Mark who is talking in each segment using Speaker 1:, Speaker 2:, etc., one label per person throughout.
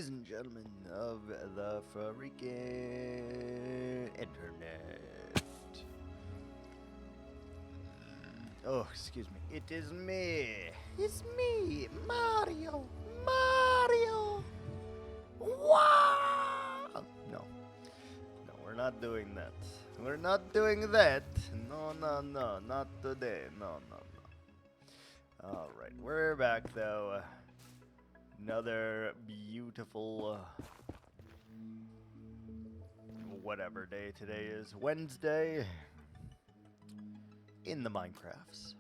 Speaker 1: ladies and gentlemen of the freaking internet. Oh, excuse me. It is me. It's me, Mario. Mario. Wow. No, we're not doing that. We're not doing that. No, not today. No. All right, we're back though. Another beautiful whatever day today is. Wednesday in the Minecrafts.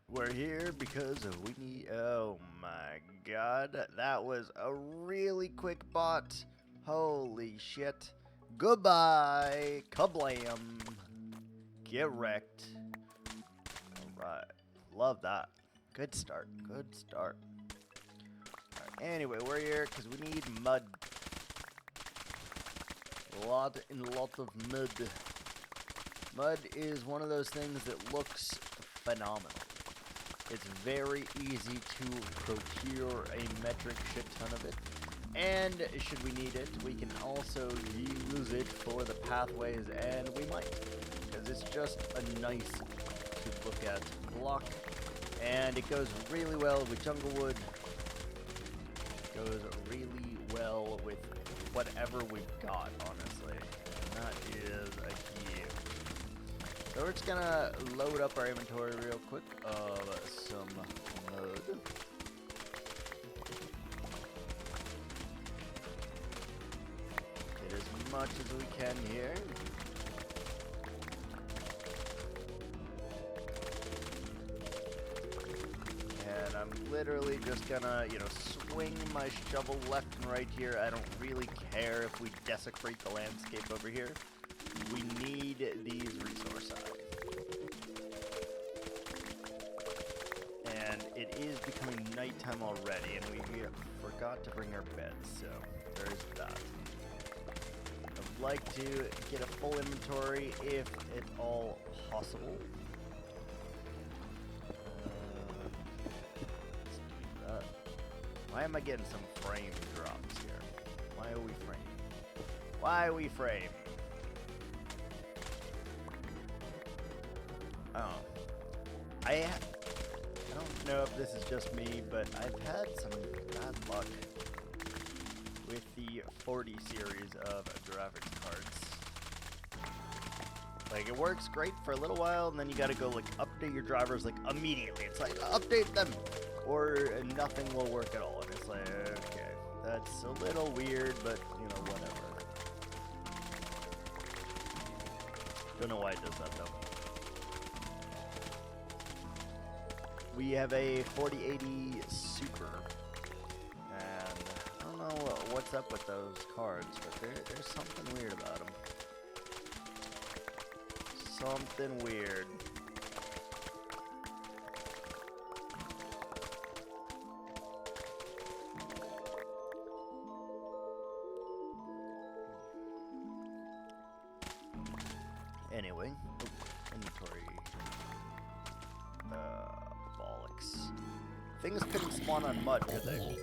Speaker 1: We're here because we need... Oh my god. That was a really quick bot. Holy shit. Goodbye. Kablam. Get wrecked. Alright. Love that. Good start. Good start. Alright, anyway, we're here because we need mud. Lot of mud. Mud is one of those things that looks phenomenal. It's very easy to procure a metric shit ton of it. And should we need it, we can also use it for the pathways, and we might. Because it's just a nice to look at block. And it goes really well with junglewood. It goes really well with whatever we've got, honestly. And that is a key. So we're just gonna load up our inventory real quick of some mud. Get as much as we can here. And I'm literally just gonna, swing my shovel left and right here. I don't really care if we desecrate the landscape over here. We need these resources. And it is becoming nighttime already, and we forgot to bring our beds, so there's that. I'd like to get a full inventory if at all possible. Let's do that. Why am I getting some frame drops here? Why are we framing? Why are we frame? Oh. I don't know if this is just me, but I've had some bad luck with the 40 series of graphics cards. Like, it works great for a little while, and then you gotta go, update your drivers, immediately. It's like, update them, or nothing will work at all. And it's like, okay, that's a little weird, but, whatever. Don't know why it does that, though. We have a 4080 Super, and I don't know what's up with those cards, but there's something weird about them. Something weird. Anyway, inventory. Bollocks. Things couldn't spawn on mud, could they?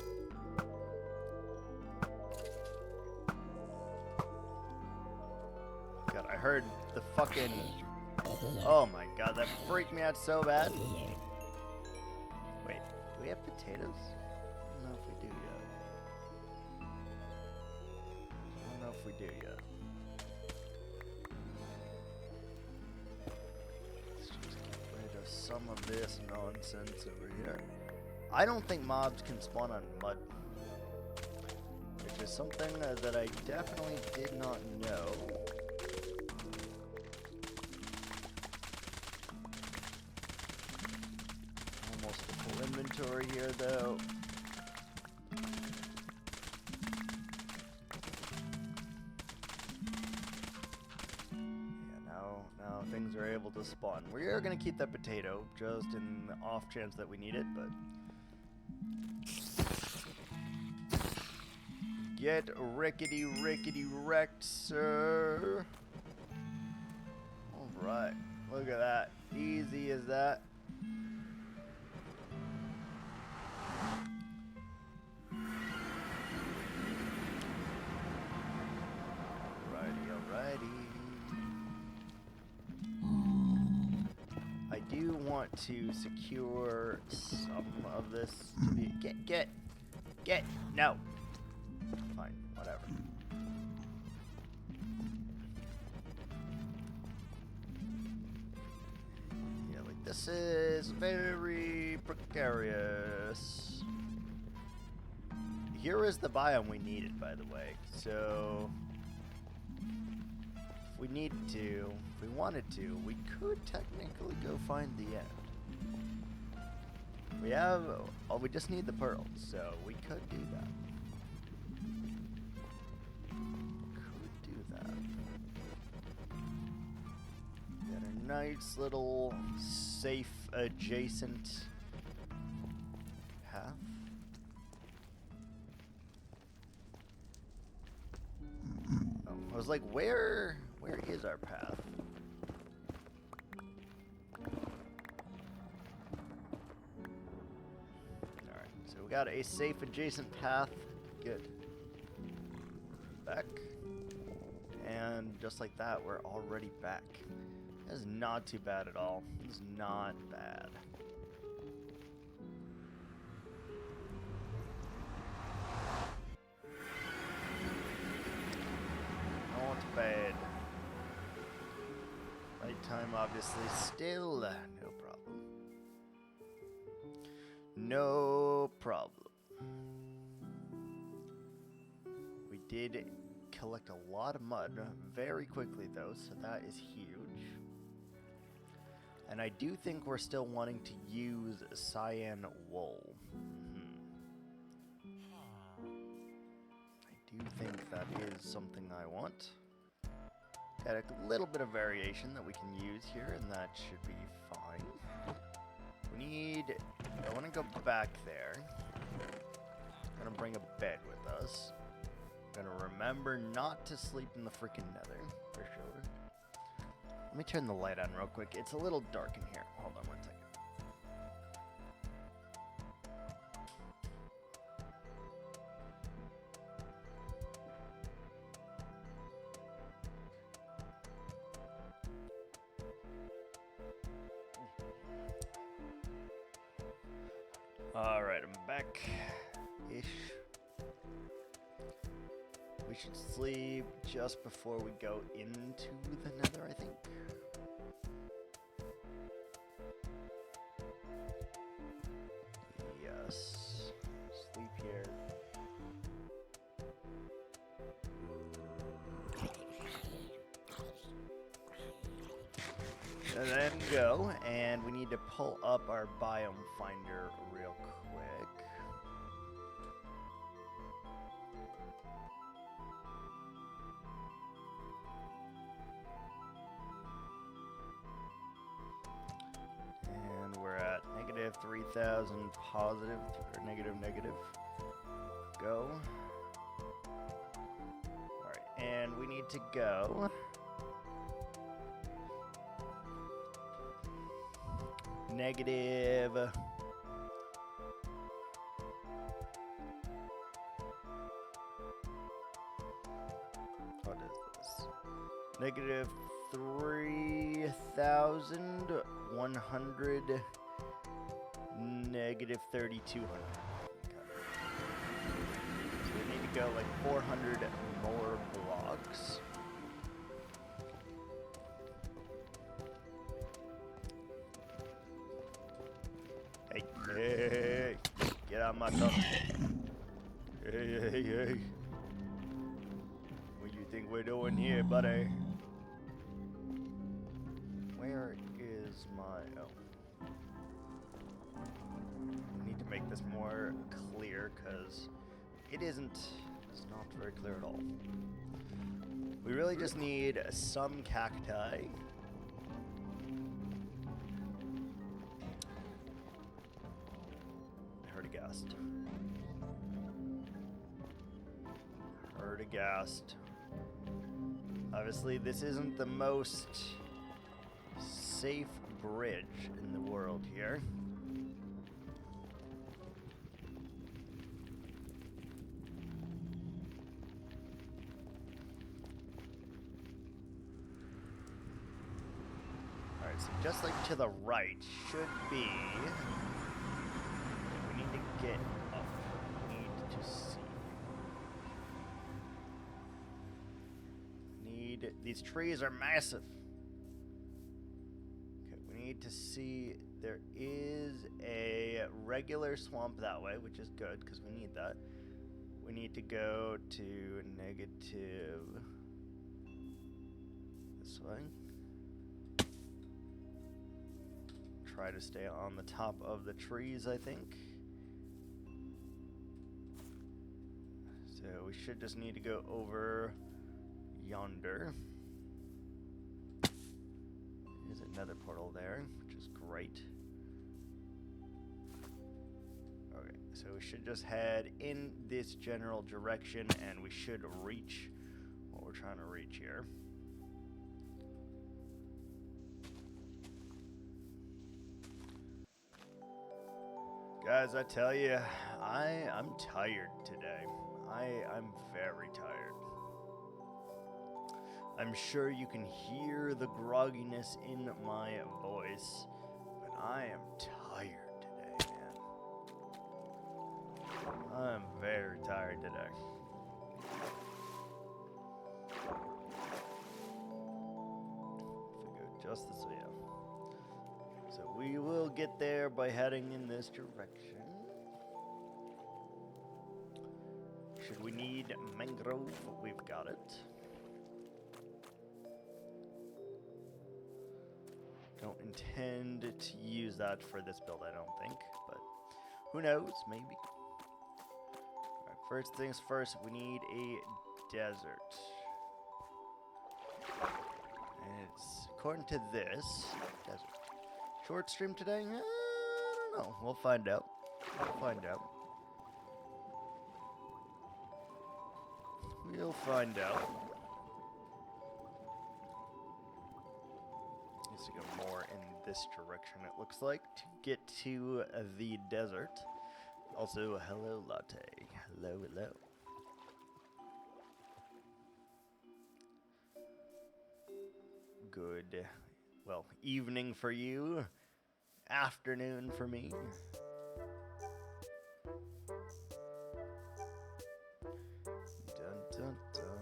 Speaker 1: God, I heard the fucking... Oh my god, that freaked me out so bad. Wait, do we have potatoes? I don't know if we do yet. Let's just get rid of some of this nonsense over here. I don't think mobs can spawn on mud, which is something that I definitely did not know. Almost a full inventory here, though. Now things are able to spawn. We are going to keep that potato, just in the off chance that we need it, but... Get rickety wrecked, sir. Alright, look at that. Easy as that. want to secure some of this to be get no. Fine, whatever. Yeah, like this is very precarious. Here is the biome we needed, by the way. So if we needed to, if we wanted to, we could technically go find the end. We have, oh, we just need the pearls, so we could do that. Could do that. Got a nice little safe adjacent path. Oh, I was like, where is our path? We got a safe adjacent path. Good. Back. And just like that, we're already back. That is not too bad at all. It's not bad. Not bad. Nighttime, obviously, still no problem. No problem. We did collect a lot of mud very quickly though, so that is huge. And I do think we're still wanting to use cyan wool. I do think that is something I want. Got a little bit of variation that we can use here, and that should be fine. We need, I want to go back there. I'm going to bring a bed with us. I'm going to remember not to sleep in the freaking nether, for sure. Let me turn the light on real quick. It's a little dark in here. Hold on one second. Alright, I'm back-ish. We should sleep just before we go into the nether, I think. Yes. Sleep here. And then go, and we need to pull up our biome finder real quick. And we're at negative 3,000 positive, or negative. Go. Alright, and we need to go. Negative. What is this? Negative 3,100. Negative 3,200. Okay. So we need to go like 400 more blocks. Hey, get out of my car. Hey. What do you think we're doing here, buddy? Where is my... Oh. I need to make this more clear, because it's not very clear at all. We really just need some cacti. Heard-a-gast. Obviously, this isn't the most safe bridge in the world here. Alright, Alright, so just like to the right should be... We need to get up. We need to see. These trees are massive. Okay, we need to see there is a regular swamp that way, which is good because we need that. We need to go to negative this way. Try to stay on the top of the trees, I think. So we should just need to go over yonder. There's another portal there, which is great. Okay, so we should just head in this general direction and we should reach what we're trying to reach here. Guys, I tell you, I'm tired today. I'm very tired. I'm sure you can hear the grogginess in my voice, but I am tired today, man. I'm very tired today. If we go just this way. So we will get there by heading in this direction. Should we need mangrove? We've got it. Don't intend to use that for this build, I don't think, but who knows, maybe. Alright, first things first, we need a desert. And it's, according to this, desert. Short stream today? I don't know. We'll find out. We'll find out. We'll find out. Needs to go more in this direction, it looks like, to get to the desert. Also, hello, latte. Hello, hello. Good. Well, evening for you, afternoon for me. Dun, dun, dun.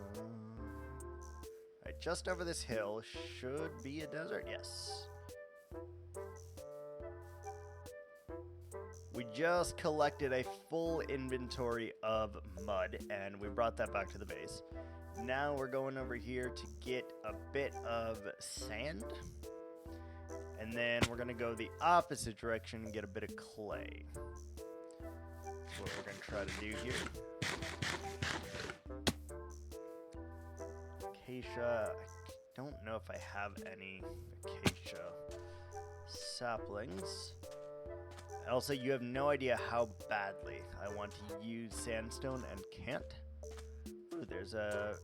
Speaker 1: Alright, just over this hill should be a desert, yes. We just collected a full inventory of mud, and we brought that back to the base. Now we're going over here to get a bit of sand. And then we're going to go the opposite direction and get a bit of clay. That's what we're going to try to do here. Acacia. I don't know if I have any acacia saplings. Also, you have no idea how badly I want to use sandstone and can't. Ooh, there's an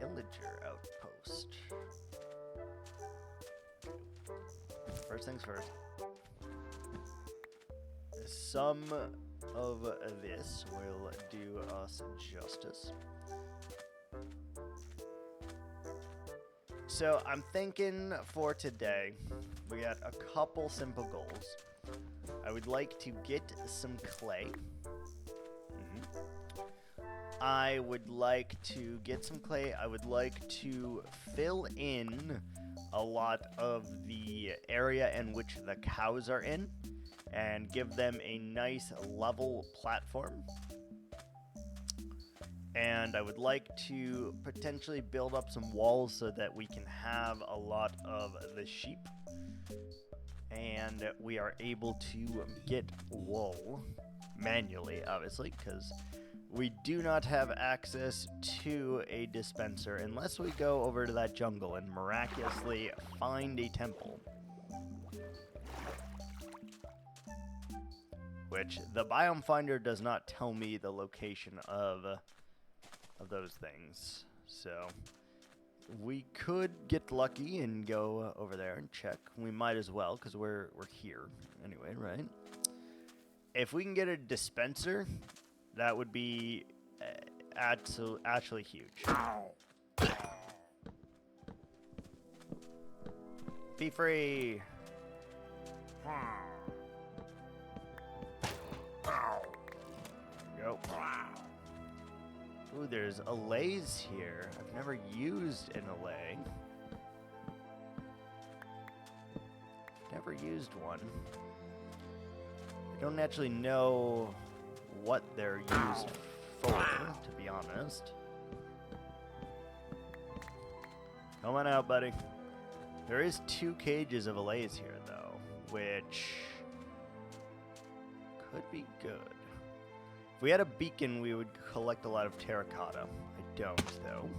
Speaker 1: illager outpost. First things first. Some of this will do us justice. So I'm thinking for today, we got a couple simple goals. I would like to get some clay. I would like to get some clay. I would like to fill in a lot of the area in which the cows are in and give them a nice level platform. And I would like to potentially build up some walls so that we can have a lot of the sheep and we are able to get wool manually, obviously, because we do not have access to a dispenser unless we go over to that jungle and miraculously find a temple. Which the biome finder does not tell me the location of those things. So we could get lucky and go over there and check. We might as well, because we're here anyway, right? If we can get a dispenser, that would be actually huge. Be free. Go. Ooh, there's allays here. I've never used an allay. Never used one. I don't actually know what they're used for, to be honest. Come on out, buddy. There is 2 cages of allays here, though, which could be good. If we had a beacon, we would collect a lot of terracotta. I don't, though.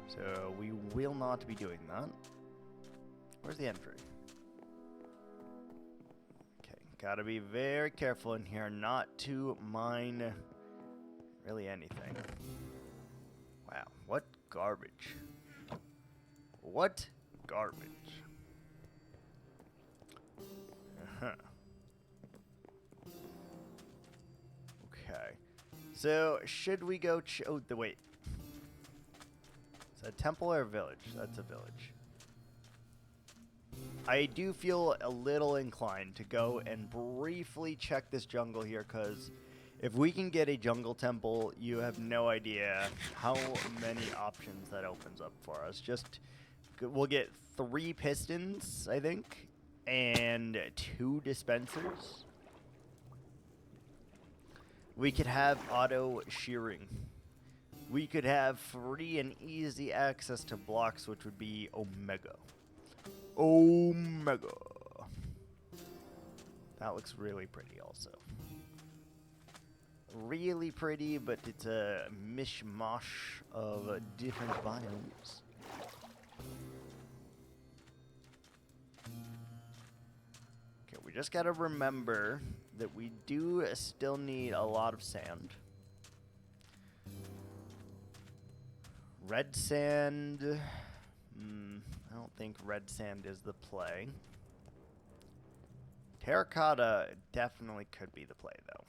Speaker 1: So we will not be doing that. Where's the entry? Okay, gotta be very careful in here not to mine really anything. Wow, what garbage. What garbage. Uh-huh. Okay. So, should we go wait. Is that a temple or a village? That's a village. I do feel a little inclined to go and briefly check this jungle here, because if we can get a jungle temple, you have no idea how many options that opens up for us. We'll get 3 pistons, I think, and 2 dispensers. We could have auto shearing. We could have free and easy access to blocks, which would be Omega. Omega. That looks really pretty also. Really pretty, but it's a mishmash of different biomes. Okay, we just gotta remember that we do still need a lot of sand. Red sand. I don't think red sand is the play. Terracotta definitely could be the play, though.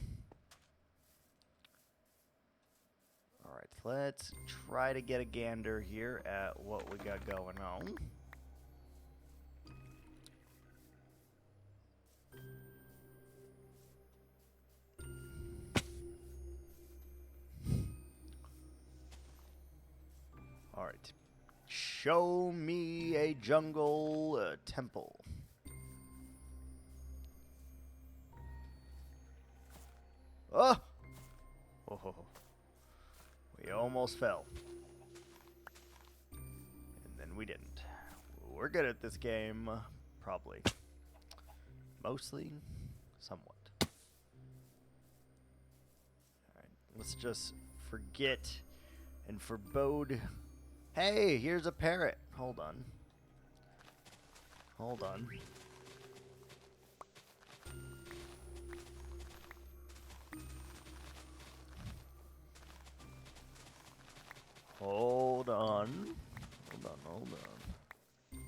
Speaker 1: Alright, let's try to get a gander here at what we got going on. Alright. Show me a jungle temple. Oh! Oh! We almost fell. And then we didn't. We're good at this game. Probably. Mostly. Somewhat. Alright. Let's just forget and forebode. Hey, here's a parrot. Hold on. Hold on. Hold on. Hold on, hold on.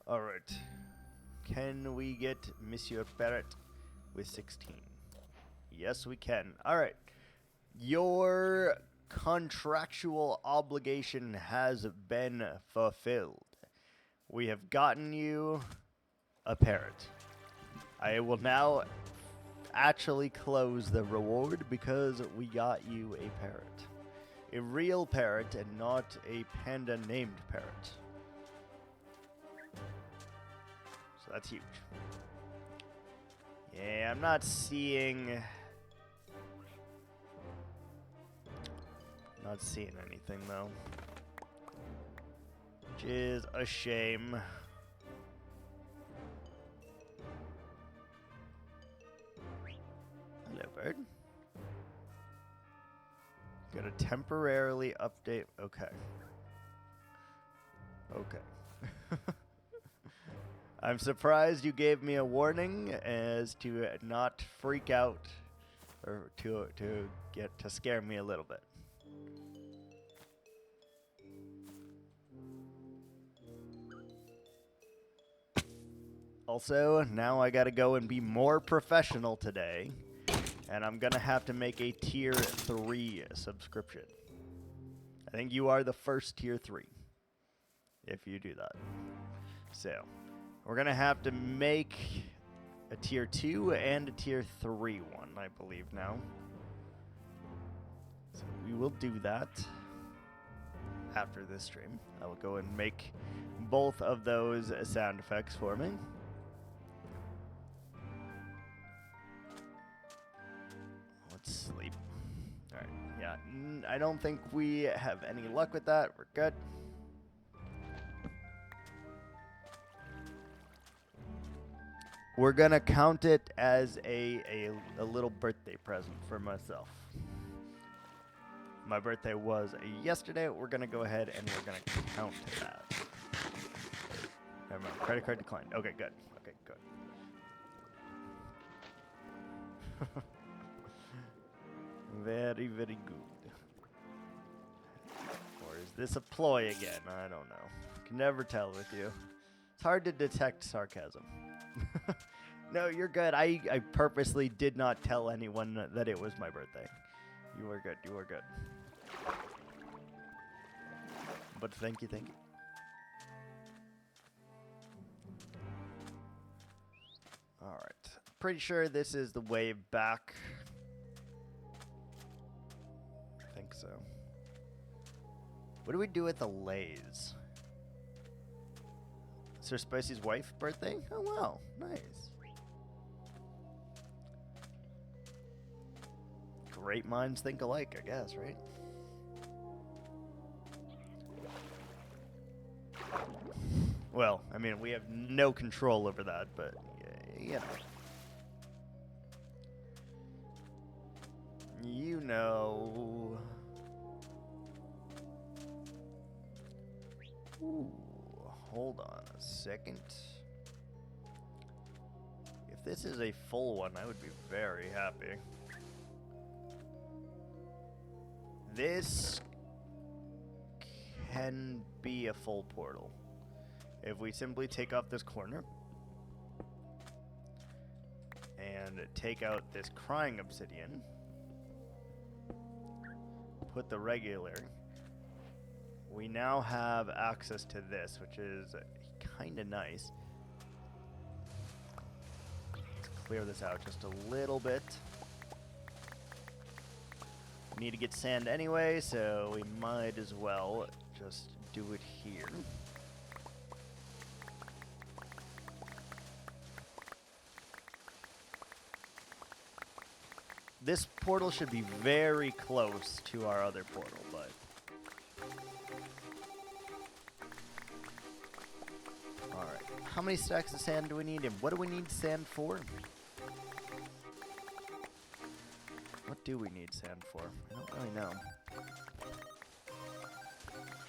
Speaker 1: All right. Can we get Monsieur Parrot with 16? Yes, we can. All right. Your contractual obligation has been fulfilled. We have gotten you a parrot. I will now actually close the reward because we got you a parrot. A real parrot and not a panda named parrot. So that's huge. Yeah, I'm not seeing anything though. Which is a shame. Hello, bird. Gonna temporarily update. Okay. Okay. I'm surprised you gave me a warning as to not freak out or to scare me a little bit. Also, now I gotta go and be more professional today And I'm going to have to make a tier 3 subscription. I think you are the first tier 3 if you do that. So, we're going to have to make a tier 2 and a tier 3 one, I believe now. So we will do that after this stream. I will go and make both of those sound effects for me. Let's sleep. All right. Yeah, I don't think we have any luck with that. We're good. We're gonna count it as a little birthday present for myself. My birthday was yesterday. We're gonna go ahead and we're gonna count that. Never mind. Credit card declined. Okay, good. Okay, good. Very, very good. Or is this a ploy again? I don't know. Can never tell with you. It's hard to detect sarcasm. No, you're good. I purposely did not tell anyone that it was my birthday. You were good. You were good. But thank you, thank you. Alright. Pretty sure this is the way back. I think so. What do we do with the Lays? Sir Spicy's wife's birthday? Oh, wow. Nice. Great minds think alike, I guess, right? Well, I mean, we have no control over that, but, you know. You know. Ooh, hold on a second. If this is a full one, I would be very happy. This can be a full portal. If we simply take off this corner and take out this crying obsidian, put the regular, we now have access to this, which is kind of nice. Let's clear this out just a little bit. We need to get sand anyway, so we might as well just do it here. This portal should be very close to our other portal, but... Alright, how many stacks of sand do we need, and what do we need sand for? What do we need sand for? I don't really know.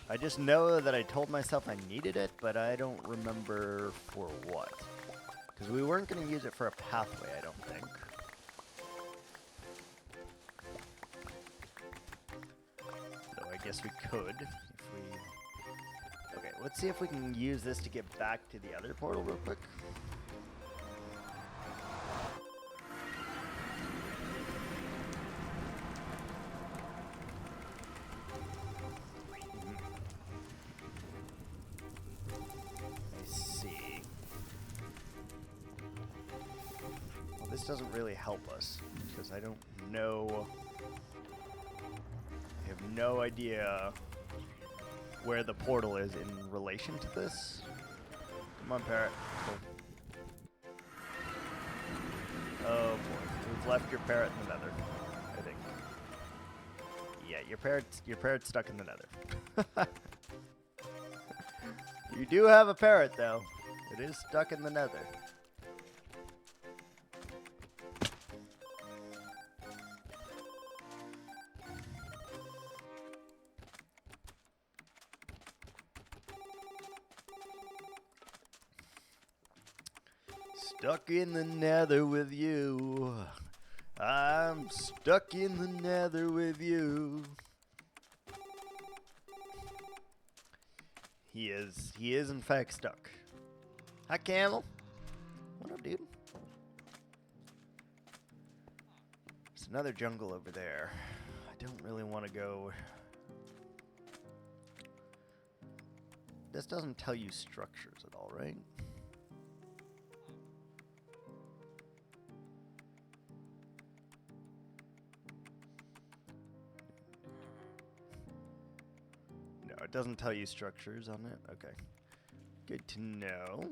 Speaker 1: I just know that I told myself I needed it, but I don't remember for what. Because we weren't going to use it for a pathway, I don't think. Though I guess we could if we... Okay, let's see if we can use this to get back to the other portal real quick. Doesn't really help us because I don't know. I have no idea where the portal is in relation to this. Come on, parrot. Cool. Oh boy, we've left your parrot in the nether, I think. Yeah, your parrot's stuck in the nether. You do have a parrot though. It is stuck in the nether. Stuck in the nether with you. I'm stuck in the nether with you. He is in fact stuck. Hi, Camel. What up, dude? another jungle over there. I don't really want to go. This doesn't tell you structures at all, right? No, it doesn't tell you structures on it. Okay. Good to know.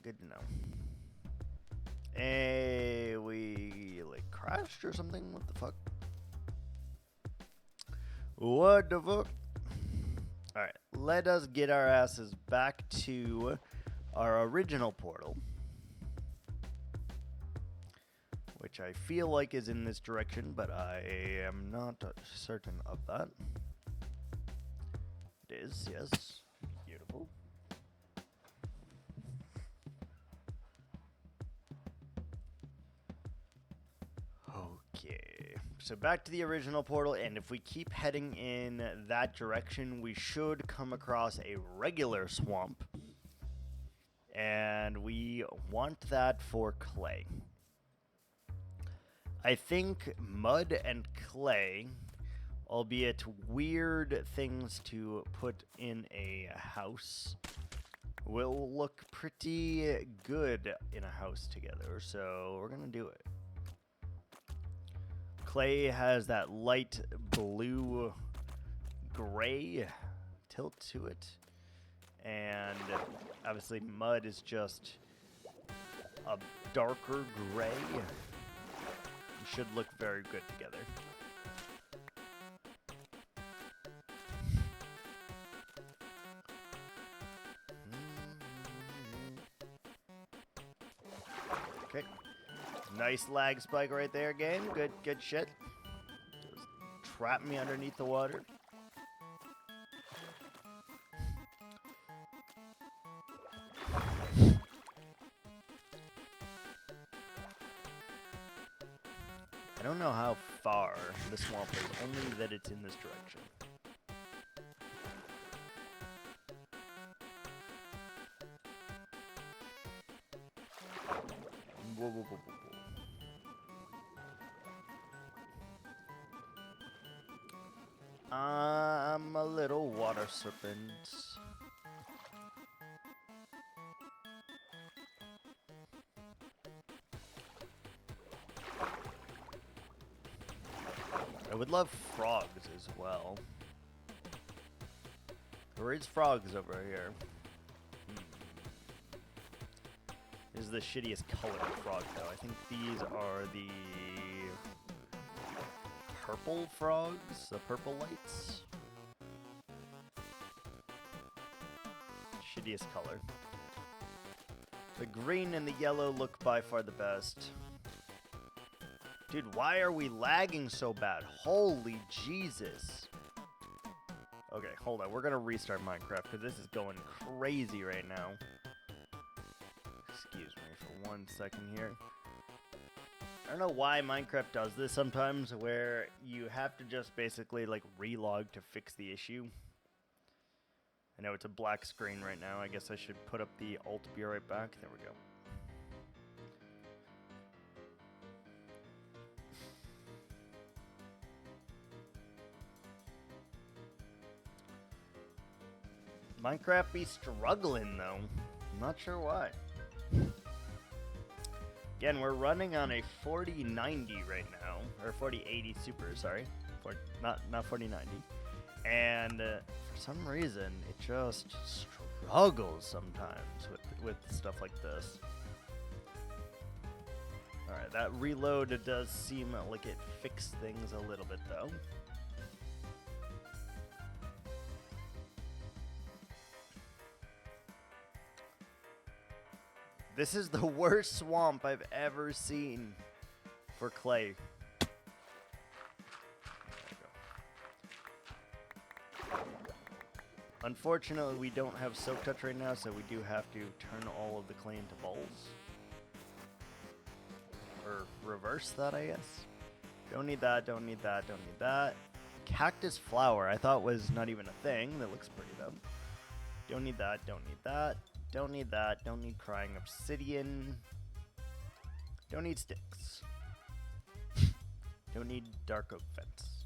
Speaker 1: Good to know. Hey, we like crashed or something? What the fuck? What the fuck? Alright, let us get our asses back to our original portal, which I feel like is in this direction, but I am not certain of that. It is, yes. Beautiful. Okay, so back to the original portal, and if we keep heading in that direction, we should come across a regular swamp, and we want that for clay. I think mud and clay, albeit weird things to put in a house, will look pretty good in a house together, so we're gonna do it. Clay has that light blue gray tilt to it, and obviously mud is just a darker gray. It should look very good together. Okay. Nice lag spike right there, game. Good shit. Just trap me underneath the water. I don't know how far the swamp is, only that it's in this direction. Whoa, whoa, whoa, whoa, whoa. I'm a little water serpent. I would love frogs as well. There is frogs over here. This is the shittiest color of frog, though. I think these are the purple frogs, the purple lights. Shittiest color. The green and the yellow look by far the best. Dude, why are we lagging so bad? Holy Jesus. Okay, hold on. We're gonna restart Minecraft because this is going crazy right now. Excuse me for 1 second here. I don't know why Minecraft does this sometimes, where you have to just basically like relog to fix the issue. I know it's a black screen right now. I guess I should put up the alt, be right back. There we go. Minecraft be struggling though. I'm not sure why. Again, we're running on a 4090 right now, or 4080 Super, sorry, not 4090, and for some reason it just struggles sometimes with stuff like this. All right, that reload does seem like it fixed things a little bit though. This is the worst swamp I've ever seen for clay. Unfortunately, we don't have Soak Touch right now, so we do have to turn all of the clay into balls. Or reverse that, I guess. Don't need that, don't need that, don't need that. Cactus flower, I thought was not even a thing. That looks pretty though. Don't need that, don't need that. Don't need that. Don't need crying obsidian. Don't need sticks. Don't need dark oak fence.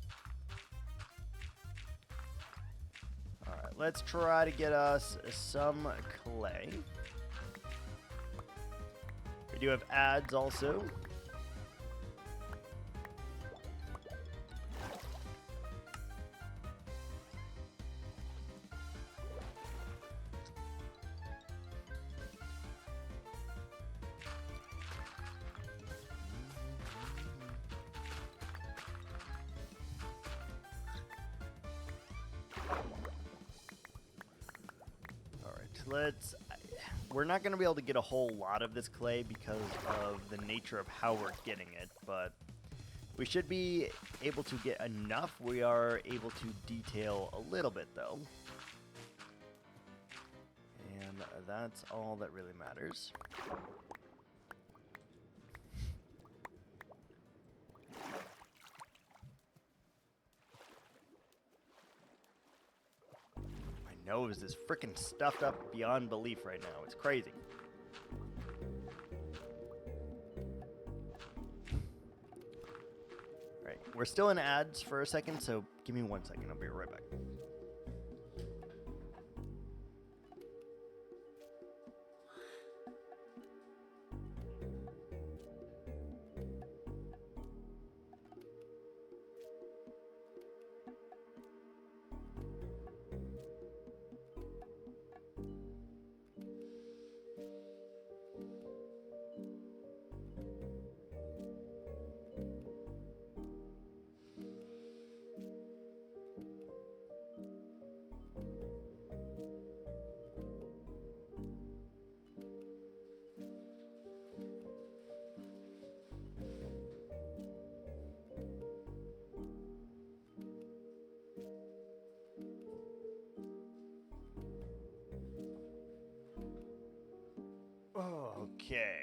Speaker 1: Alright, let's try to get us some clay. We do have ads also. We're not going to be able to get a whole lot of this clay because of the nature of how we're getting it, but we should be able to get enough. We are able to detail a little bit, though. And that's all that really matters. Nose is freaking stuffed up beyond belief right now. It's crazy. Alright, we're still in ads for a second, so give me 1 second. I'll be right back. Oh, okay.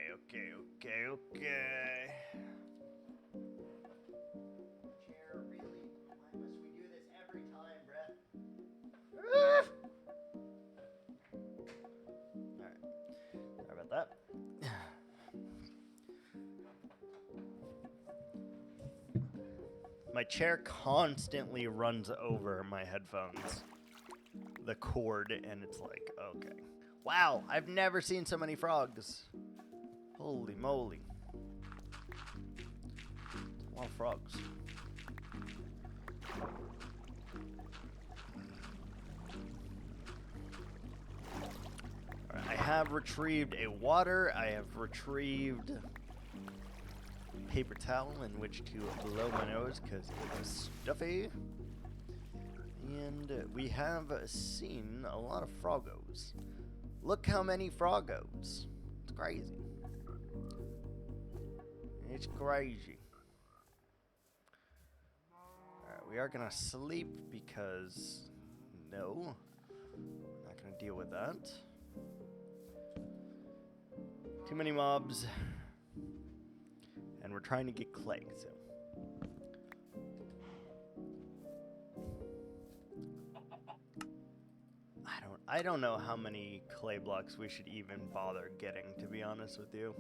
Speaker 1: Chair, really? Why must we do this every time, Brett? Alright. Sorry about that. My chair constantly runs over my headphones, the cord, and it's like, okay. Wow, I've never seen so many frogs. Holy moly. A lot of frogs. Alright, I have retrieved a water. I have retrieved paper towel in which to blow my nose because it was stuffy. And we have seen a lot of froggos. Look how many froggos. It's crazy. It's crazy. Alright, we are gonna sleep because no, we're not gonna deal with that. Too many mobs. And we're trying to get clay, so. I don't know how many clay blocks we should even bother getting, to be honest with you.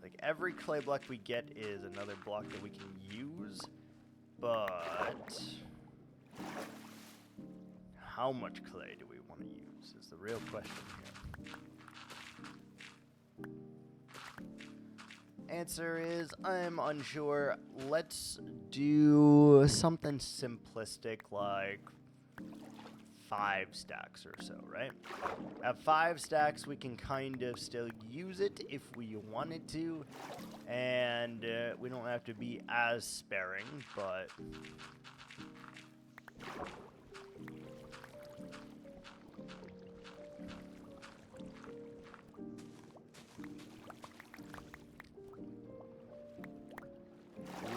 Speaker 1: Like, every clay block we get is another block that we can use, but how much clay do we want to use is the real question here. Answer is, I'm unsure. Let's do something simplistic like 5 stacks or so, right? At 5 stacks, we can kind of still use it if we wanted to, and we don't have to be as sparing, but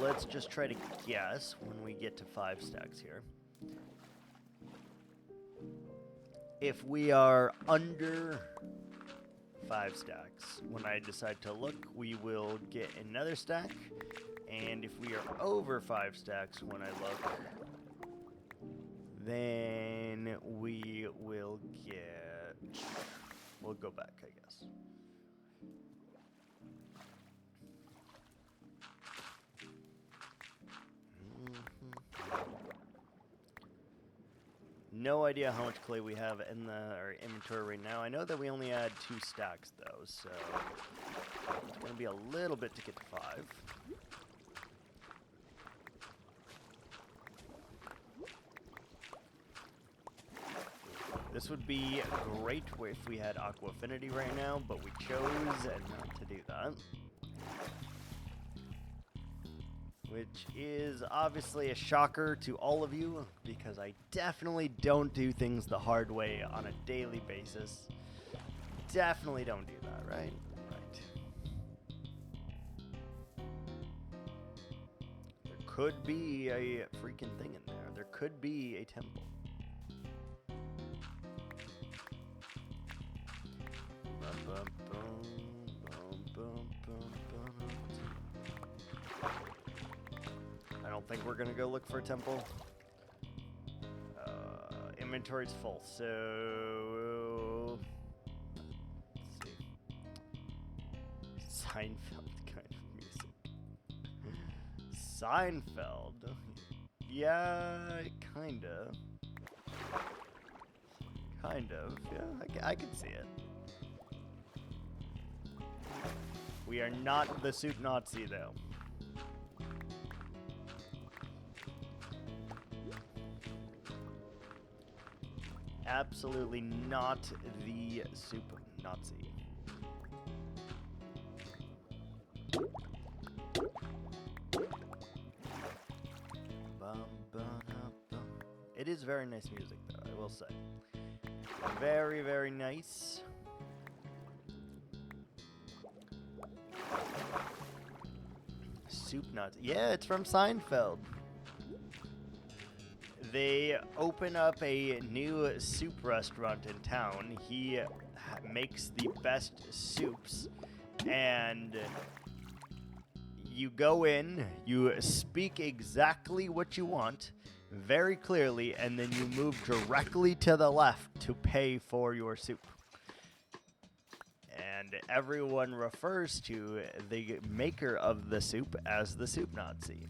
Speaker 1: let's just try to guess when we get to 5 stacks here. If we are under 5 stacks, when I decide to look, we will get another stack. And if we are over 5 stacks when I look, Then we will get... We'll go back, I guess. No idea how much clay we have in our inventory right now. I know that we only had 2 stacks, though, so it's going to be a little bit to get to 5. This would be great if we had Aqua Affinity right now, but we chose not to do that. Which is obviously a shocker to all of you, because I definitely don't do things the hard way on a daily basis. Definitely don't do that, right? Right. There could be a freaking thing in there. There could be a temple. I don't think we're gonna go look for a temple. Inventory's full, so let's see. Seinfeld kind of music. Seinfeld. Yeah, kinda. Kind of. Yeah, I can see it. We are not the suit Nazi, though. Absolutely not the super Nazi. It is very nice music, though, I will say. Very, very nice. Soup Nazi. Yeah, it's from Seinfeld. They open up a new soup restaurant in town. He makes the best soups, and you go in, you speak exactly what you want very clearly, and then you move directly to the left to pay for your soup. And everyone refers to the maker of the soup as the Soup Nazi.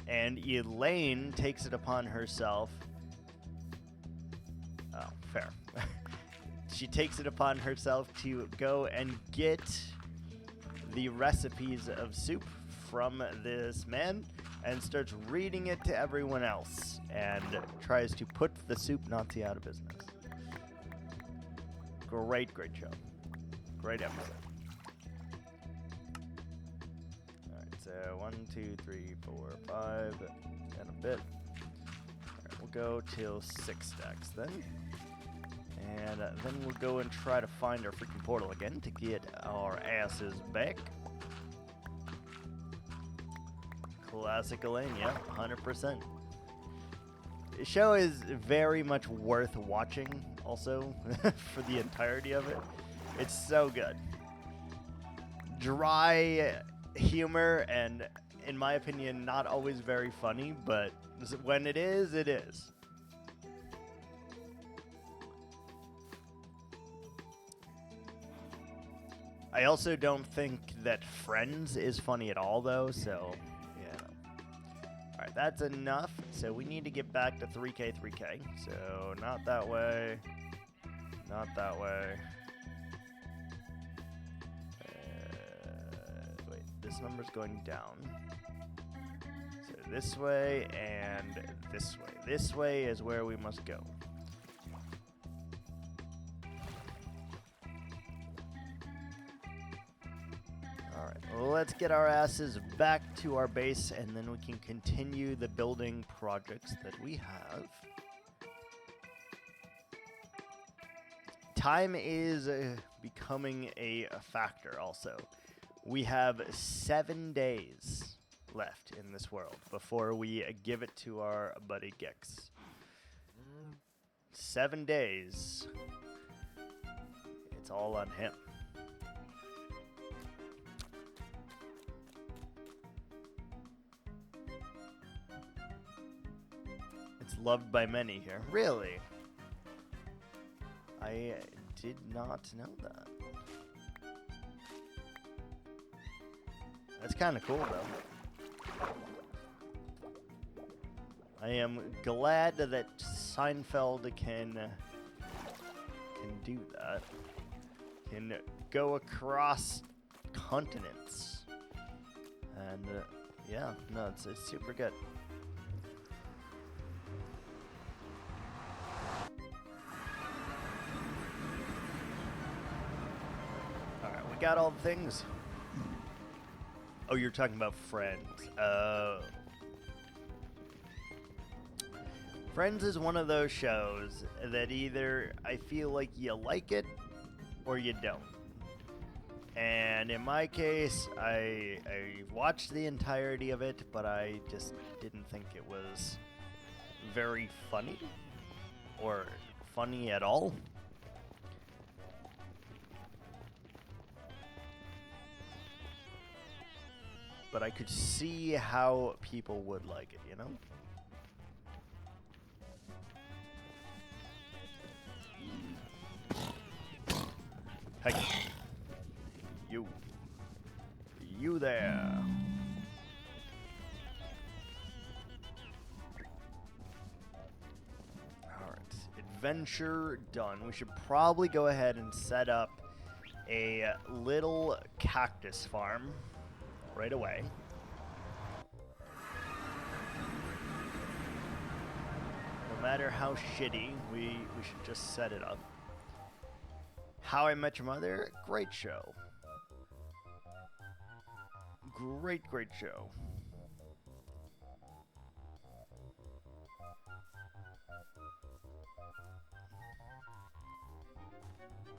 Speaker 1: And Elaine takes it upon herself. Oh, fair. She takes it upon herself to go and get the recipes of soup from this man and starts reading it to everyone else and tries to put the Soup Nazi out of business. Great show. Great episode. So 1, 2, 3, 4, 5, and a bit. Alright, we'll go till 6 stacks then. And then we'll go and try to find our freaking portal again to get our asses back. Classic Elaine, yeah, 100%. The show is very much worth watching also for the entirety of it. It's so good. Dry humor, and in my opinion not always very funny, but when it is, it is. I also don't think that Friends is funny at all, though, so yeah. Alright, that's enough. So we need to get back to 3k. So not that way, not that way. This number's going down. So this way and this way. This way is where we must go. Alright, well, let's get our asses back to our base, and then we can continue the building projects that we have. Time is becoming a factor also. We have 7 days left in this world before we give it to our buddy Gex. 7 days. It's all on him. It's loved by many here. Really? I did not know that. That's kind of cool, though. I am glad that Seinfeld can do that. Can go across continents. And yeah, no, it's super good. Alright, we got all the things. Oh, you're talking about Friends. Friends is one of those shows that either I feel like you like it or you don't. And in my case, I watched the entirety of it, but I just didn't think it was very funny or funny at all. But I could see how people would like it, you know? Hey. You there. Alright. Adventure done. We should probably go ahead and set up a little cactus farm right away. No matter how shitty, we should just set it up. How I Met Your Mother, great show. Great show.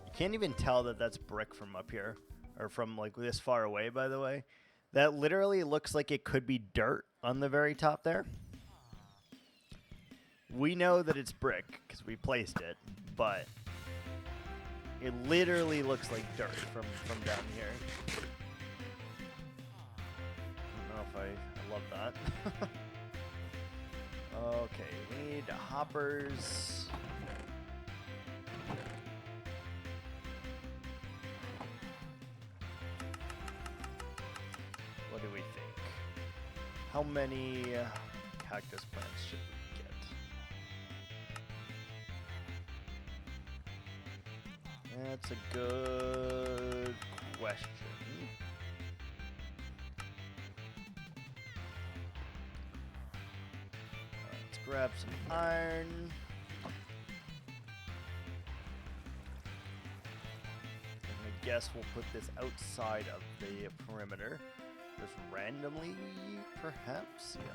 Speaker 1: You can't even tell that that's brick from up here, or from like this far away, by the way. That literally looks like it could be dirt on the very top there. We know that it's brick because we placed it, but it literally looks like dirt from down here. I love that. Okay, we need hoppers. What do we think? How many cactus plants should we get? That's a good question. Grab some iron. And I guess we'll put this outside of the perimeter. Just randomly, perhaps? Yeah.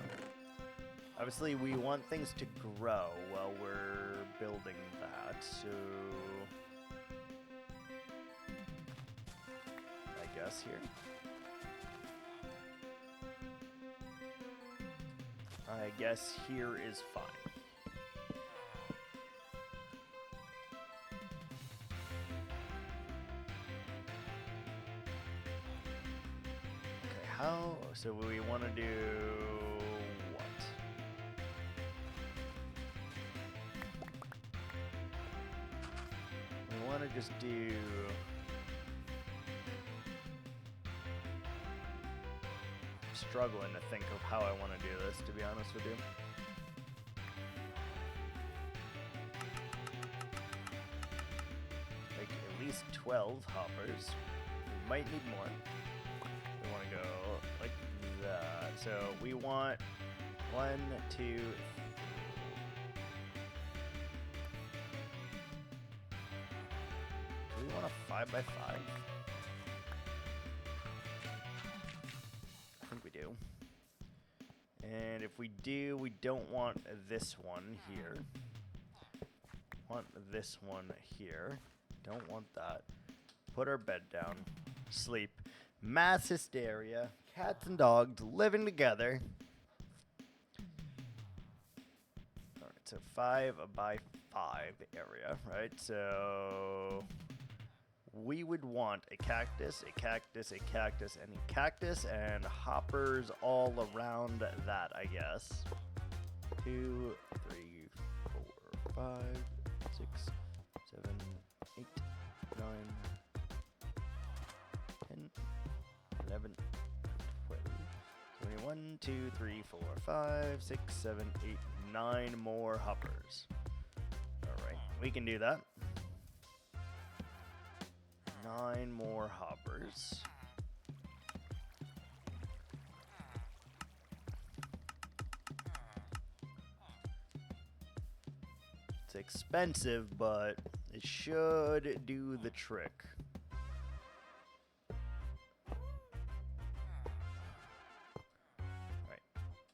Speaker 1: Obviously, we want things to grow while we're building that, so I guess here. I guess here is fine. Okay, how? So we want to do what? We want to just do. Struggling to think of how I want to do this, to be honest with you. Like at least 12 hoppers. We might need more. We want to go like that. So we want 1, 2, 3. Do we want a 5x5? And if we do, we don't want this one here. Want this one here. Don't want that. Put our bed down. Sleep. Mass hysteria. Cats and dogs living together. Alright, so 5x5 area, right? So we would want a cactus, a cactus, a cactus, and a cactus, and hoppers all around that, I guess. 2, 3, 4, 5, 6, 7, 8, 9, 10, 11, 12. 1, 2, 3, 4, 5, 6, 7, 8, 9 more hoppers. Alright, we can do that. 9 more hoppers. It's expensive, but it should do the trick. Alright.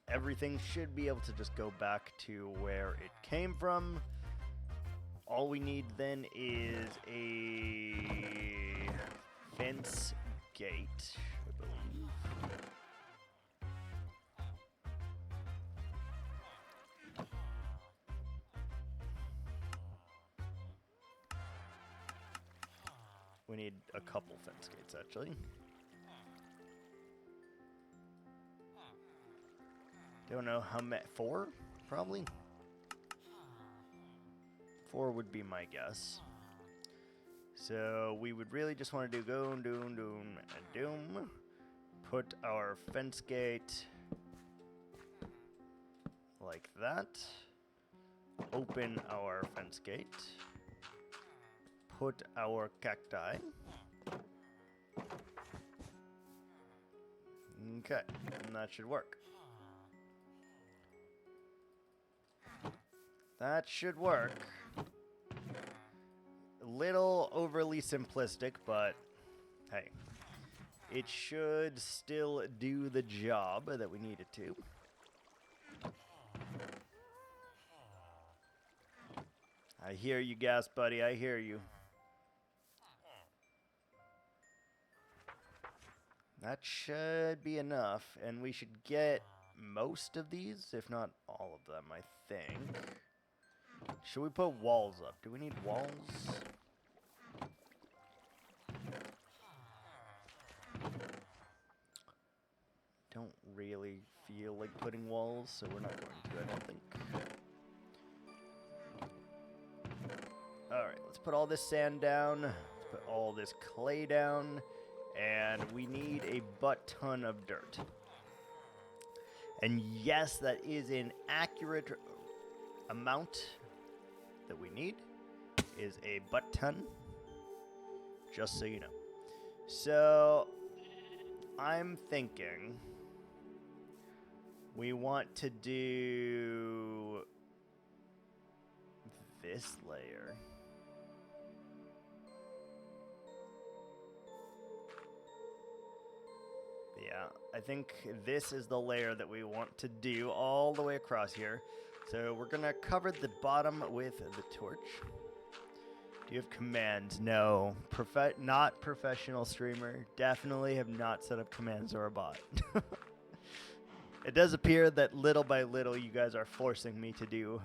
Speaker 1: Everything should be able to just go back to where it came from. All we need then is a fence gate, I believe. We need a couple fence gates, actually. Don't know how many. 4, probably. 4 would be my guess. So we would really just want to do doom, doom, doom, and doom. Put our fence gate like that. Open our fence gate. Put our cacti. Okay, and that should work. That should work. A little overly simplistic, but hey, it should still do the job that we need it to. I hear you, Gas Buddy, I hear you. That should be enough, and we should get most of these, if not all of them, I think. Should we put walls up? Do we need walls? Don't really feel like putting walls, so we're not going to, I don't think. Alright, let's put all this sand down. Let's put all this clay down. And we need a butt-ton of dirt. And yes, that is an accurate amount that we need. Is a butt-ton. Just so you know. So, I'm thinking we want to do this layer. Yeah, I think this is the layer that we want to do all the way across here. So we're going to cover the bottom with the torch. Do you have commands? No. Not professional streamer. Definitely have not set up commands or a bot. It does appear that little by little you guys are forcing me to do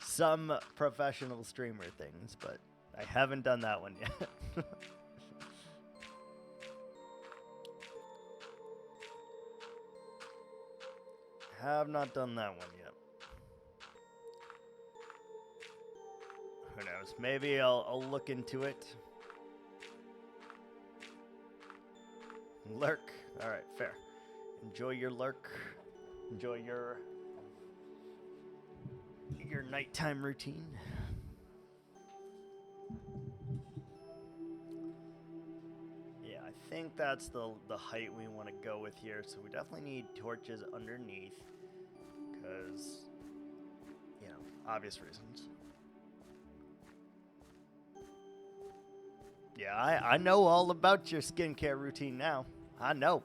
Speaker 1: some professional streamer things, but I haven't done that one yet. Have not done that one yet. Who knows? Maybe I'll look into it. Lurk. Alright, fair. Enjoy your lurk. Enjoy your nighttime routine. Yeah, I think that's the height we want to go with here. So we definitely need torches underneath. Because, you know, obvious reasons. Yeah, I know all about your skincare routine now. I know.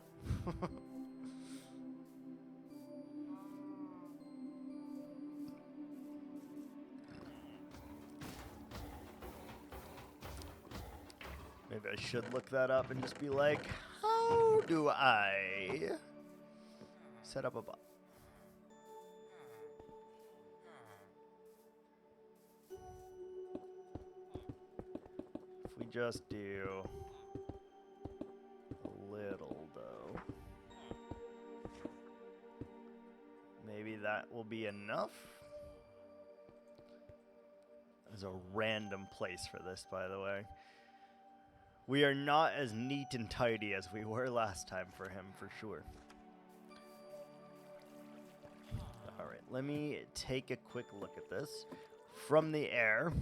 Speaker 1: Maybe I should look that up and just be like, how do I set up a bot? If we just do a little, though. Maybe that will be enough. There's a random place for this, by the way. We are not as neat and tidy as we were last time for him, for sure. Alright, let me take a quick look at this from the air.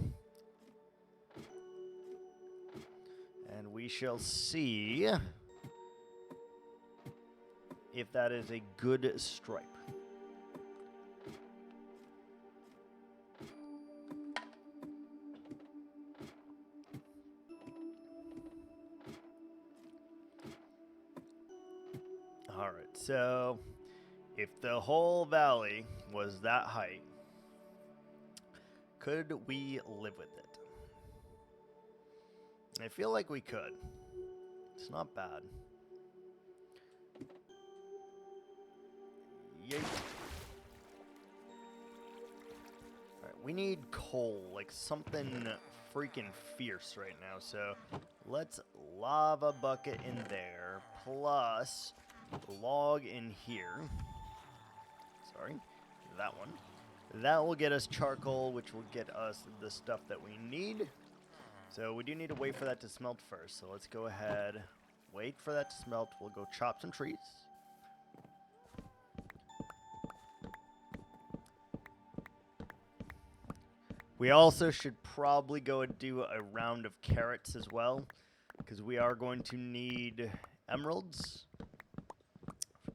Speaker 1: And we shall see if that is a good stripe. Alright, so if the whole valley was that height, could we live with it? I feel like we could. It's not bad. Yay. Alright, we need coal, like something freaking fierce right now. So let's lava bucket in there, plus log in here. Sorry, that one. That will get us charcoal, which will get us the stuff that we need. So we do need to wait for that to smelt first. So let's go ahead, wait for that to smelt. We'll go chop some trees. We also should probably go and do a round of carrots as well, because we are going to need emeralds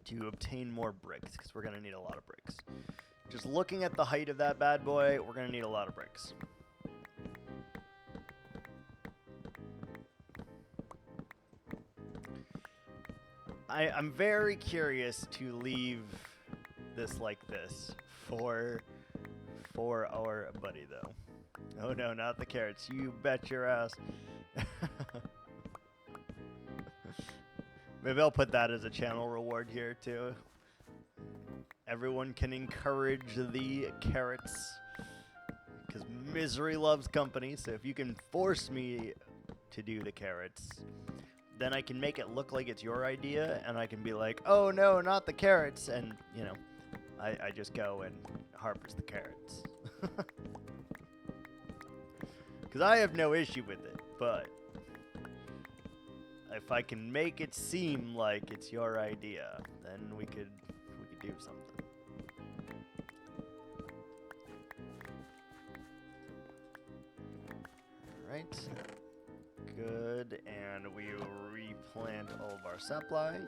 Speaker 1: to obtain more bricks, because we're going to need a lot of bricks. Just looking at the height of that bad boy, we're going to need a lot of bricks. I'm very curious to leave this like this for our buddy, though. Oh no, not the carrots. You bet your ass. Maybe I'll put that as a channel reward here, too. Everyone can encourage the carrots, because misery loves company. So if you can force me to do the carrots, then I can make it look like it's your idea, and I can be like, oh no, not the carrots, and, you know, I just go and harvest the carrots. Because I have no issue with it, but if I can make it seem like it's your idea, then we could do something. All right. Good, and we will replant all of our supply.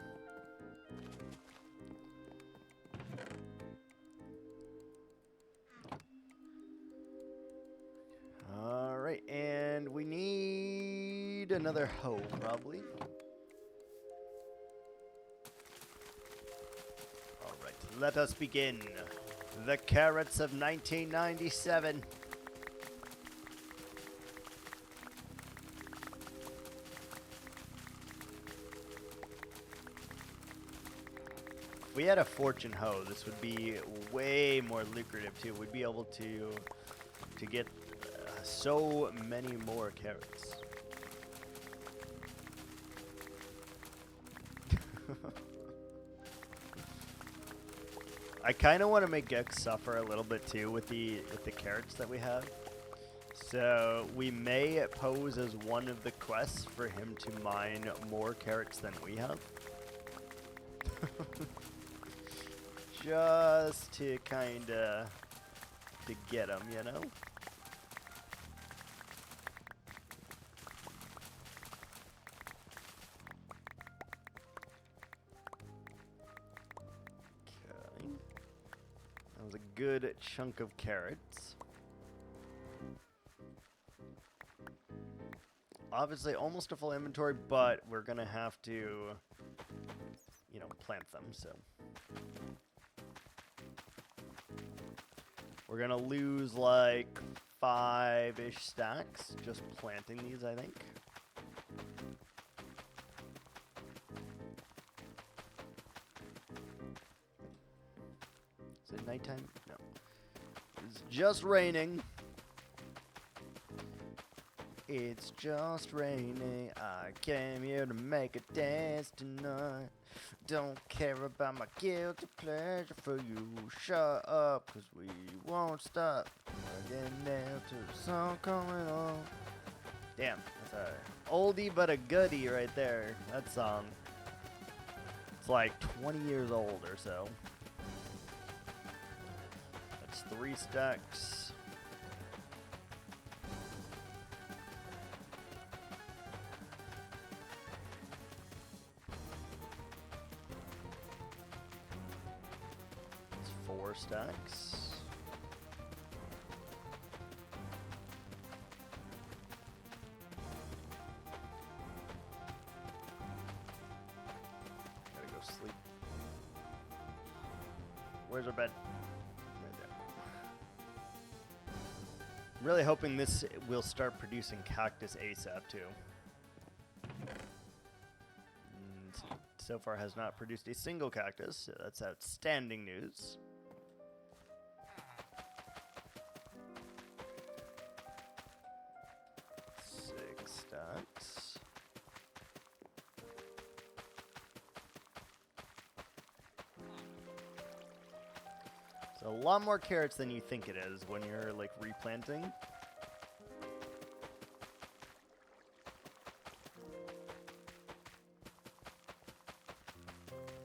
Speaker 1: All right, and we need another hoe, probably. All right, let us begin. The carrots of 1997. If we had a fortune hoe, this would be way more lucrative too. We'd be able to get so many more carrots. I kind of want to make Gex suffer a little bit too with the carrots that we have. So we may pose as one of the quests for him to mine more carrots than we have. Just to kind of to get him, you know? Okay. That was a good chunk of carrots. Obviously, almost a full inventory, but we're going to have to, you know, plant them, so. We're going to lose like 5-ish stacks just planting these, I think. Is it nighttime? No. It's just raining. It's just raining. I came here to make a dance tonight. Don't care about my guilty pleasure for you. Shut up, cause we won't stop. Again now to the song coming on. Damn, that's a oldie but a goodie right there. That song. It's like 20 years old or so. That's 3 stacks. It's 4 stacks. Sleep. Where's our bed? Right there. I'm really hoping this will start producing cactus ASAP too. And so far has not produced a single cactus, so that's outstanding news. Six stacks. A lot more carrots than you think it is when you're like replanting.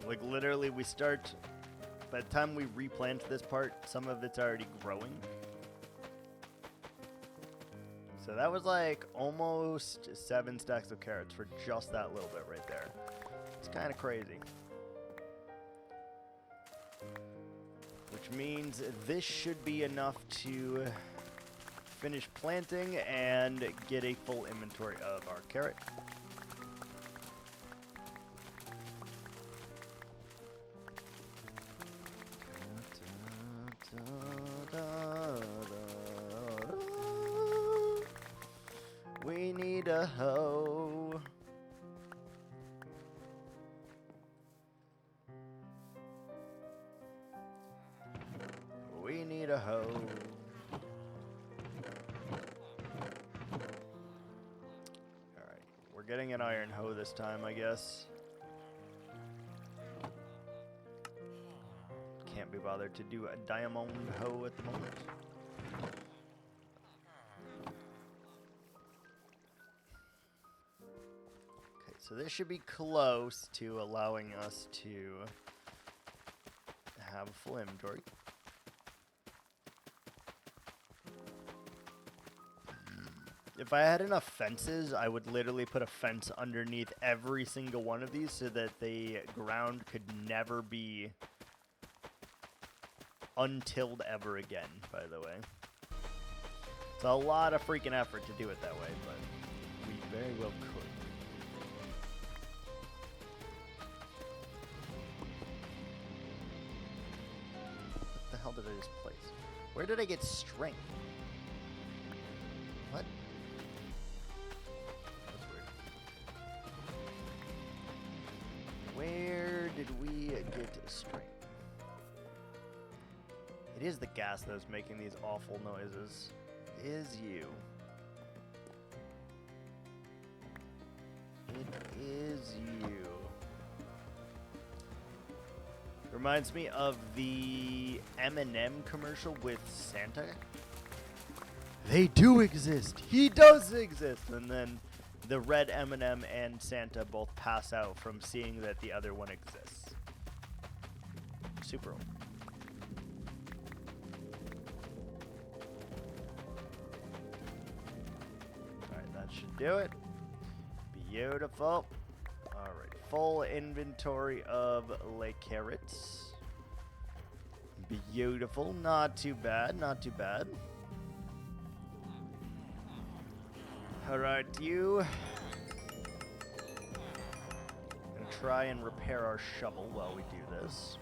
Speaker 1: Like literally we start, by the time we replant this part, some of it's already growing. So that was like almost 7 stacks of carrots for just that little bit right there. It's kind of crazy. Which means this should be enough to finish planting and get a full inventory of our carrot. We need a hoe. We need a hoe. Alright, we're getting an iron hoe this time, I guess. Can't be bothered to do a diamond hoe at the moment. Okay, so this should be close to allowing us to have a full inventory. If I had enough fences, I would literally put a fence underneath every single one of these so that the ground could never be untilled ever again, by the way. It's a lot of freaking effort to do it that way, but we very well could. What the hell did I just place? Where did I get strength? What? Where did we get strength? It is the gas that is making these awful noises. It is you. It is you. Reminds me of the M&M commercial with Santa. They do exist. He does exist. And then the red M&M and Santa both pass out from seeing that the other one exists. Super old. Alright, that should do it. Beautiful. Alright, full inventory of lake carrots. Beautiful. Not too bad, not too bad. Alright, you. Gonna try and repair our shovel while we do this.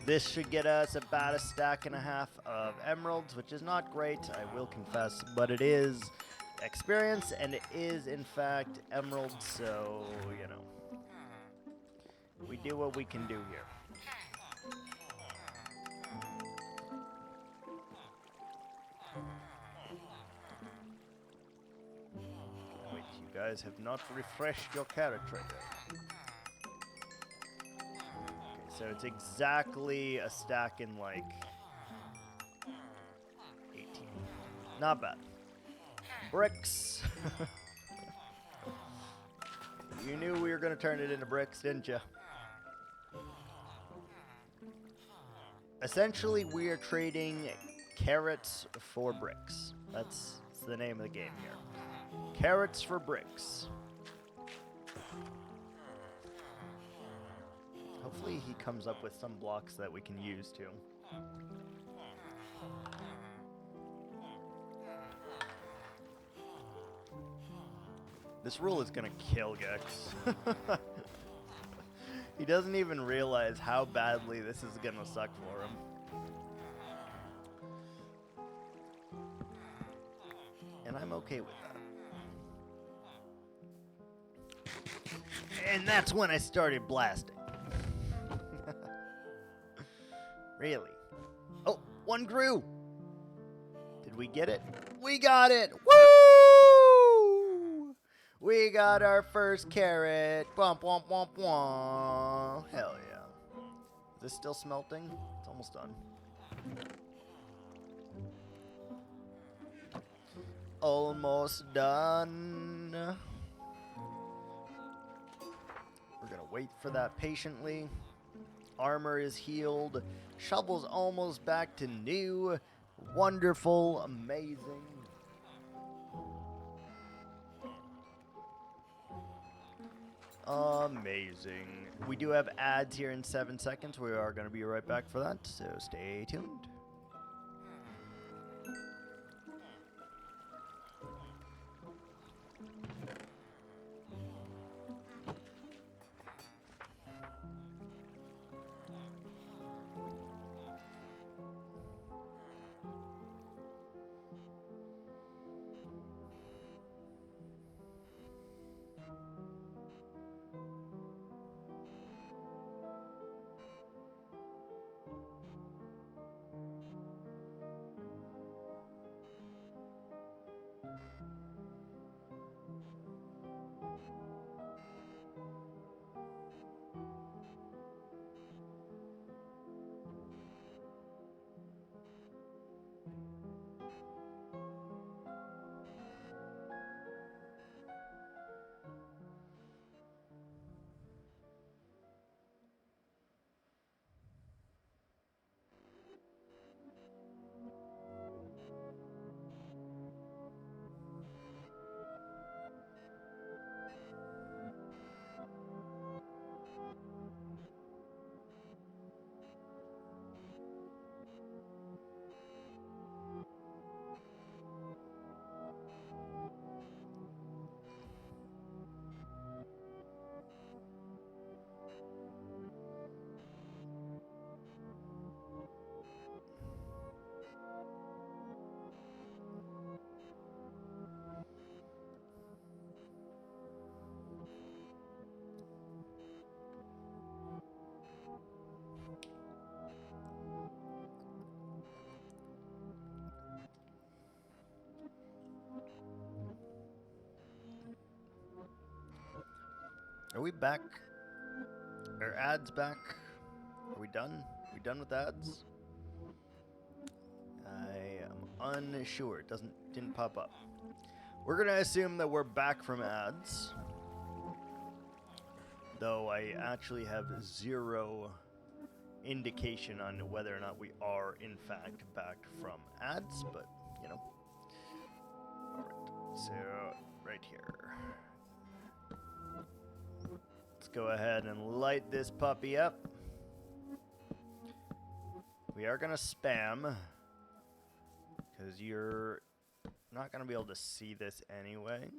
Speaker 1: This should get us about 1.5 stacks of emeralds, which is not great, I will confess, but it is experience, and it is, in fact, emeralds, so, you know. We do what we can do here. guys have not refreshed your character yet. Okay, so it's exactly a stack in like 18. Not bad. Bricks. You knew we were going to turn it into bricks, didn't you? Essentially, we are trading carrots for bricks. That's the name of the game here. Carrots for bricks. Hopefully he comes up with some blocks that we can use too. This rule is gonna kill Gex. He doesn't even realize how badly this is gonna suck for him. And I'm okay with that. And that's when I started blasting. Really? Oh, one grew! Did we get it? We got it! Woo! We got our first carrot. Womp, womp, womp, womp. Hell yeah. Is this still smelting? It's almost done. Almost done. We're gonna wait for that patiently. Armor is healed. Shovel's almost back to new. Wonderful, amazing. Amazing. We do have ads here in 7 seconds. We are going to be right back for that, so stay tuned. Are we back? Are ads back? Are we done? Are we done with ads? I am unsure. It didn't pop up. We're gonna assume that we're back from ads. Though I actually have zero indication on whether or not we are in fact back from ads, but you know. Alright, so right here. Let's go ahead and light this puppy up. We are going to spam, because you're not going to be able to see this anyway.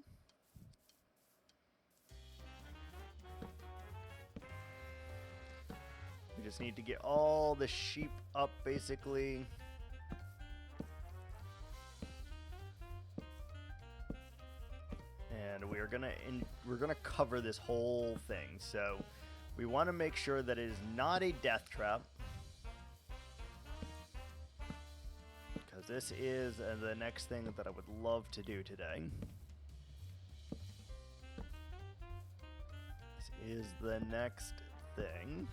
Speaker 1: We just need to get all the sheep up, basically. And we're gonna cover this whole thing. So we want to make sure that it is not a death trap, because this is the next thing that I would love to do today. This is the next thing.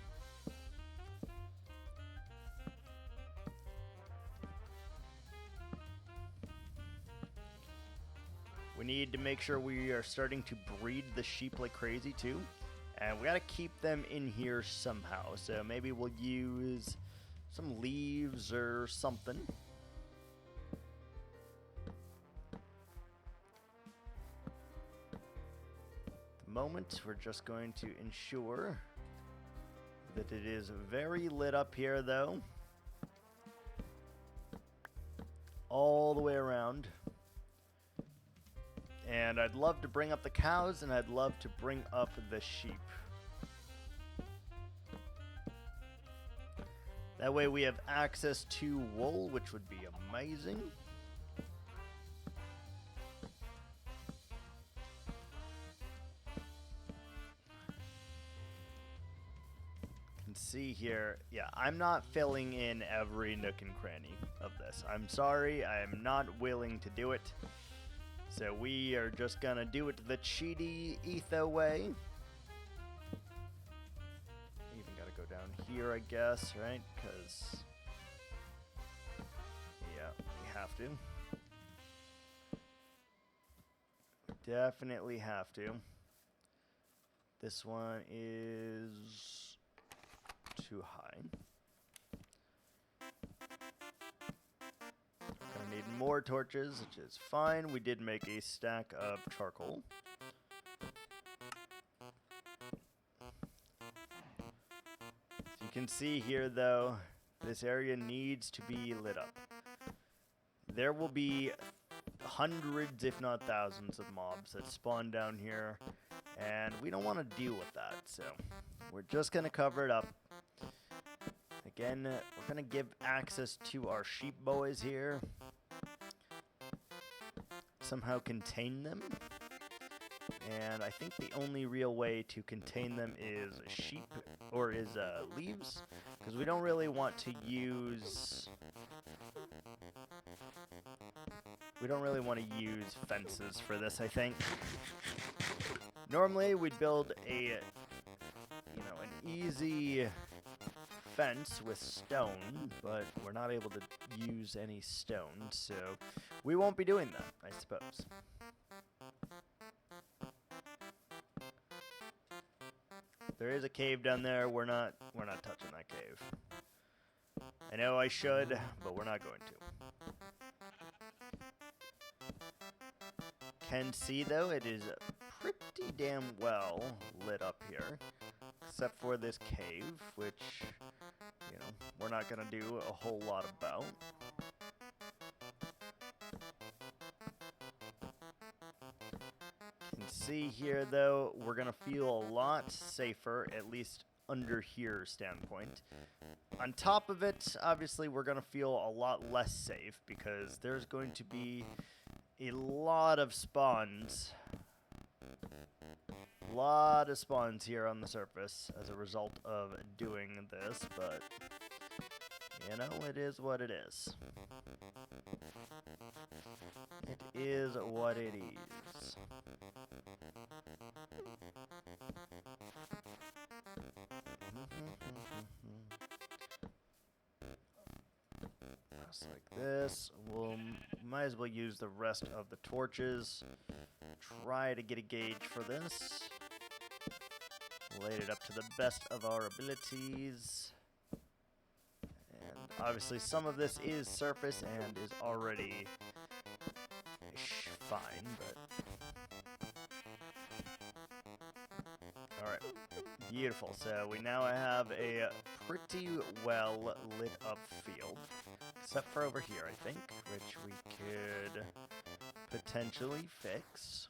Speaker 1: We need to make sure we are starting to breed the sheep like crazy too. And we gotta keep them in here somehow. So maybe we'll use some leaves or something. At the moment, we're just going to ensure that it is very lit up here though. All the way around. And I'd love to bring up the cows, and I'd love to bring up the sheep. That way we have access to wool, which would be amazing. You can see here, yeah, I'm not filling in every nook and cranny of this. I'm sorry, I am not willing to do it. So we are just gonna do it the cheaty etho way. Even gotta go down here, I guess, right? Because, yeah, we have to. We definitely have to. This one is too high. Gonna need more torches, which is fine. We did make a stack of charcoal. As you can see here, though, this area needs to be lit up. There will be hundreds, if not thousands, of mobs that spawn down here, and we don't want to deal with that, so we're just gonna cover it up. Again, we're gonna give access to our sheep boys here. Somehow contain them. And I think the only real way to contain them is sheep, or is leaves. Because we don't really want to use... We don't really want to use fences for this, I think. Normally, we'd build a, an easy fence with stone, but we're not able to use any stone, so we won't be doing that, I suppose. There is a cave down there. We're not touching that cave. I know I should, but we're not going to. Can see though, it is pretty damn well lit up here, except for this cave, which, we're not gonna do a whole lot about. You can see here though, we're gonna feel a lot safer, at least under here standpoint. On top of it, obviously we're gonna feel a lot less safe because there's going to be a lot of spawns. A lot of spawns here on the surface as a result of doing this, but it is what it is. It is what it is. Just like this. We'll might as well use the rest of the torches. Try to get a gauge for this. Light it up to the best of our abilities. And obviously some of this is surface and is already fine, but... Alright, beautiful. So we now have a pretty well lit up field. Except for over here, I think, which we could potentially fix.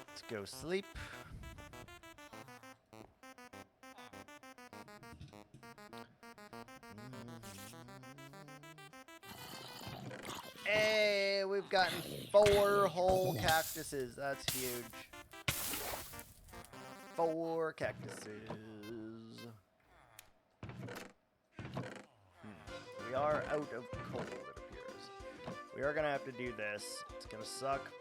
Speaker 1: Let's go sleep. Hey, we've gotten 4 whole cactuses. That's huge. 4 cactuses. We are out of coal, it appears. We are going to have to do this. It's going to suck.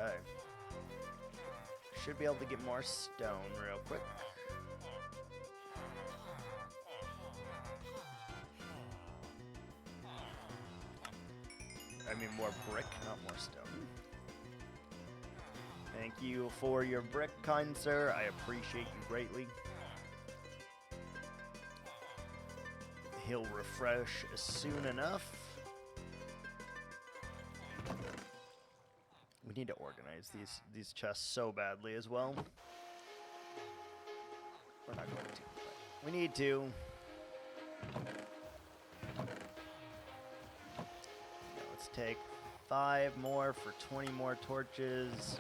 Speaker 1: Okay. Should be able to get more stone real quick. I mean more brick, not more stone. Thank you for your brick, kind sir. I appreciate you greatly. He'll refresh soon enough. We need to organize these chests so badly as well. We're not going to, but we need to. Now let's take 5 more for 20 more torches.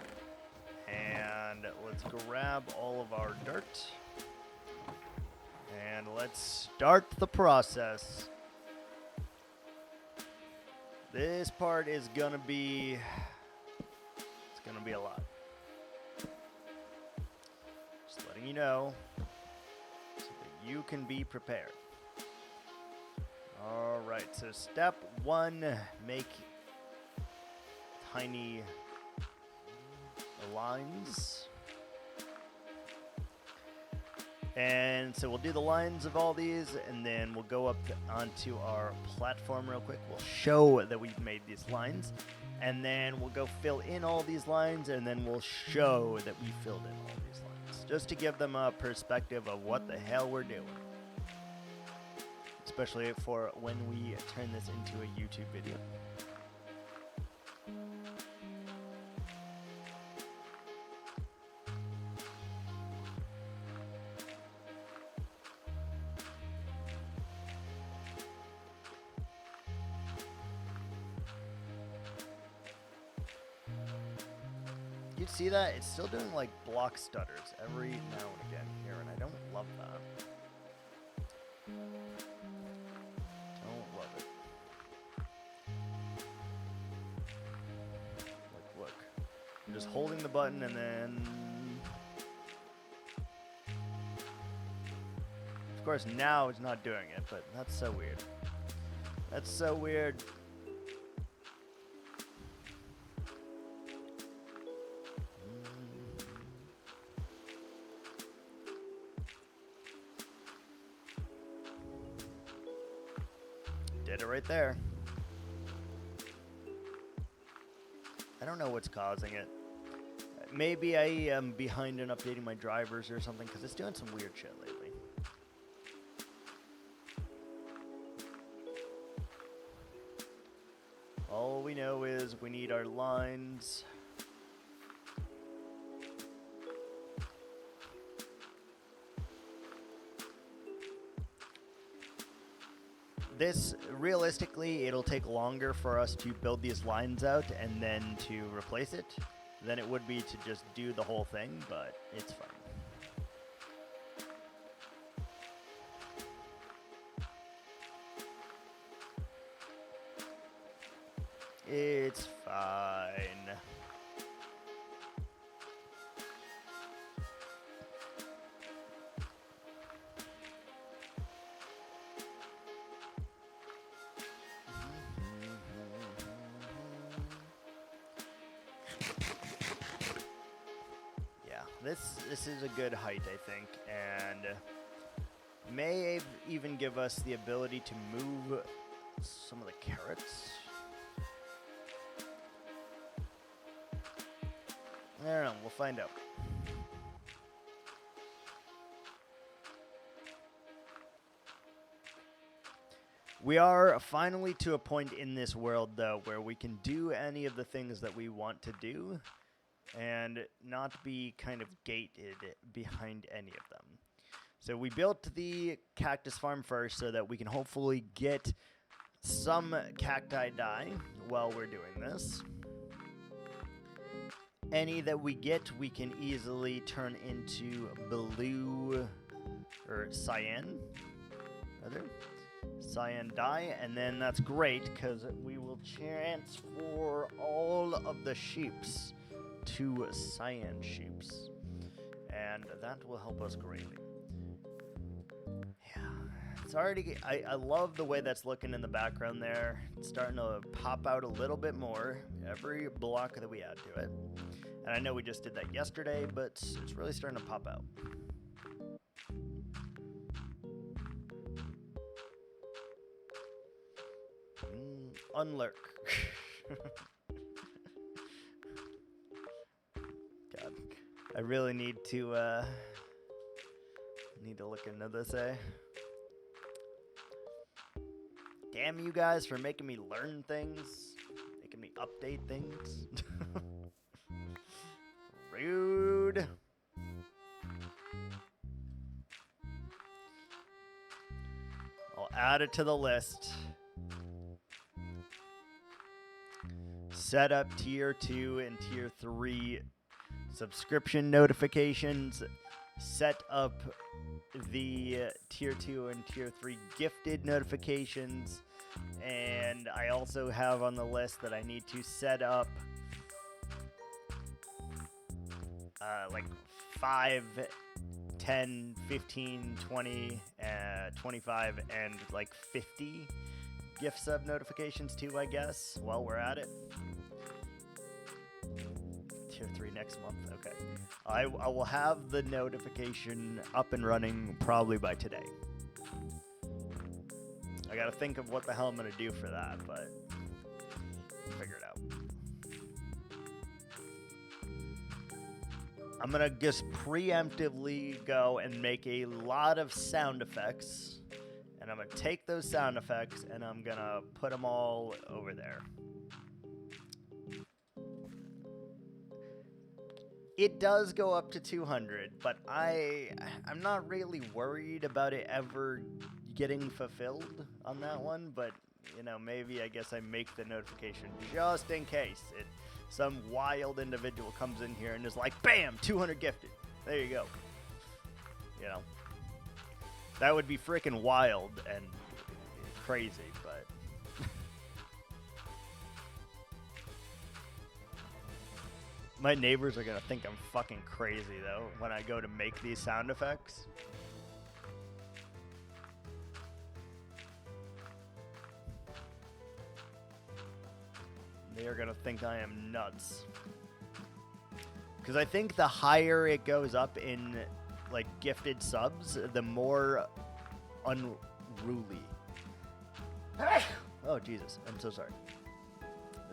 Speaker 1: And let's grab all of our dirt. And let's start the process. This part is gonna be... It's gonna be a lot. Just letting you know, so that you can be prepared. Alright, so step 1, make tiny lines. And so we'll do the lines of all these, and then we'll go up onto our platform real quick. We'll show that we've made these lines, and then we'll go fill in all these lines, and then we'll show that we filled in all these lines, just to give them a perspective of what the hell we're doing. Especially for when we turn this into a YouTube video. You see that? It's still doing like block stutters every now and again here, and I don't love that. Don't love it. Like, look. I'm just holding the button and then... Of course, now it's not doing it, but that's so weird. That's so weird. Did it right there. I don't know what's causing it. Maybe I am behind in updating my drivers or something, because it's doing some weird shit lately. All we know is we need our lines. This, realistically, it'll take longer for us to build these lines out and then to replace it than it would be to just do the whole thing, but it's fine. It's fine. This is a good height, I think, and may even give us the ability to move some of the carrots. I don't know, we'll find out. We are finally to a point in this world, though, where we can do any of the things that we want to do and not be kind of gated behind any of them. So we built the cactus farm first so that we can hopefully get some cacti dye while we're doing this. Any that we get, we can easily turn into blue, or cyan, rather. Cyan dye, and then that's great because we will transfer all of the sheeps to cyan sheeps, and that will help us greatly. Yeah, it's already, I love the way that's looking in the background there. It's starting to pop out a little bit more every block that we add to it. And I know we just did that yesterday, but it's really starting to pop out. Unlurk. God, I really need to look into this, eh? Damn you guys for making me learn things, making me update things. Rude. I'll add it to the list. Set up tier 2 and tier 3 subscription notifications. Set up the tier 2 and tier 3 gifted notifications. And I also have on the list that I need to set up like 5, 10, 15, 20, 25, and like 50 gift sub notifications too, I guess, while we're at it. Tier 3 next month, okay. I will have the notification up and running probably by today. I gotta think of what the hell I'm gonna do for that, but we'll figure it out. I'm gonna just preemptively go and make a lot of sound effects, and I'm gonna take those sound effects and I'm gonna put them all over there. It does go up to 200, but I'm not really worried about it ever getting fulfilled on that one, but you know, maybe I guess I make the notification just in case some wild individual comes in here and is like, bam, 200 gifted. There you go. You know, that would be freaking wild and crazy, but my neighbors are gonna think I'm fucking crazy though when I go to make these sound effects. They are gonna think I am nuts. Because I think the higher it goes up in like gifted subs, the more unruly. Oh Jesus, I'm so sorry.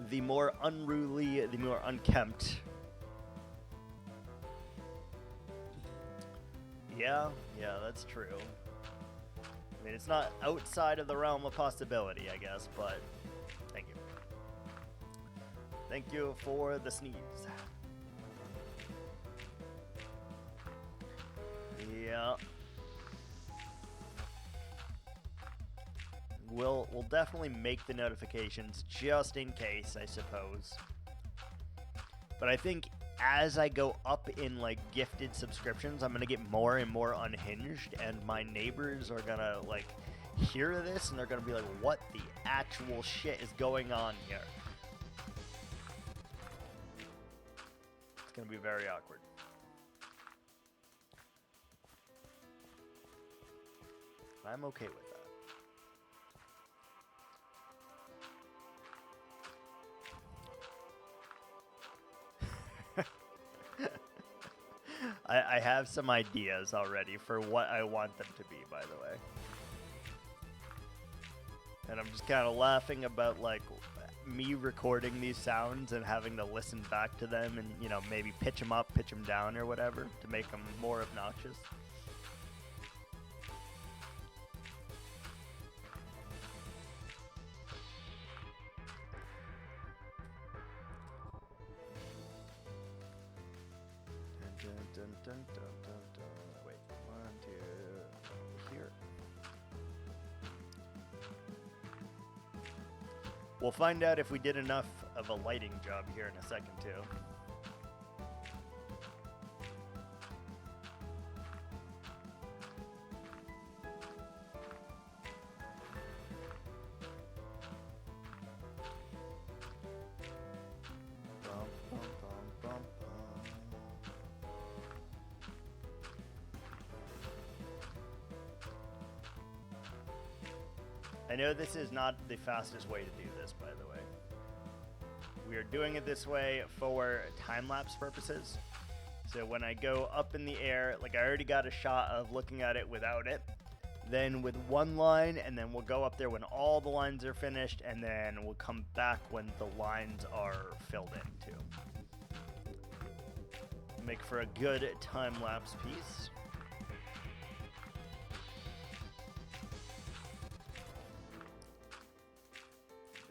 Speaker 1: The more unruly, the more unkempt. Yeah, that's true. I mean, it's not outside of the realm of possibility, I guess, but thank you. Thank you for the sneeze. Yeah. We'll definitely make the notifications just in case, I suppose. But I think as I go up in like gifted subscriptions, I'm gonna get more and more unhinged, and my neighbors are gonna like hear this and they're gonna be like, what the actual shit is going on here? It's gonna be very awkward. I'm okay with that. I have some ideas already for what I want them to be, by the way. And I'm just kind of laughing about like me recording these sounds and having to listen back to them and, you know, maybe pitch them up, pitch them down or whatever to make them more obnoxious. Wait, 1, 2, here. We'll find out if we did enough of a lighting job here in a second, too. I know this is not the fastest way to do this, by the way. We are doing it this way for time-lapse purposes. So when I go up in the air, like I already got a shot of looking at it without it. Then with one line, and then we'll go up there when all the lines are finished, and then we'll come back when the lines are filled in too. Make for a good time-lapse piece.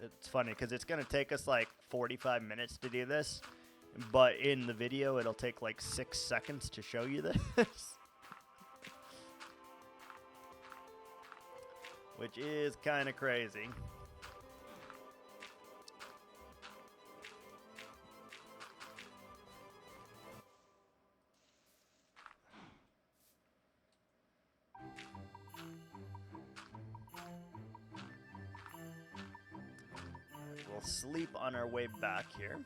Speaker 1: It's funny because it's going to take us like 45 minutes to do this, but in the video it'll take like 6 seconds to show you this. Which is kind of crazy. We'll sleep on our way back here.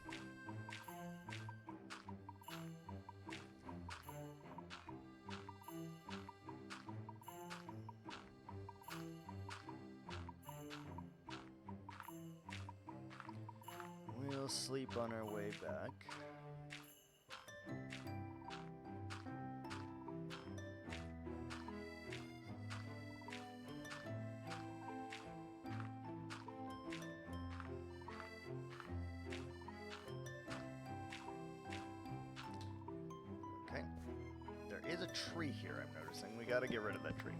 Speaker 1: We'll sleep on our way back. Okay. There is a tree here, I'm noticing. We gotta get rid of that tree.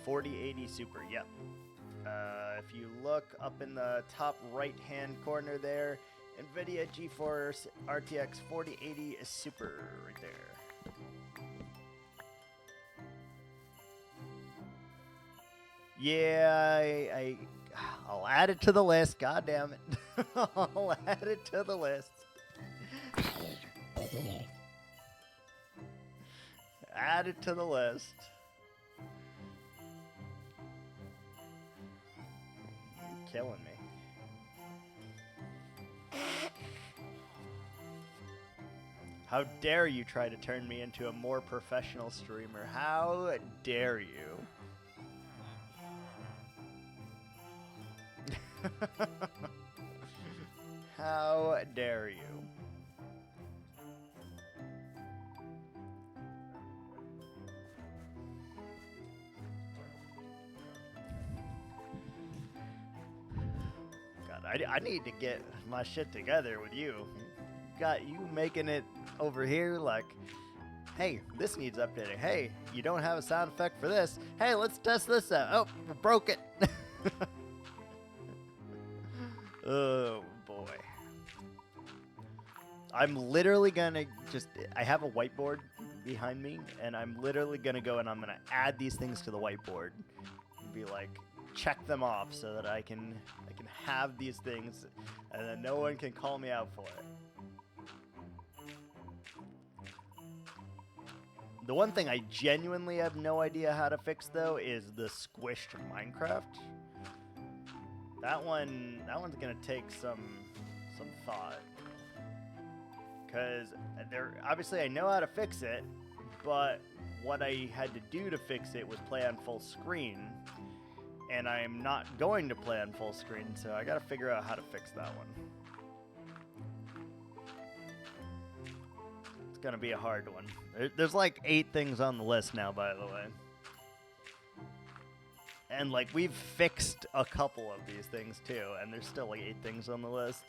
Speaker 1: 4080 Super, yep. If you look up in the top right-hand corner there, NVIDIA GeForce RTX 4080 Super right there. Yeah, I'll add it to the list. God damn it. I'll add it to the list. Add it to the list. Killing me. How dare you try to turn me into a more professional streamer? How dare you? How dare you? I need to get my shit together with you. Got you making it over here like, hey, this needs updating. Hey, you don't have a sound effect for this. Hey, let's test this out. Oh, we broke it. Oh, boy. I'm literally gonna I have a whiteboard behind me, and I'm literally gonna go and I'm gonna add these things to the whiteboard and be like, check them off so that I can have these things and then no one can call me out for it. The one thing I genuinely have no idea how to fix though is the squished Minecraft. That one's gonna take some thought. Cause obviously I know how to fix it, but what I had to do to fix it was play on full screen. And I'm not going to play on full screen, so I gotta figure out how to fix that one. It's gonna be a hard one. There's like 8 things on the list now, by the way. And like we've fixed a couple of these things too, and there's still like 8 things on the list.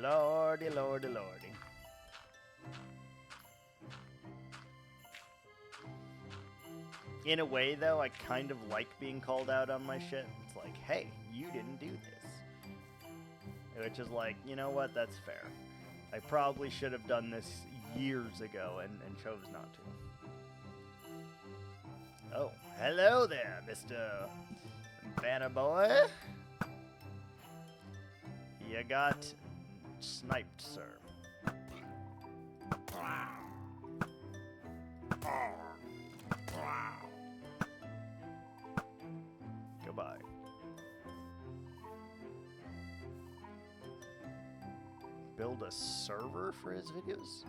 Speaker 1: Lordy, lordy, lordy. In a way, though, I kind of like being called out on my shit. It's like, hey, you didn't do this. Which is like, you know what, that's fair. I probably should have done this years ago and chose not to. Oh, hello there, Mr. Banner Boy. You got sniped, sir. Goodbye. build a server for his videos?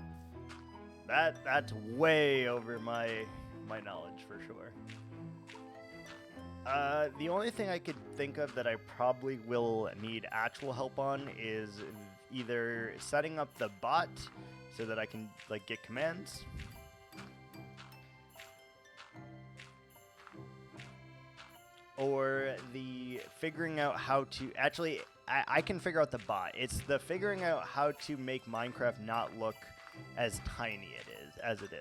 Speaker 1: That's way over my knowledge for sure. The only thing I could think of that I probably will need actual help on is either setting up the bot so that I can like get commands. Or the figuring out how to actually I can figure out the bot. It's the figuring out how to make Minecraft not look as tiny as it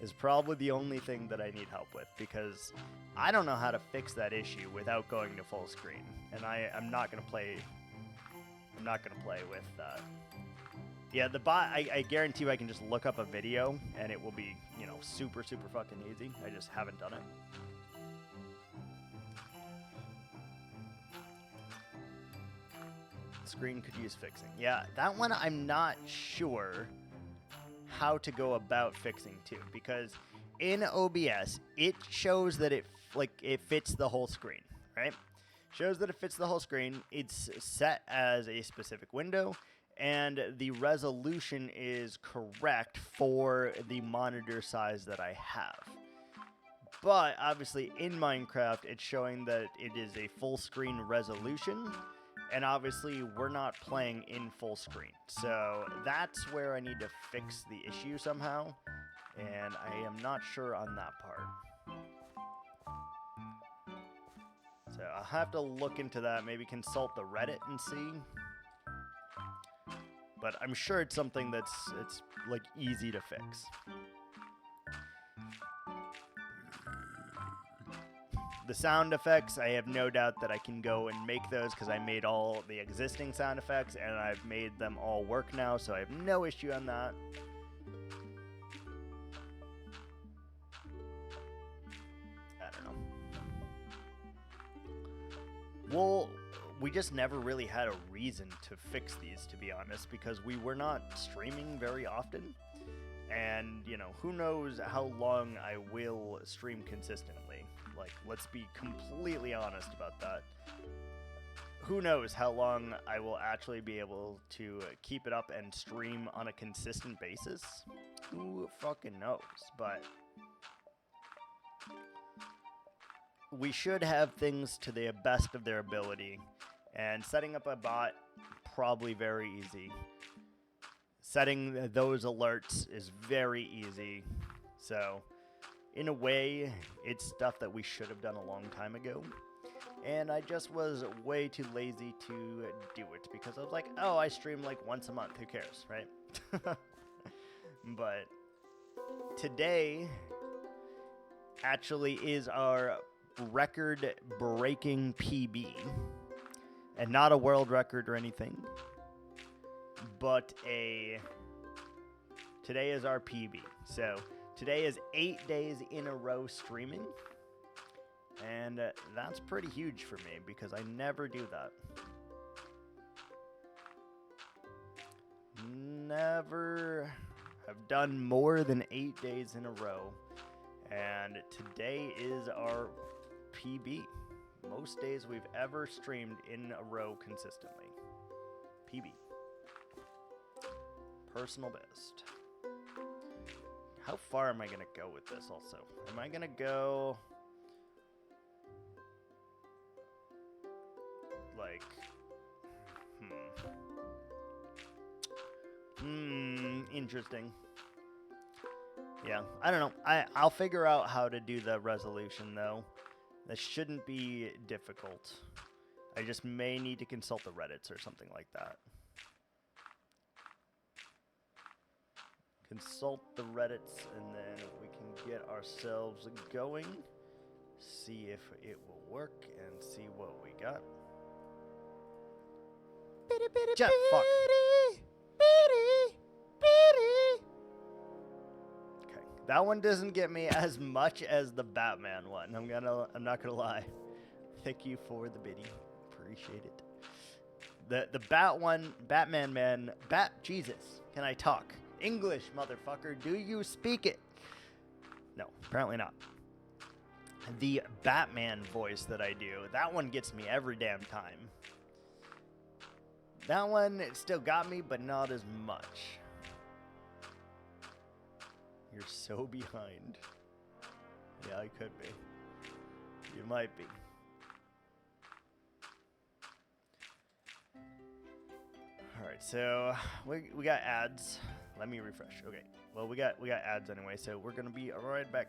Speaker 1: is probably the only thing that I need help with, because I don't know how to fix that issue without going to full screen, and I'm not gonna play with that. Yeah, the bot, I guarantee you I can just look up a video and it will be, you know, super fucking easy. I just haven't done it. Screen could use fixing. Yeah, that one I'm not sure how to go about fixing too, because in OBS it shows that it fits the whole screen, right? Shows that it fits the whole screen. It's set as a specific window, and the resolution is correct for the monitor size that I have. But obviously in Minecraft it's showing that it is a full screen resolution, and obviously we're not playing in full screen. So that's where I need to fix the issue somehow, and I am not sure on that part. So I'll have to look into that, maybe consult the Reddit and see. But I'm sure it's something it's like easy to fix. The sound effects, I have no doubt that I can go and make those, because I made all the existing sound effects and I've made them all work now, so I have no issue on that. I don't know. Well, we just never really had a reason to fix these, to be honest, because we were not streaming very often. And, you know, who knows how long I will stream consistently. Like, let's be completely honest about that. Who knows how long I will actually be able to keep it up and stream on a consistent basis? Who fucking knows? But we should have things to the best of their ability. And setting up a bot, probably very easy. Setting those alerts is very easy. So, in a way, it's stuff that we should have done a long time ago. And I just was way too lazy to do it, because I was like, oh, I stream like once a month, who cares, right? But today actually is our record-breaking PB. And not a world record or anything, but today is our PB. So today is 8 days in a row streaming, and that's pretty huge for me because I never do that. Never have done more than 8 days in a row, and today is our PB. Most days we've ever streamed in a row consistently. PB. Personal best. How far am I going to go with this also? Am I going to go like interesting. Yeah, I don't know. I'll figure out how to do the resolution though. That shouldn't be difficult. I just may need to consult the Reddits or something like that. Consult the Reddits, and then we can get ourselves going. See if it will work, and see what we got. Jeff, fuck. Okay, that one doesn't get me as much as the Batman one. I'm not gonna lie. Thank you for the biddy. Appreciate it. The Batman man, Jesus, can I talk? English, motherfucker, do you speak it? No, apparently not. The Batman voice that I do, that one gets me every damn time. That one, it still got me, but not as much. You're so behind. Yeah, I could be. You might be. Alright, so we got ads. Let me refresh. Okay. Well, we got ads anyway, so we're gonna be right back.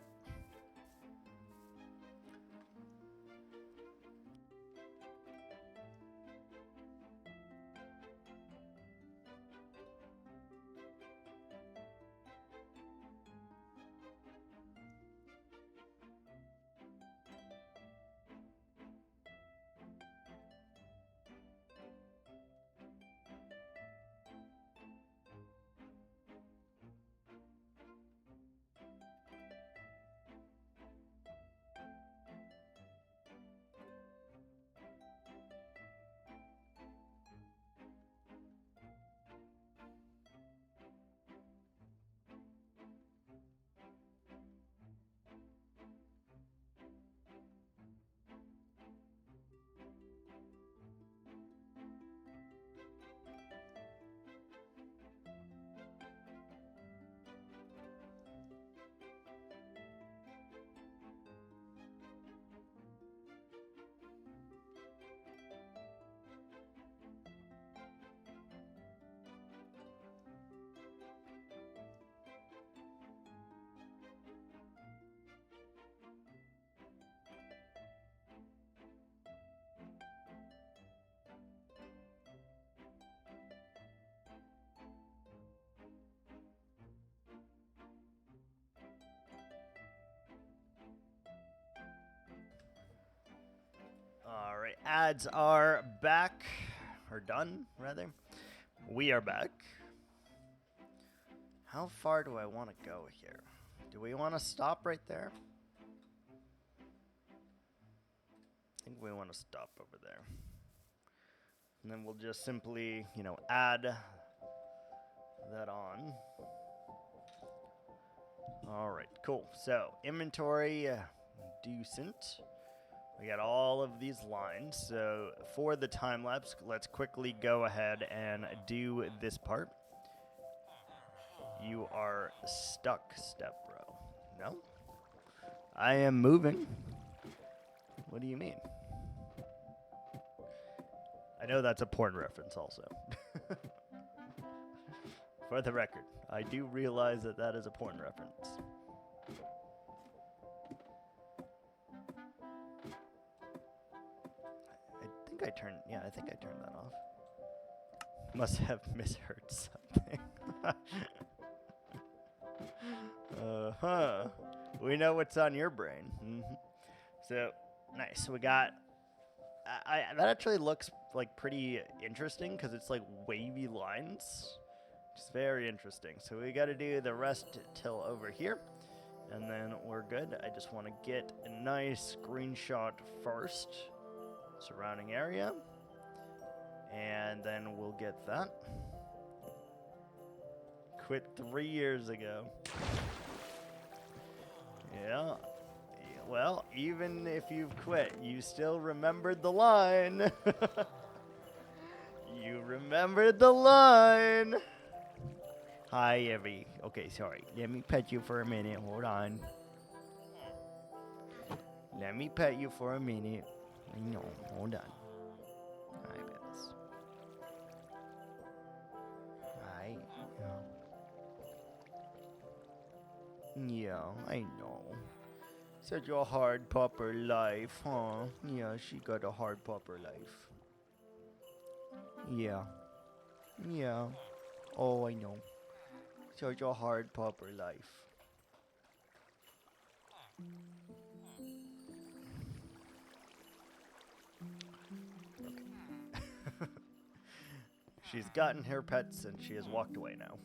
Speaker 1: Alright, ads are back. Or done, rather. We are back. How far do I want to go here? Do we want to stop right there? I think we want to stop over there. And then we'll just simply, you know, add that on. Alright, cool. So, inventory, decent. We got all of these lines, so for the time lapse, let's quickly go ahead and do this part. You are stuck, step bro. No? I am moving. What do you mean? I know that's a porn reference also. For the record, I do realize that that is a porn reference. I think I turned that off. Must have misheard something. Uh-huh. We know what's on your brain. Mm-hmm. So, nice. We got... that actually looks, like, pretty interesting, because it's, like, wavy lines. It's very interesting. So we got to do the rest till over here, and then we're good. I just want to get a nice screenshot first. Surrounding area. And then we'll get that. Quit 3 years ago. Yeah. Well, even if you've quit, you still remembered the line. You remembered the line. Hi, Evie. Okay, sorry. Let me pet you for a minute. Hold on. Let me pet you for a minute. No, hold on. Hi, Bets. Hi. Yeah, I know. Such a hard pupper life, huh? Yeah, she got a hard pupper life. Yeah. Yeah. Oh, I know. Such a hard pupper life. She's gotten her pets and she has walked away now.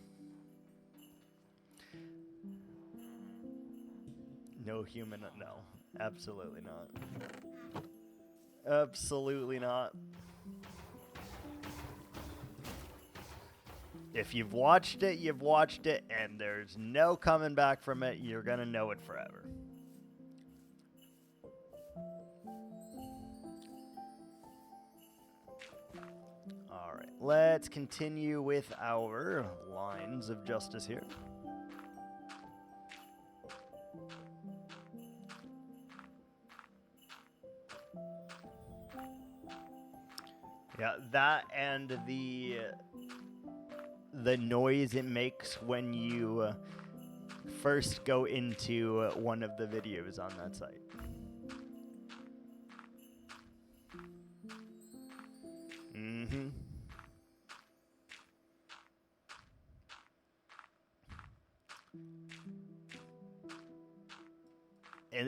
Speaker 1: No human, no. Absolutely not. Absolutely not. If you've watched it, you've watched it, and there's no coming back from it. You're gonna know it forever. Alright. let's continue with our lines of justice here. Yeah, that and the noise it makes when you first go into one of the videos on that site. Mm-hmm.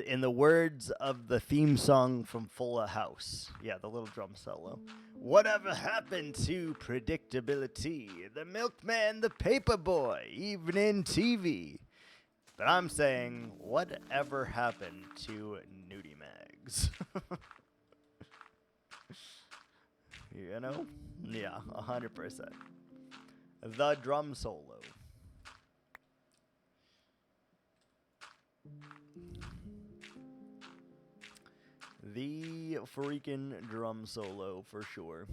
Speaker 1: In the words of the theme song from Full House, yeah, the little drum solo. Whatever happened to predictability? The milkman, the paperboy, evening TV. But I'm saying, whatever happened to nudie mags? You know? Yeah, 100%. The drum solo. The freaking drum solo for sure.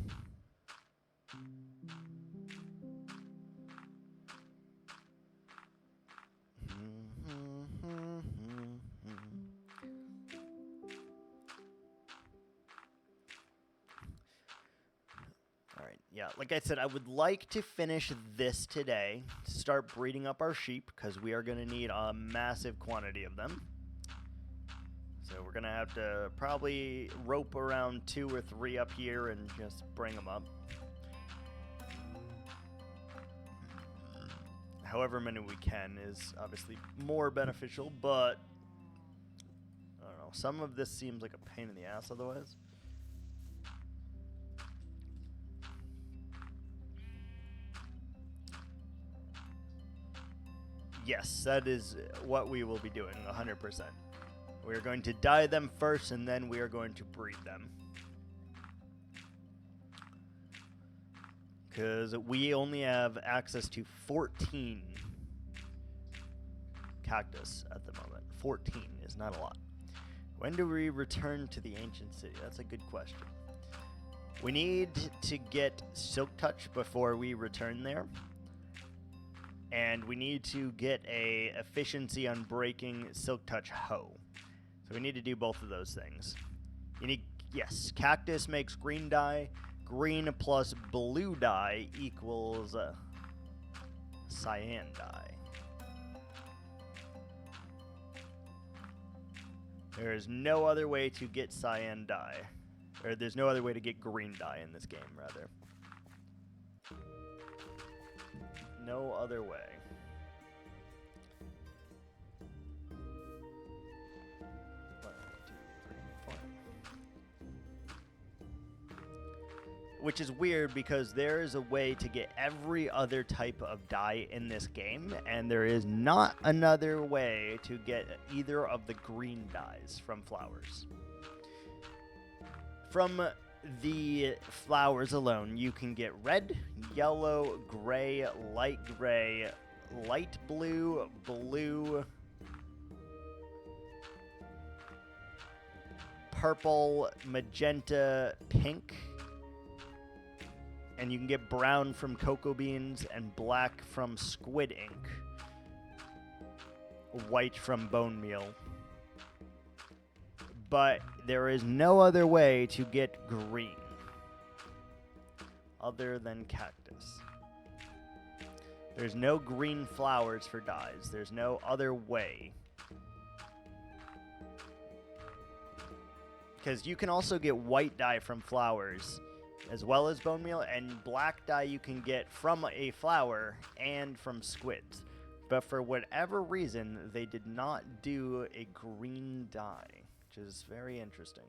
Speaker 1: Alright, yeah, like I said, I would like to finish this today, start breeding up our sheep, because we are going to need a massive quantity of them. So we're going to have to probably rope around 2 or 3 up here and just bring them up. However many we can is obviously more beneficial, but I don't know. Some of this seems like a pain in the ass otherwise. Yes, that is what we will be doing, 100%. We're going to dye them first, and then we are going to breed them. Because we only have access to 14 cactus at the moment. 14 is not a lot. When do we return to the ancient city? That's a good question. We need to get Silk Touch before we return there. And we need to get a efficiency on breaking Silk Touch hoe. So we need to do both of those things. You need, yes, cactus makes green dye. Green plus blue dye equals cyan dye. There is no other way to get cyan dye. Or there's no other way to get green dye in this game, rather. No other way. Which is weird because there is a way to get every other type of dye in this game, and there is not another way to get either of the green dyes from flowers. From the flowers alone, you can get red, yellow, gray, light blue, blue, purple, magenta, pink. And you can get brown from cocoa beans and black from squid ink. White from bone meal. But there is no other way to get green other than cactus. There's no green flowers for dyes. There's no other way. Because you can also get white dye from flowers as well as bone meal, and black dye you can get from a flower and from squids. But for whatever reason, they did not do a green dye, which is very interesting.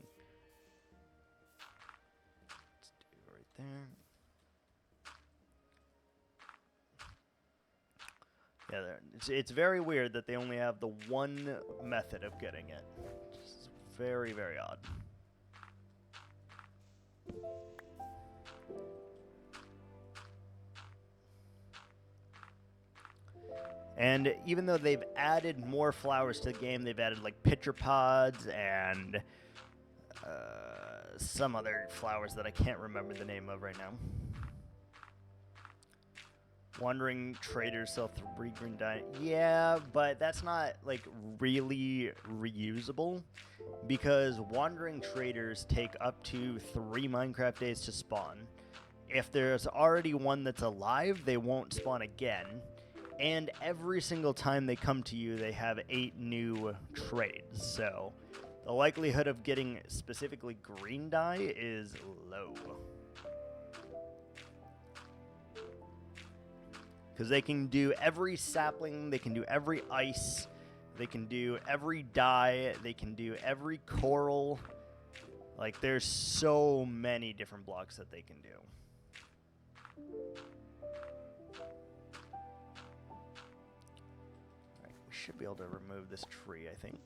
Speaker 1: Let's do it right there. Yeah, it's very weird that they only have the one method of getting it. It's very, very odd. And even though they've added more flowers to the game, they've added like pitcher pods and some other flowers that I can't remember the name of right now. Wandering traders sell 3 green dye. Yeah, but that's not like really reusable because wandering traders take up to 3 Minecraft days to spawn. If there's already one that's alive, they won't spawn again. And every single time they come to you, they have 8 new trades. So the likelihood of getting specifically green dye is low. Because they can do every sapling, they can do every ice, they can do every dye, they can do every coral. Like, there's so many different blocks that they can do. Alright, we should be able to remove this tree, I think.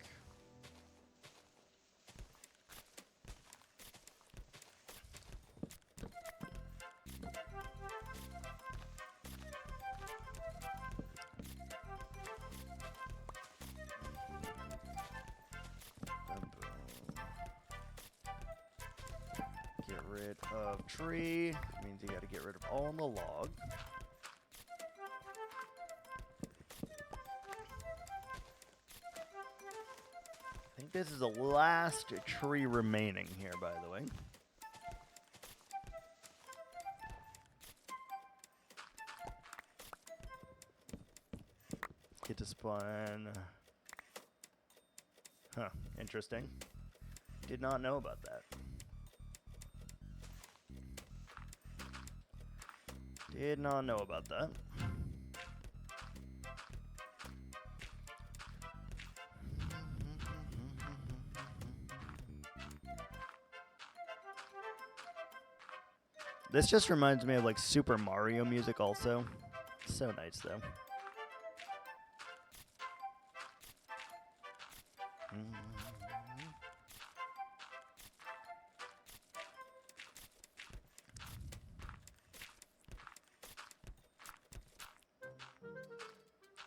Speaker 1: Get rid of tree. Means you gotta get rid of all the log. I think this is the last tree remaining here, by the way. Get to spawn. Huh, interesting. Did not know about that. Did not know about that. This just reminds me of like Super Mario music also. So nice though.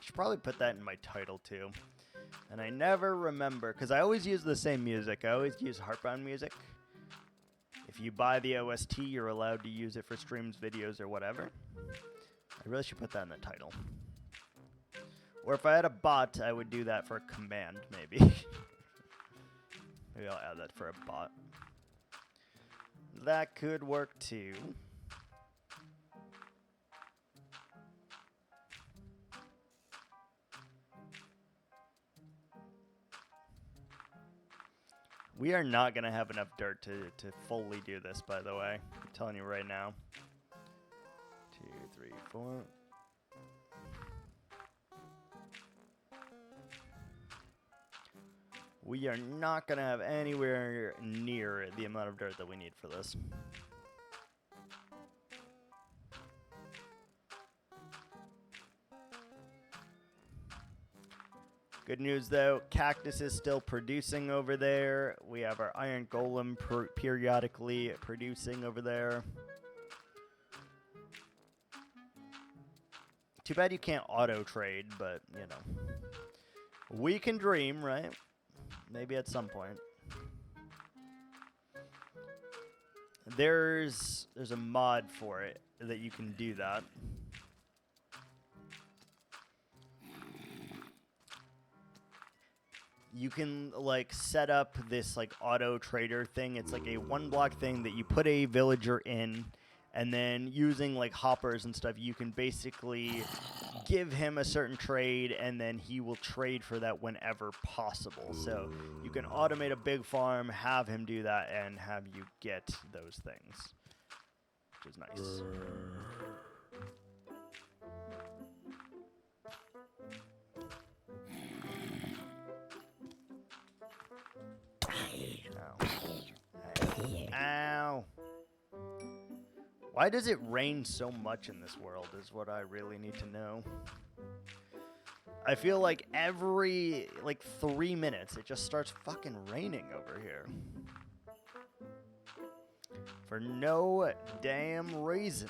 Speaker 1: Should probably put that in my title too. And I never remember, because I always use the same music. I always use Heartbound music. If you buy the OST, you're allowed to use it for streams, videos, or whatever. I really should put that in the title. Or if I had a bot, I would do that for a command, maybe. Maybe I'll add that for a bot. That could work too. We are not going to have enough dirt to fully do this, by the way. I'm telling you right now. 2, 3, 4. We are not going to have anywhere near the amount of dirt that we need for this. Good news, though, cactus is still producing over there. We have our iron golem periodically producing over there. Too bad you can't auto-trade, but, you know. We can dream, right? Maybe at some point. There's a mod for it that you can do that. You can like set up this like auto trader thing. It's like a 1-block thing that you put a villager in, and then using like hoppers and stuff, you can basically give him a certain trade, and then he will trade for that whenever possible. So you can automate a big farm, have him do that, and have you get those things, which is nice. Ow. Ow. Why does it rain so much in this world is what I really need to know. I feel like every, 3 minutes, it just starts fucking raining over here. For no damn reason.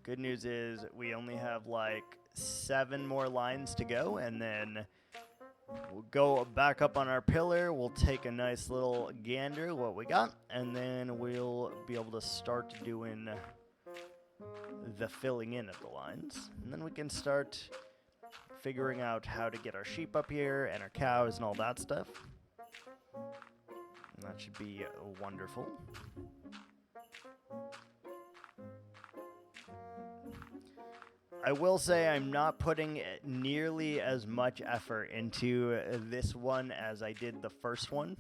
Speaker 1: Good news is we only have like 7 more lines to go, and then we'll go back up on our pillar. We'll take a nice little gander what we got, and then we'll be able to start doing the filling in of the lines. And then we can start figuring out how to get our sheep up here and our cows and all that stuff. And that should be wonderful. I will say I'm not putting nearly as much effort into this one as I did the first one.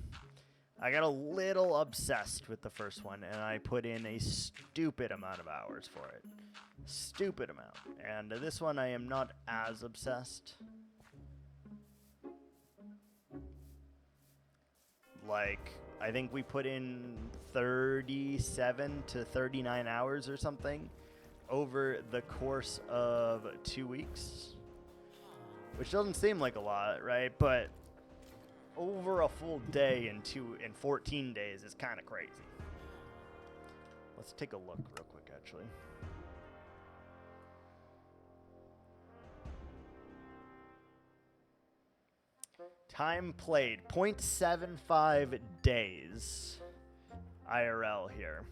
Speaker 1: I got a little obsessed with the first one, and I put in a stupid amount of hours for it. Stupid amount. And this one I am not as obsessed. Like, I think we put in 37 to 39 hours or something over the course of 2 weeks, which doesn't seem like a lot, right? But over a full day in 14 days is kind of crazy. Let's take a look real quick, actually. Time played, 0.75 days IRL here.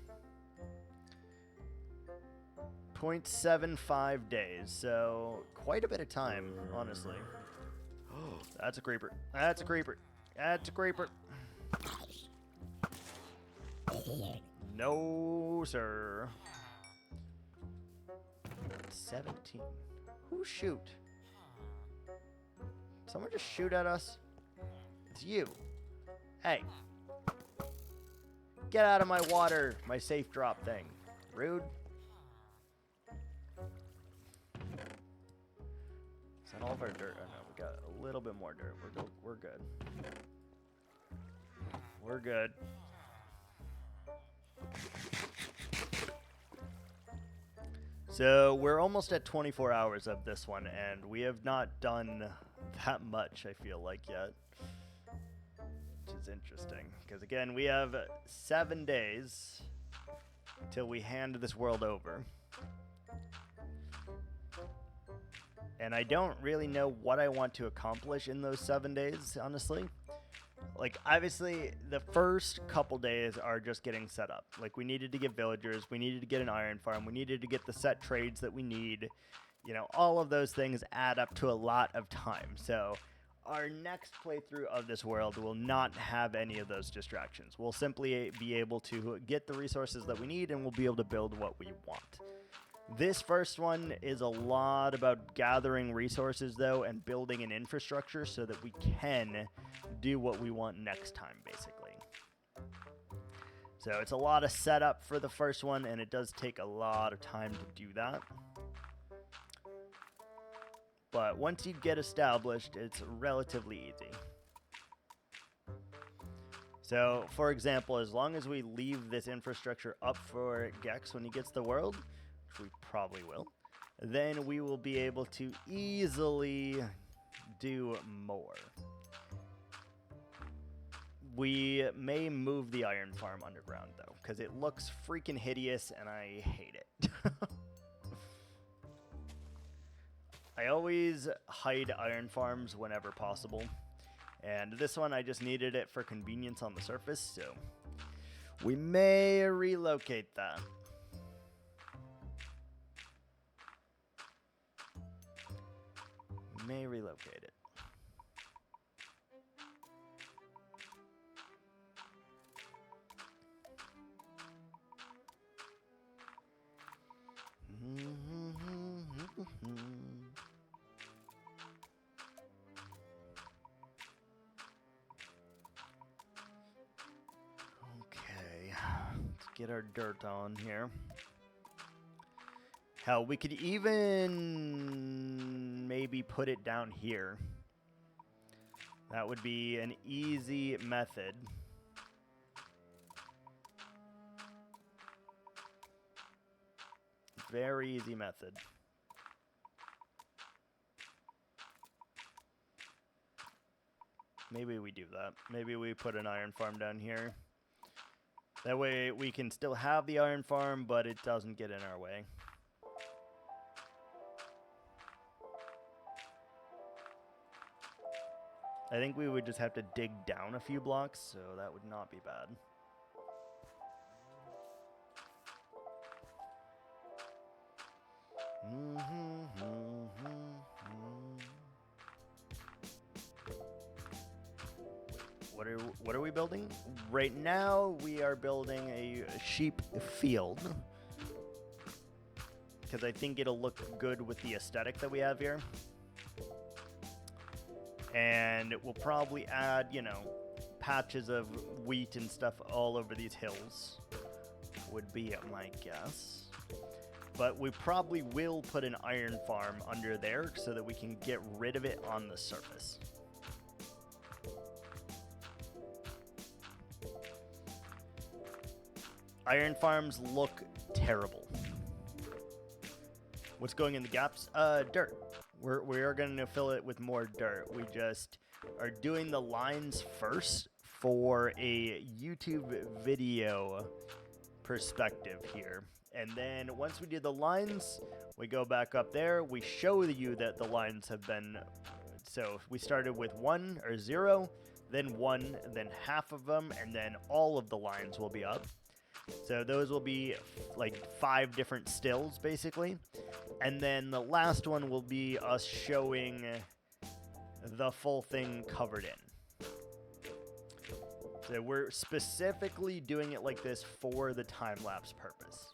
Speaker 1: 0.75 days, so quite a bit of time, honestly. Oh, that's a creeper. That's a creeper. That's a creeper. No, sir. 17. Who shoot? Someone just shoot at us? It's you. Hey. Get out of my water, my safe drop thing. Rude. Is that all of our dirt? Oh no, we got a little bit more dirt. We're good. We're good. So we're almost at 24 hours of this one, and we have not done that much, I feel like, yet. Which is interesting, because again, we have 7 days till we hand this world over. And I don't really know what I want to accomplish in those 7 days, honestly. Like, obviously, the first couple days are just getting set up. Like, we needed to get villagers, we needed to get an iron farm, we needed to get the set trades that we need. You know, all of those things add up to a lot of time. So our next playthrough of this world will not have any of those distractions. We'll simply be able to get the resources that we need, and we'll be able to build what we want. This first one is a lot about gathering resources, though, and building an infrastructure so that we can do what we want next time, basically. So it's a lot of setup for the first one, and it does take a lot of time to do that. But once you get established, it's relatively easy. So, for example, as long as we leave this infrastructure up for Gex when he gets the world, we probably will, then we will be able to easily do more. We may move the iron farm underground, though, because it looks freaking hideous, and I hate it. I always hide iron farms whenever possible, and this one I just needed it for convenience on the surface, so we may relocate that. May relocate it. Okay, let's get our dirt on here. Hell, we could even maybe put it down here. That would be an easy method. Very easy method. Maybe we do that. Maybe we put an iron farm down here. That way we can still have the iron farm, but it doesn't get in our way. I think we would just have to dig down a few blocks, so that would not be bad. What are we building? Right now, we are building a sheep field. Because I think it'll look good with the aesthetic that we have here. And we'll probably add, you know, patches of wheat and stuff all over these hills. Would be my guess. But we probably will put an iron farm under there so that we can get rid of it on the surface. Iron farms look terrible. What's going in the gaps? Dirt. We are going to fill it with more dirt. We just are doing the lines first for a YouTube video perspective here. And then once we do the lines, we go back up there. We show you that the lines have been... So we started with 1 or 0, then 1, then half of them, and then all of the lines will be up. So those will be like 5 different stills, basically. And then the last one will be us showing the full thing covered in. So we're specifically doing it like this for the time-lapse purpose.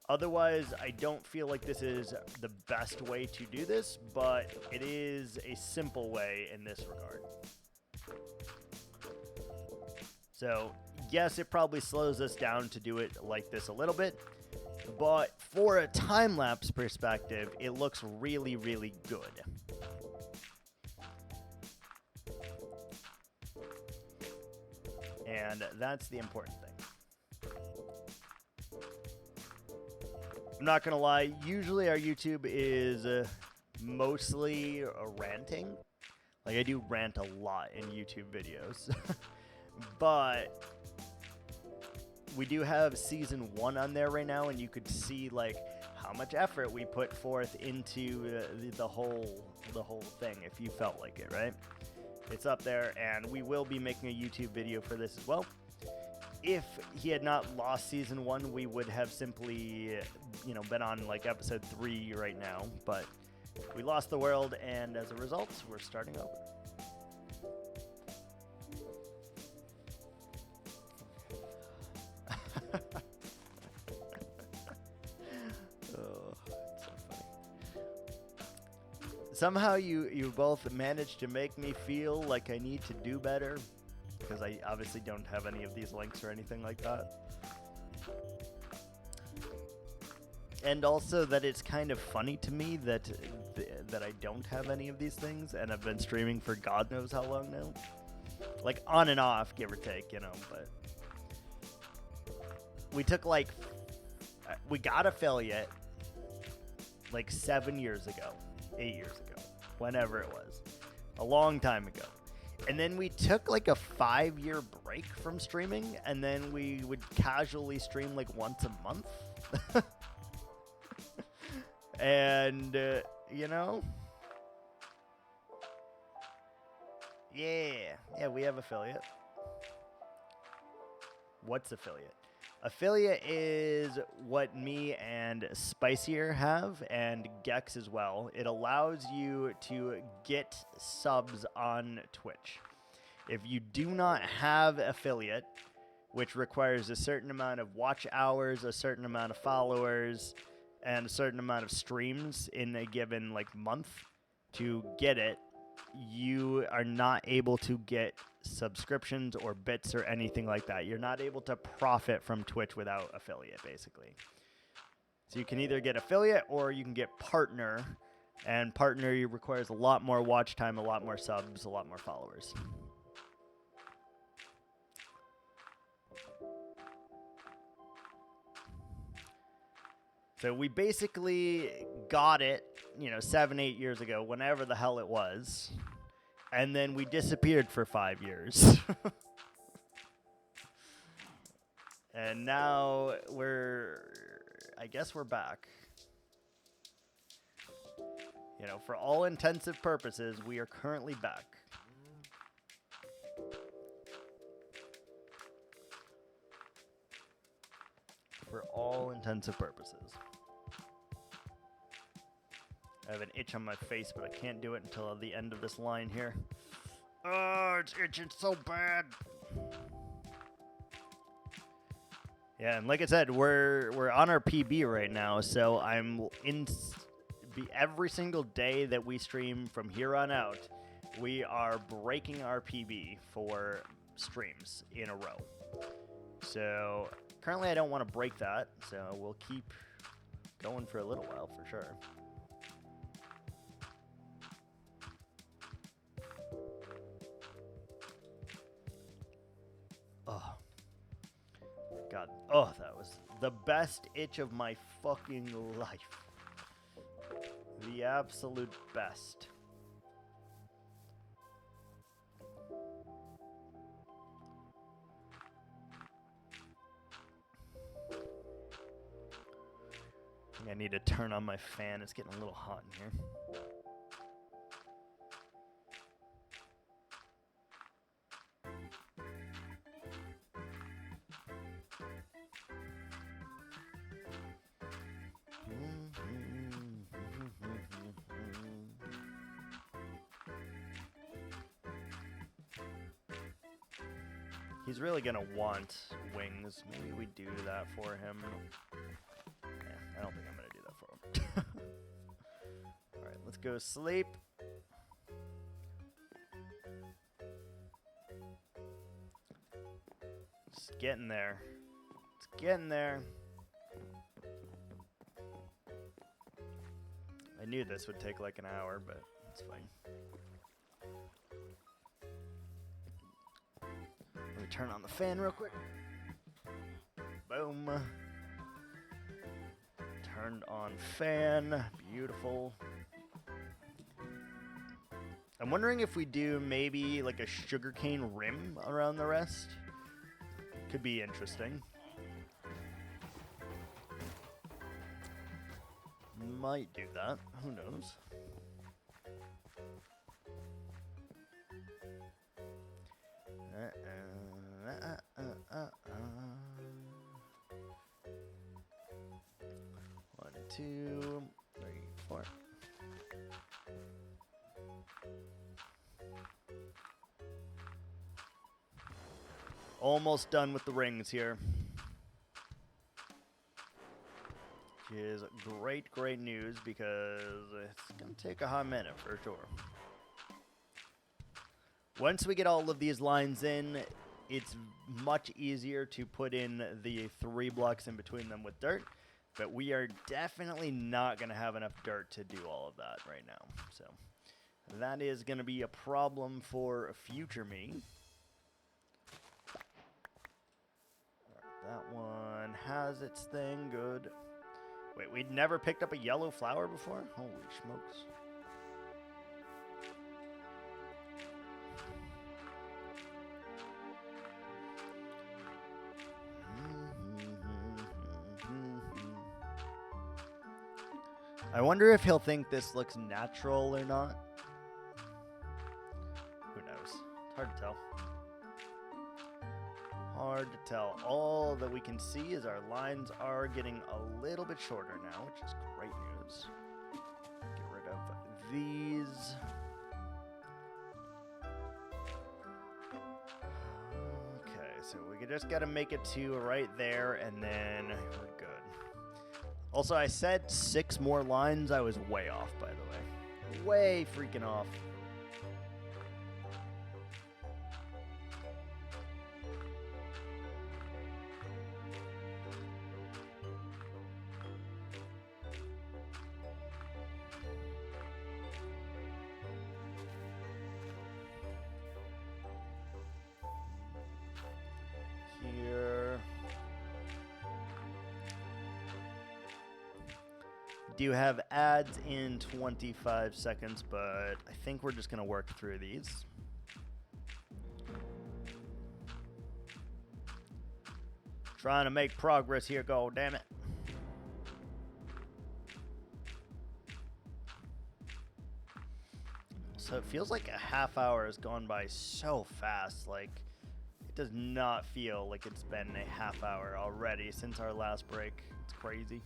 Speaker 1: Otherwise, I don't feel like this is the best way to do this, but it is a simple way in this regard. So, yes, it probably slows us down to do it like this a little bit, but for a time-lapse perspective, it looks really, really good. And that's the important thing. I'm not going to lie, usually our YouTube is mostly ranting. Like, I do rant a lot in YouTube videos. But we do have season 1 on there right now, and you could see like how much effort we put forth into the whole thing, if you felt like it, right? It's up there, and we will be making a YouTube video for this as well. If he had not lost season 1, we would have simply, you know, been on like episode 3 right now, but we lost the world, and as a result, we're starting over. Oh, it's so funny. Somehow you both managed to make me feel like I need to do better, because I obviously don't have any of these links or anything like that. And also that it's kind of funny to me that I don't have any of these things, and I've been streaming for God knows how long now. Like on and off, give or take, you know, but we took like, we got affiliate like 7 years ago, 8 years ago, whenever it was, a long time ago. And then we took like a 5-year break from streaming, and then we would casually stream like once a month. And, you know, yeah, we have affiliate. What's affiliate? Affiliate is what me and Spicier have, and Gex as well. It allows you to get subs on Twitch. If you do not have affiliate, which requires a certain amount of watch hours, a certain amount of followers, and a certain amount of streams in a given like month to get it, you are not able to get subscriptions or bits or anything like that. You're not able to profit from Twitch without affiliate, basically. So you can either get affiliate or you can get partner, and partner requires a lot more watch time, a lot more subs, a lot more followers. So we basically got it, you know, 7, 8 years ago, whenever the hell it was. And then we disappeared for 5 years. And now I guess we're back. You know, for all intensive purposes, we are currently back. for all intensive purposes. I have an itch on my face, but I can't do it until the end of this line here. Oh, it's itching so bad. Yeah, and like I said, we're on our PB right now, so I'm in every single day that we stream from here on out, we are breaking our PB for streams in a row. So currently I don't want to break that, so we'll keep going for a little while for sure. Oh. God. Oh, that was the best itch of my fucking life. The absolute best. I think I need to turn on my fan. It's getting a little hot in here. He's really gonna want wings. Maybe we do that for him. Yeah, I don't think I'm gonna do that for him. Alright, let's go sleep. It's getting there. It's getting there. I knew this would take like an hour, but it's fine. Let me turn on the fan real quick. Boom. Turned on fan. Beautiful. I'm wondering if we do maybe like a sugarcane rim around the rest. Could be interesting. Might do that. Who knows? One, two, three, four. Almost done with the rings here. Which is great, great news because it's going to take a hot minute for sure. Once we get all of these lines in, it's much easier to put in the 3 blocks in between them with dirt, but we are definitely not going to have enough dirt to do all of that right now. So that is going to be a problem for future me. That one has its thing, good. Wait, we'd never picked up a yellow flower before? Holy smokes. I wonder if he'll think this looks natural or not. Who knows? It's hard to tell. Hard to tell. All that we can see is our lines are getting a little bit shorter now, which is great news. Get rid of these. Okay, so we just got to make it to right there, and then we're good. Also, I said 6 more lines. I was way off, by the way. Way freaking off. Do have ads in 25 seconds, but I think we're just going to work through these. Trying to make progress here, god damn it. So it feels like a half hour has gone by so fast. Like, It does not feel like it's been a half hour already since our last break. It's crazy.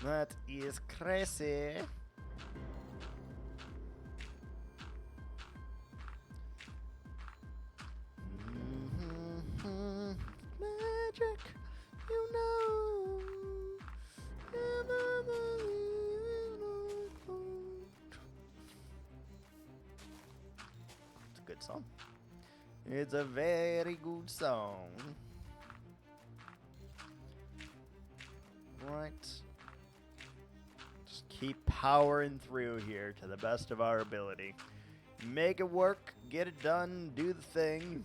Speaker 1: That is crazy. Magic, you know. It's a good song. It's a very good song. Right. Just keep powering through here to the best of our ability. Make it work, get it done, do the thing.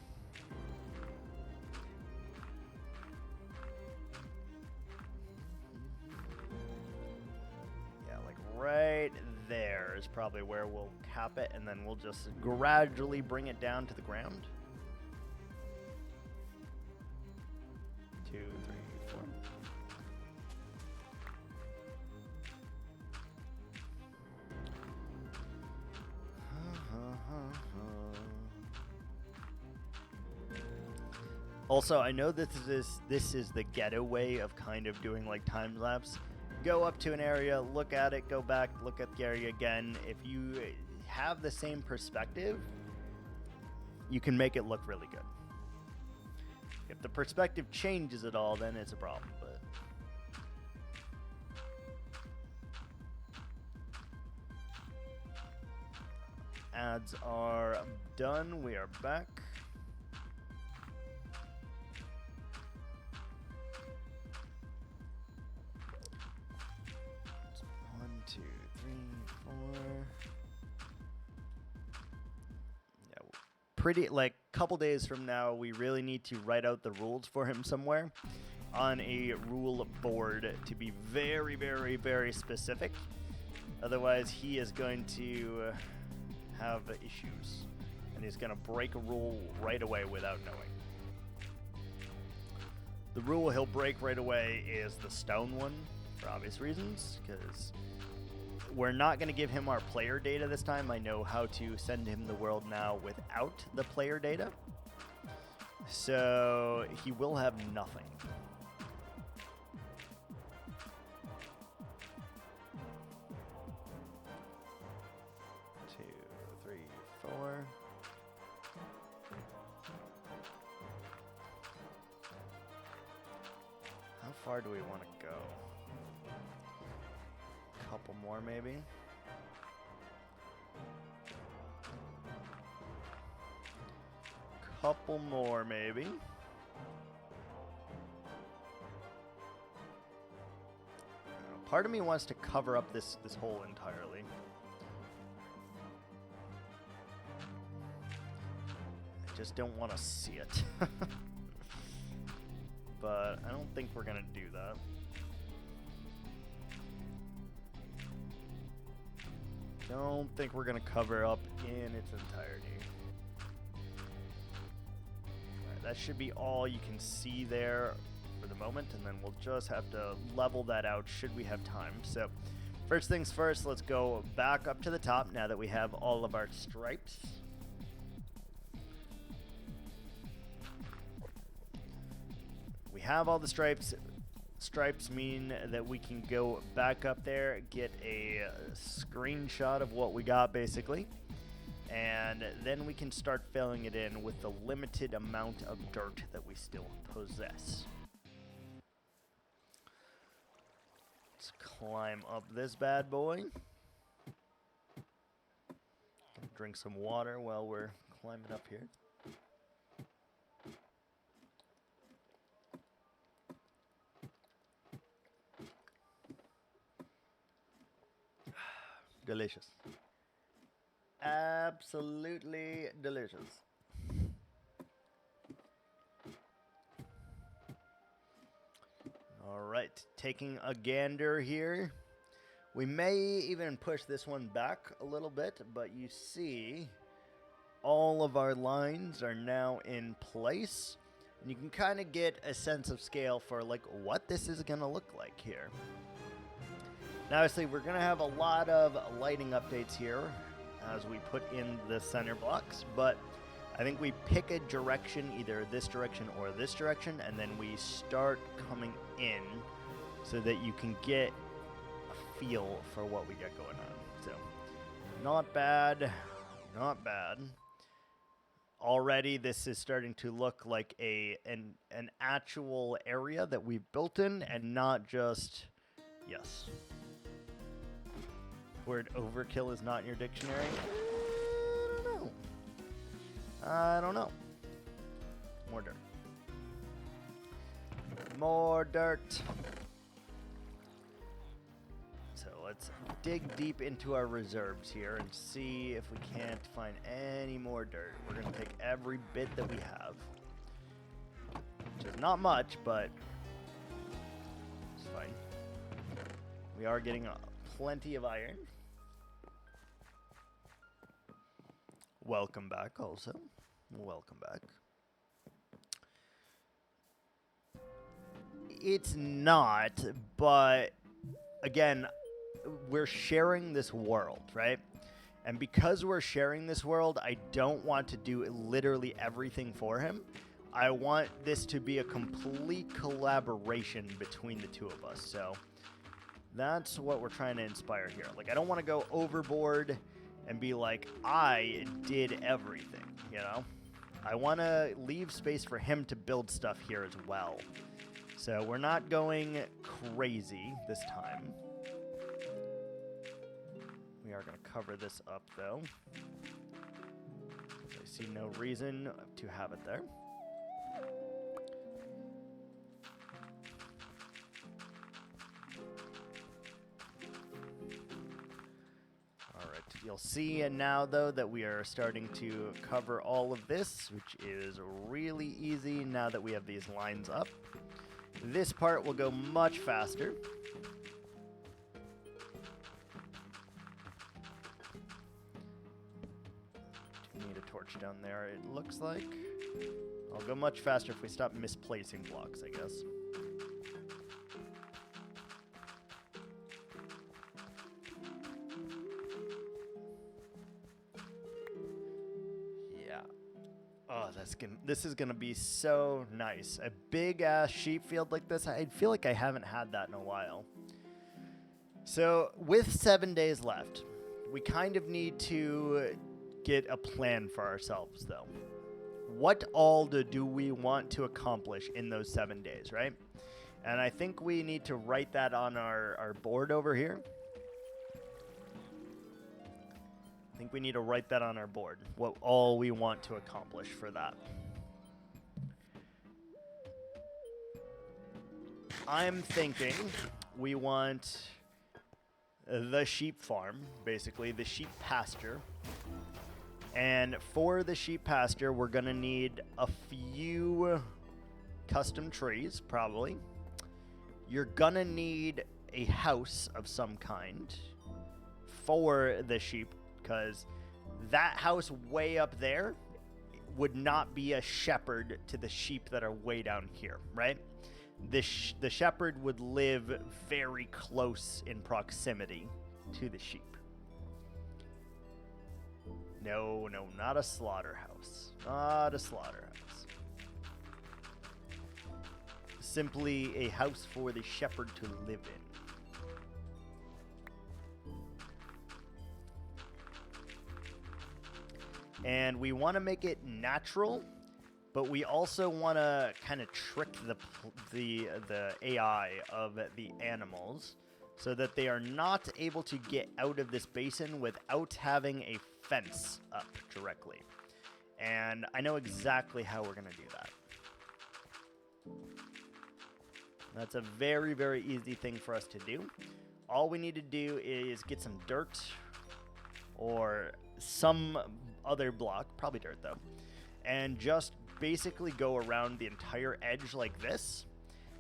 Speaker 1: Yeah, like right there is probably where we'll cap it, and then we'll just gradually bring it down to the ground. 2, 3, 4. Also, I know this is the ghetto way of kind of doing like time lapse. Go up to an area, look at it, go back, look at the area again. If you have the same perspective, you can make it look really good. If the perspective changes at all, then it's a problem. But ads are done. We are back. Pretty like couple days from now, we really need to write out the rules for him somewhere on a rule board to be very, very, very specific. Otherwise, he is going to have issues, and he's going to break a rule right away without knowing. The rule he'll break right away is the stone one, for obvious reasons, because we're not going to give him our player data this time. I know how to send him the world now without the player data. So he will have nothing. Two, three, four. How far do we want to go? Couple more maybe. Couple more maybe. Part of me wants to cover up this hole entirely. I just don't want to see it. But I don't think we're gonna do that. Don't think we're gonna cover up in its entirety. Alright, that should be all you can see there for the moment, and then we'll just have to level that out should we have time. So first things first, let's go back up to the top now that we have all of our stripes. We have all the stripes. Stripes mean that we can go back up there, get a screenshot of what we got basically, and then we can start filling it in with the limited amount of dirt that we still possess. Let's climb up this bad boy. Drink some water while we're climbing up here. Delicious. Absolutely delicious. All right, taking a gander here. We may even push this one back a little bit, but you see all of our lines are now in place. And you can kind of get a sense of scale for like what this is going to look like here. Now, obviously, we're going to have a lot of lighting updates here as we put in the center blocks, but I think we pick a direction, either this direction or this direction, and then we start coming in so that you can get a feel for what we got going on. So, not bad, not bad. Already, this is starting to look like an actual area that we've built in, and not just, yes. Word overkill is not in your dictionary? I don't know. More dirt. More dirt. So let's dig deep into our reserves here and see if we can't find any more dirt. We're going to take every bit that we have. Which is not much, but it's fine. We are getting plenty of iron. Welcome back also. Welcome back. It's not, but again, we're sharing this world, right? And because we're sharing this world, I don't want to do literally everything for him. I want this to be a complete collaboration between the two of us. So that's what we're trying to inspire here. Like, I don't want to go overboard and be like, I did everything, you know? I want to leave space for him to build stuff here as well. So we're not going crazy this time. We are going to cover this up, though. I see no reason to have it there. You'll see now, though, that we are starting to cover all of this, which is really easy now that we have these lines up. This part will go much faster. Do need a torch down there, it looks like. I'll go much faster if we stop misplacing blocks, I guess. Oh, this is gonna be so nice. A big ass sheep field like this. I feel like I haven't had that in a while. So with 7 days left, we kind of need to get a plan for ourselves, though. What all do we want to accomplish in those 7 days, right? And I think we need to write that on our board over here. I think we need to write that on our board, what all we want to accomplish for that. I'm thinking we want the sheep farm, basically, the sheep pasture. And for the sheep pasture, we're going to need a few custom trees, probably. You're going to need a house of some kind for the sheep, because that house way up there would not be a shepherd to the sheep that are way down here, right? The shepherd would live very close in proximity to the sheep. No, not a slaughterhouse. Not a slaughterhouse. Simply a house for the shepherd to live in. And we want to make it natural, but we also want to kind of trick the AI of the animals so that they are not able to get out of this basin without having a fence up directly. And I know exactly how we're going to do that. That's a very, very easy thing for us to do. All we need to do is get some dirt or some other block, probably dirt though, and just basically go around the entire edge like this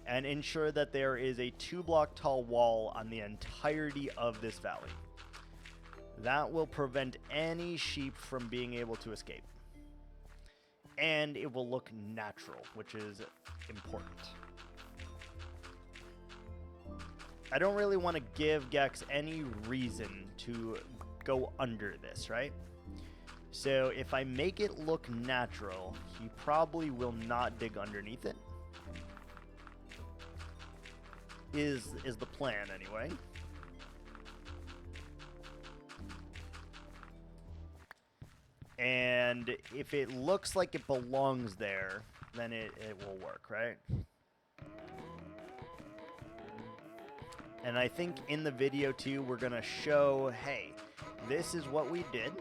Speaker 1: and ensure that there is a 2-block tall wall on the entirety of this valley. That will prevent any sheep from being able to escape. And it will look natural, which is important. I don't really want to give Gex any reason to go under this, right? So if I make it look natural, he probably will not dig underneath it. Is the plan anyway. And if it looks like it belongs there, then it will work, right? And I think in the video too, we're gonna show, hey, this is what we did.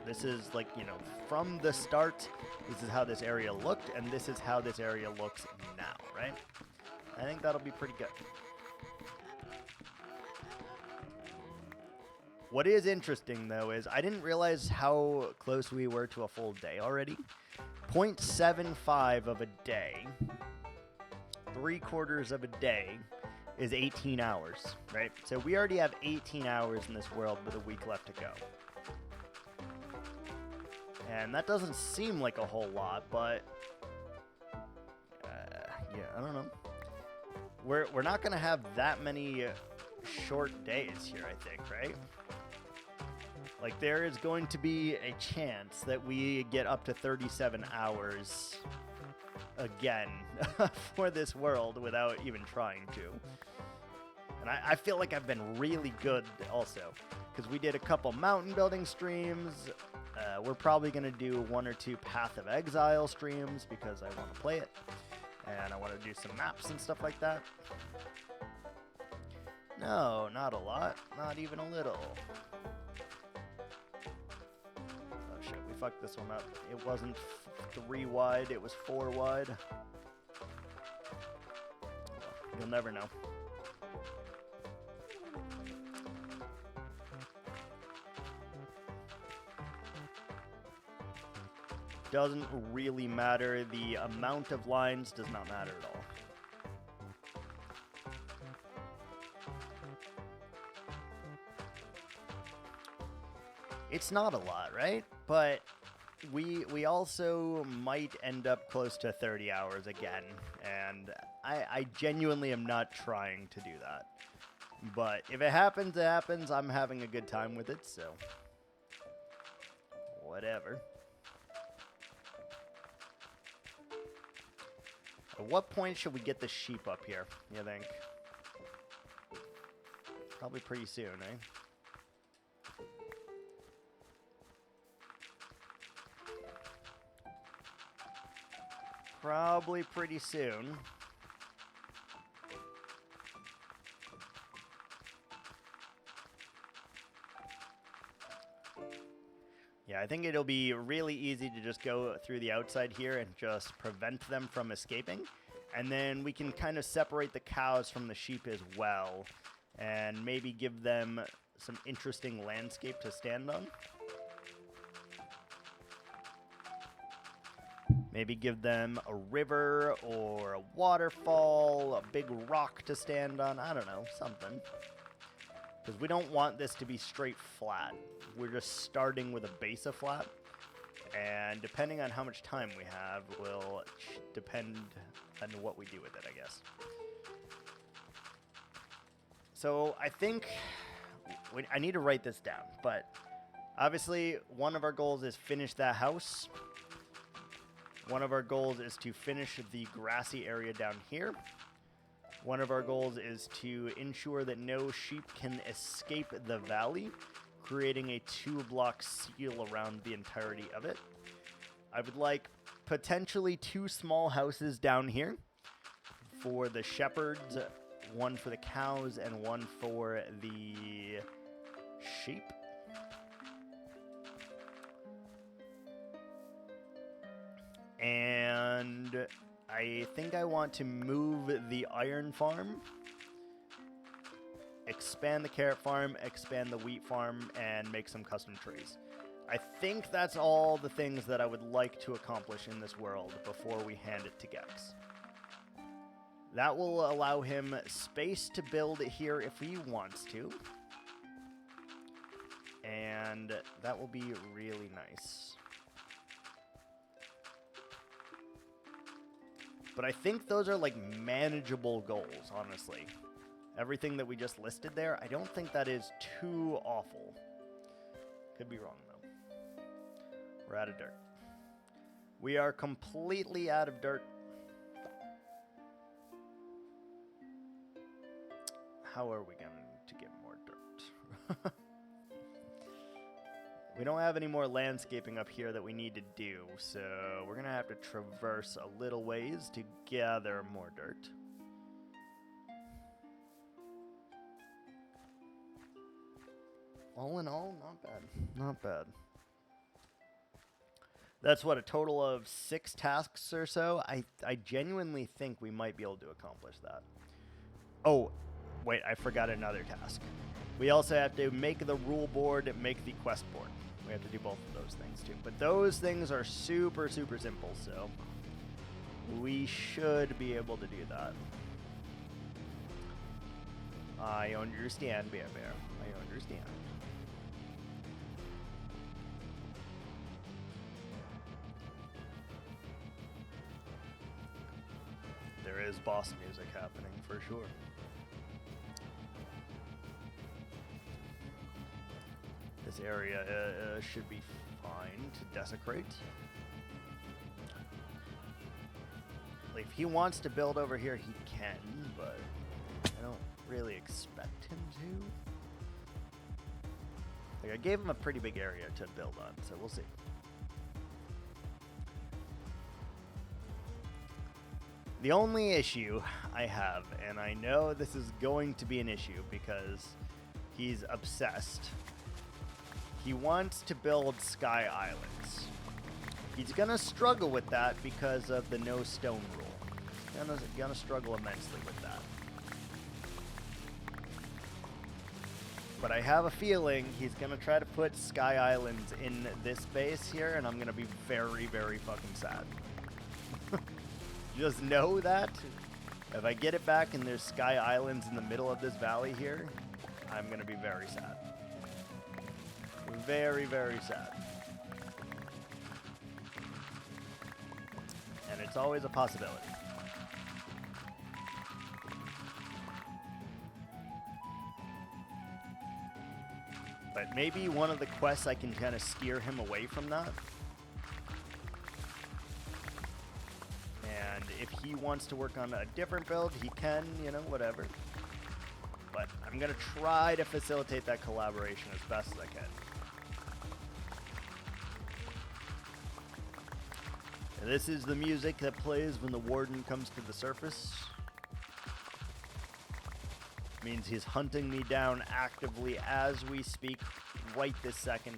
Speaker 1: This is like, you know, from the start, this is how this area looked, and this is how this area looks now, right? I think that'll be pretty good. What is interesting, though, is I didn't realize how close we were to a full day already. 0.75 of a day, 3/4 of a day, is 18 hours, right? So we already have 18 hours in this world with a week left to go. And that doesn't seem like a whole lot, but yeah, I don't know. We're not going to have that many short days here, I think, right? Like, there is going to be a chance that we get up to 37 hours again for this world without even trying to. And I feel like I've been really good also, because we did a couple mountain building streams. We're probably going to do 1 or 2 Path of Exile streams because I want to play it. And I want to do some maps and stuff like that. No, not a lot. Not even a little. Oh shit, we fucked this one up. It wasn't 3 wide, it was 4 wide. You'll never know. Doesn't really matter. The amount of lines does not matter at all. It's not a lot, right? But we also might end up close to 30 hours again, and I genuinely am not trying to do that. But if it happens, it happens. I'm having a good time with it, so whatever. At what point should we get the sheep up here, you think? Probably pretty soon, eh? Probably pretty soon. Yeah, I think it'll be really easy to just go through the outside here and just prevent them from escaping. And then we can kind of separate the cows from the sheep as well, and maybe give them some interesting landscape to stand on. Maybe give them a river or a waterfall, a big rock to stand on. I don't know, something. Because we don't want this to be straight flat. We're just starting with a base of flat. And depending on how much time we have will depend on what we do with it, I guess. So I think I need to write this down. But obviously, one of our goals is finish that house. One of our goals is to finish the grassy area down here. One of our goals is to ensure that no sheep can escape the valley, creating a 2-block seal around the entirety of it. I would like potentially 2 small houses down here for the shepherds, 1 for the cows, and 1 for the sheep. And I think I want to move the iron farm, expand the carrot farm, expand the wheat farm, and make some custom trees. I think that's all the things that I would like to accomplish in this world before we hand it to Gex. That will allow him space to build here if he wants to. And that will be really nice. But I think those are like manageable goals, honestly. Everything that we just listed there, I don't think that is too awful. Could be wrong, though. We're out of dirt. We are completely out of dirt. How are we going to get more dirt? We don't have any more landscaping up here that we need to do, so we're going to have to traverse a little ways to gather more dirt. All in all, not bad. Not bad. That's what, a total of 6 tasks or so? I genuinely think we might be able to accomplish that. Oh, wait, I forgot another task. We also have to make the rule board, make the quest board. We have to do both of those things too. But those things are super, super simple, so we should be able to do that. I understand, Bear Bear. I understand. There is boss music happening for sure. This area should be fine to desecrate. If he wants to build over here, he can, but I don't really expect him to. Like, I gave him a pretty big area to build on, so we'll see. The only issue I have, and I know this is going to be an issue because he's obsessed. He wants to build sky islands. He's gonna struggle with that because of the no stone rule. Gonna struggle immensely with that. But I have a feeling he's gonna try to put sky islands in this base here, and I'm gonna be very, very fucking sad. Just know that if I get it back and there's sky islands in the middle of this valley here, I'm gonna be very sad. Very, very sad. And it's always a possibility. But maybe one of the quests I can kind of steer him away from that. And if he wants to work on a different build, he can, you know, whatever. But I'm going to try to facilitate that collaboration as best as I can. And this is the music that plays when the warden comes to the surface. Means he's hunting me down actively as we speak right this second.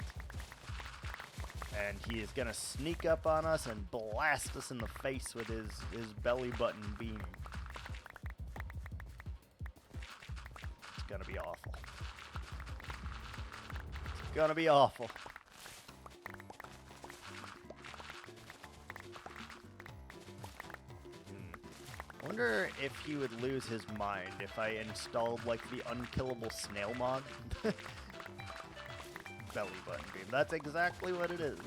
Speaker 1: And he is going to sneak up on us and blast us in the face with his belly button beam. It's going to be awful. It's going to be awful. I wonder if he would lose his mind if I installed, like, the unkillable snail mod. Belly button beam. That's exactly what it is.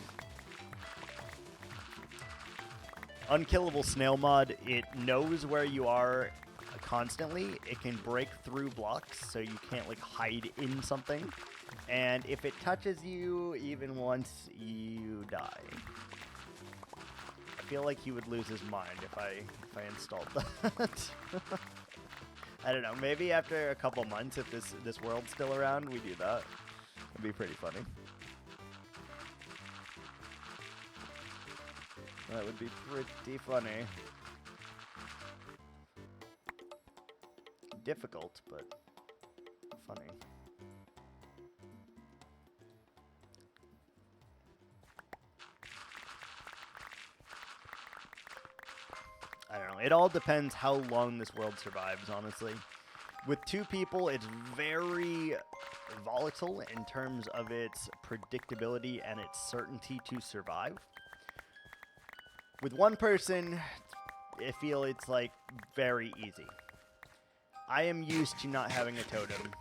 Speaker 1: Unkillable snail mod, it knows where you are constantly. It can break through blocks, so you can't, like, hide in something. And if it touches you even once, you die. I feel like he would lose his mind if I installed that. I don't know. Maybe after a couple months, if this world's still around, we do that. It'd be pretty funny. That would be pretty funny. Difficult, but funny. I don't know. It all depends how long this world survives, honestly. With 2 people, it's very volatile in terms of its predictability and its certainty to survive. With 1 person, I feel it's, like, very easy. I am used to not having a totem.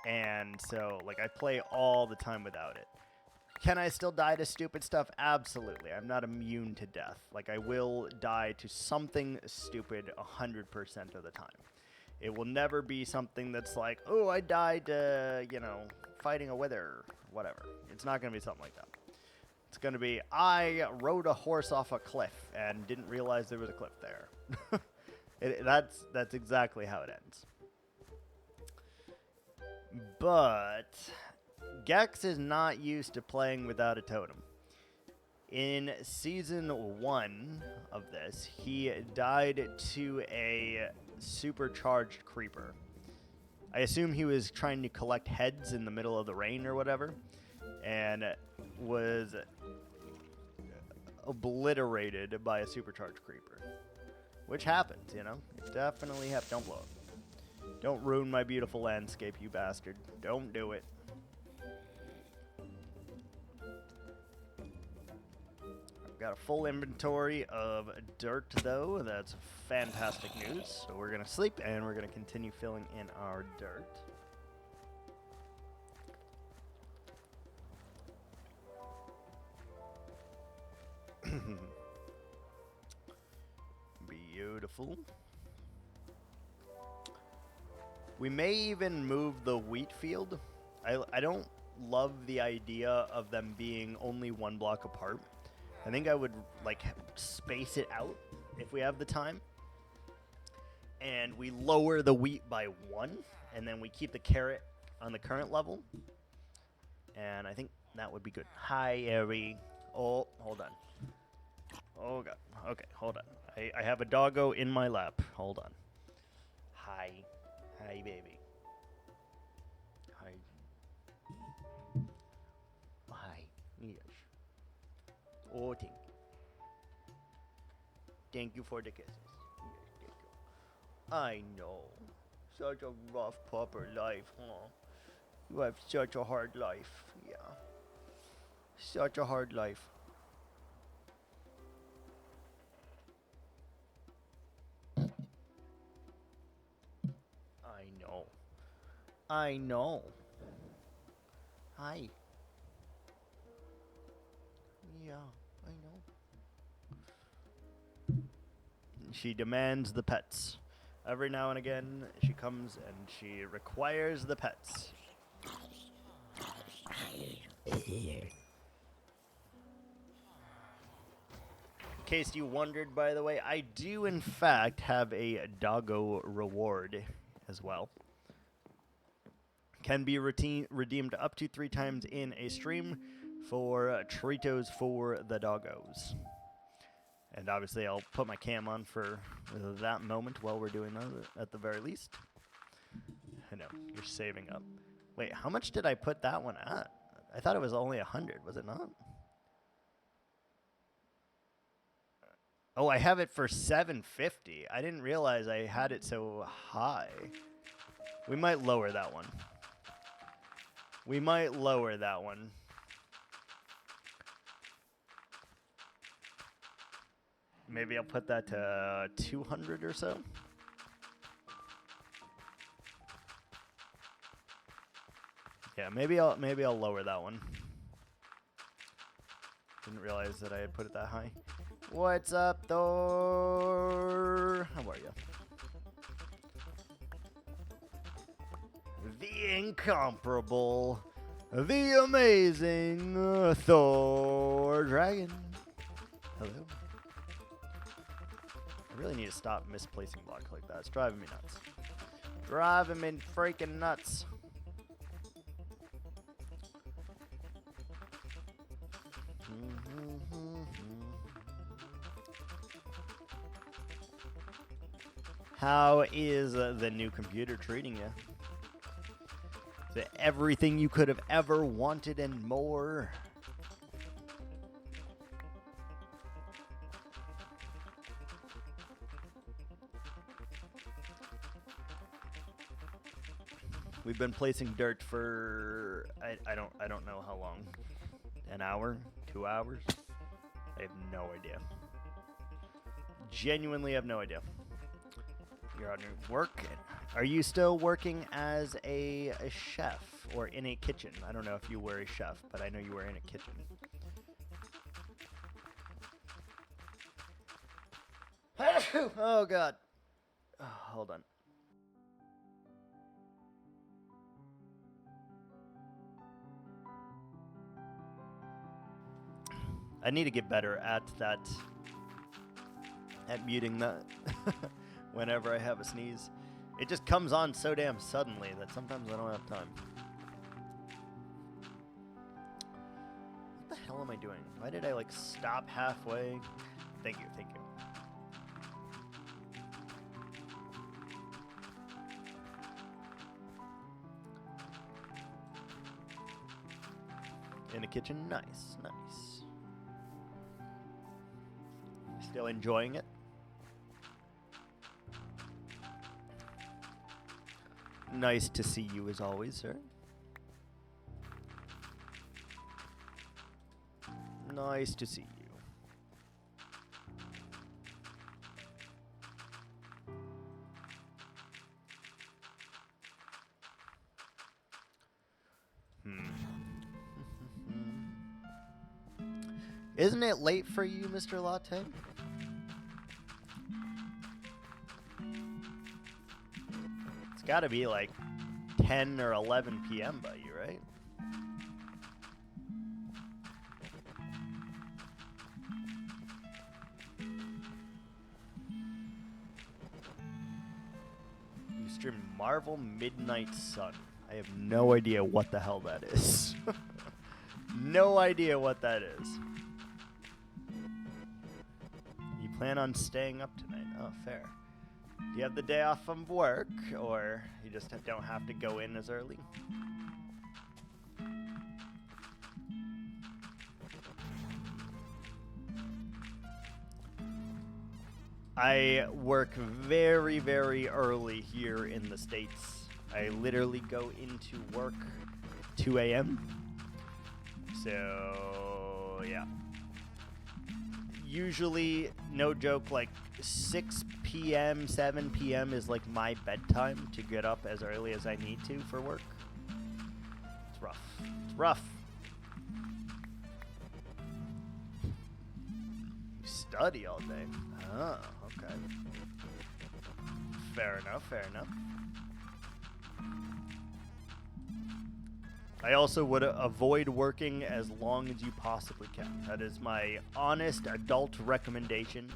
Speaker 1: And so, like, I play all the time without it. Can I still die to stupid stuff? Absolutely. I'm not immune to death. Like, I will die to something stupid 100% of the time. It will never be something that's like, oh, I died, you know, fighting a wither. Whatever. It's not going to be something like that. It's going to be, I rode a horse off a cliff and didn't realize there was a cliff there. That's exactly how it ends. But Gex is not used to playing without a totem. In Season 1 of this, he died to a supercharged creeper. I assume he was trying to collect heads in the middle of the rain or whatever, and was obliterated by a supercharged creeper. Which happens, you know? It definitely happens. Don't blow it. Don't ruin my beautiful landscape, you bastard. Don't do it. I've got a full inventory of dirt, though. That's fantastic news. So we're going to sleep, and we're going to continue filling in our dirt. Beautiful. We may even move the wheat field. I don't love the idea of them being only one block apart. I think I would like space it out if we have the time. And we lower the wheat by 1, and then we keep the carrot on the current level. And I think that would be good. Hi, Ari. Oh, hold on. Oh, God. Okay, hold on. I have a doggo in my lap. Hold on. Hi. Hi, baby. Hi. Hi. Yes. Oh, thank you. Thank you for the kisses. Yes, thank you. I know. Such a rough pauper life, huh? You have such a hard life. Yeah. Such a hard life. I know. I know. Hi. Yeah, I know. She demands the pets. Every now and again, she comes and she requires the pets. In case you wondered, by the way, I do in fact have a doggo reward as well. Can be redeemed up to 3 times in a stream for Tritos for the doggos. And obviously I'll put my cam on for that moment while we're doing that at the very least. I know, you're saving up. Wait, how much did I put that one at? I thought it was only 100, was it not? Oh, I have it for 750. I didn't realize I had it so high. We might lower that one. We might lower that one. Maybe I'll put that to 200 or so. Yeah, maybe I'll lower that one. Didn't realize that I had put it that high. What's up, Thor? How are you? The incomparable, the amazing Thor Dragon. Hello. I really need to stop misplacing blocks like that. It's driving me nuts. Driving me freaking nuts. How is the new computer treating you? Is it everything you could have ever wanted and more? We've been placing dirt for I don't know how long. An hour? 2 hours? I have no idea. Genuinely have no idea. You're on your work. Are you still working as a chef or in a kitchen? I don't know if you were a chef, but I know you were in a kitchen. Oh, God. Oh, hold on. I need to get better at that, at muting that whenever I have a sneeze. It just comes on so damn suddenly that sometimes I don't have time. What the hell am I doing? Why did I like stop halfway? Thank you, thank you. In the kitchen, nice, nice. Still enjoying it? Nice to see you as always, sir. Nice to see you. Isn't it late for you, Mr. Latte? It's gotta be like 10 or 11 p.m. by you, right? You stream Marvel Midnight Sun. I have no idea what the hell that is. No idea what that is. You plan on staying up tonight? Oh, fair. Do you have the day off from work, or you just don't have to go in as early? I work very, very early here in the States. I literally go into work 2 a.m. So, yeah. Usually, no joke, like 6 p.m., 7 p.m. is like my bedtime to get up as early as I need to for work. It's rough. It's rough. You study all day. Oh, okay. Fair enough, fair enough. I also would avoid working as long as you possibly can. That is my honest adult recommendation.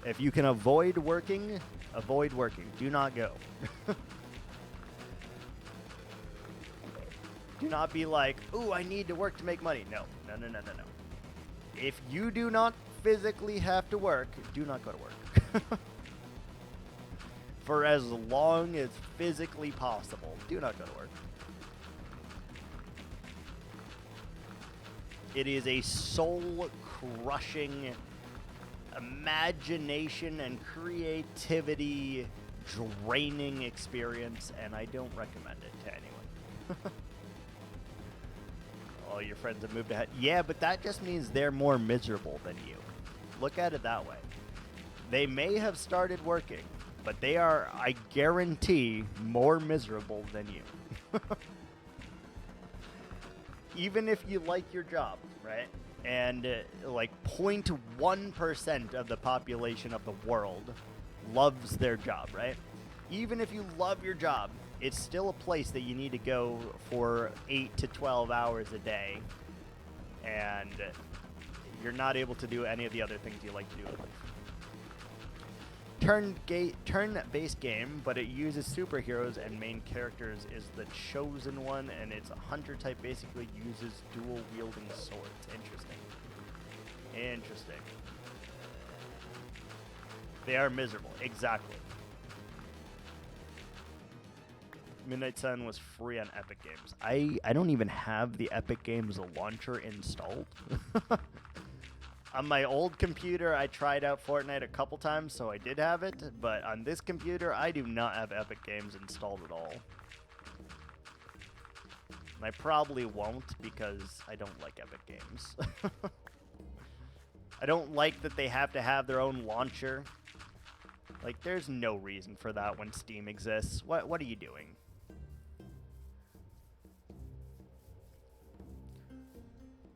Speaker 1: If you can avoid working, avoid working. Do not go. Do not be like, ooh, I need to work to make money. No, no, no, no, no, no. If you do not physically have to work, do not go to work. For as long as physically possible, do not go to work. It is a soul-crushing, imagination and creativity draining experience, and I don't recommend it to anyone. All your friends have moved ahead. Yeah, but that just means they're more miserable than you. Look at it that way. They may have started working, but they are, I guarantee, more miserable than you. Even if you like your job, right? And like 0.1% of the population of the world loves their job, right? Even if you love your job, it's still a place that you need to go for 8 to 12 hours a day. And you're not able to do any of the other things you like to do in life. Turn-based game, but it uses superheroes and main characters is the chosen one, and it's a hunter type, basically uses dual-wielding swords. Interesting. Interesting. They are miserable. Exactly. Midnight Sun was free on Epic Games. I don't even have the Epic Games launcher installed. On my old computer, I tried out Fortnite a couple times, so I did have it. But on this computer, I do not have Epic Games installed at all. And I probably won't because I don't like Epic Games. I don't like that they have to have their own launcher. Like, there's no reason for that when Steam exists. What are you doing?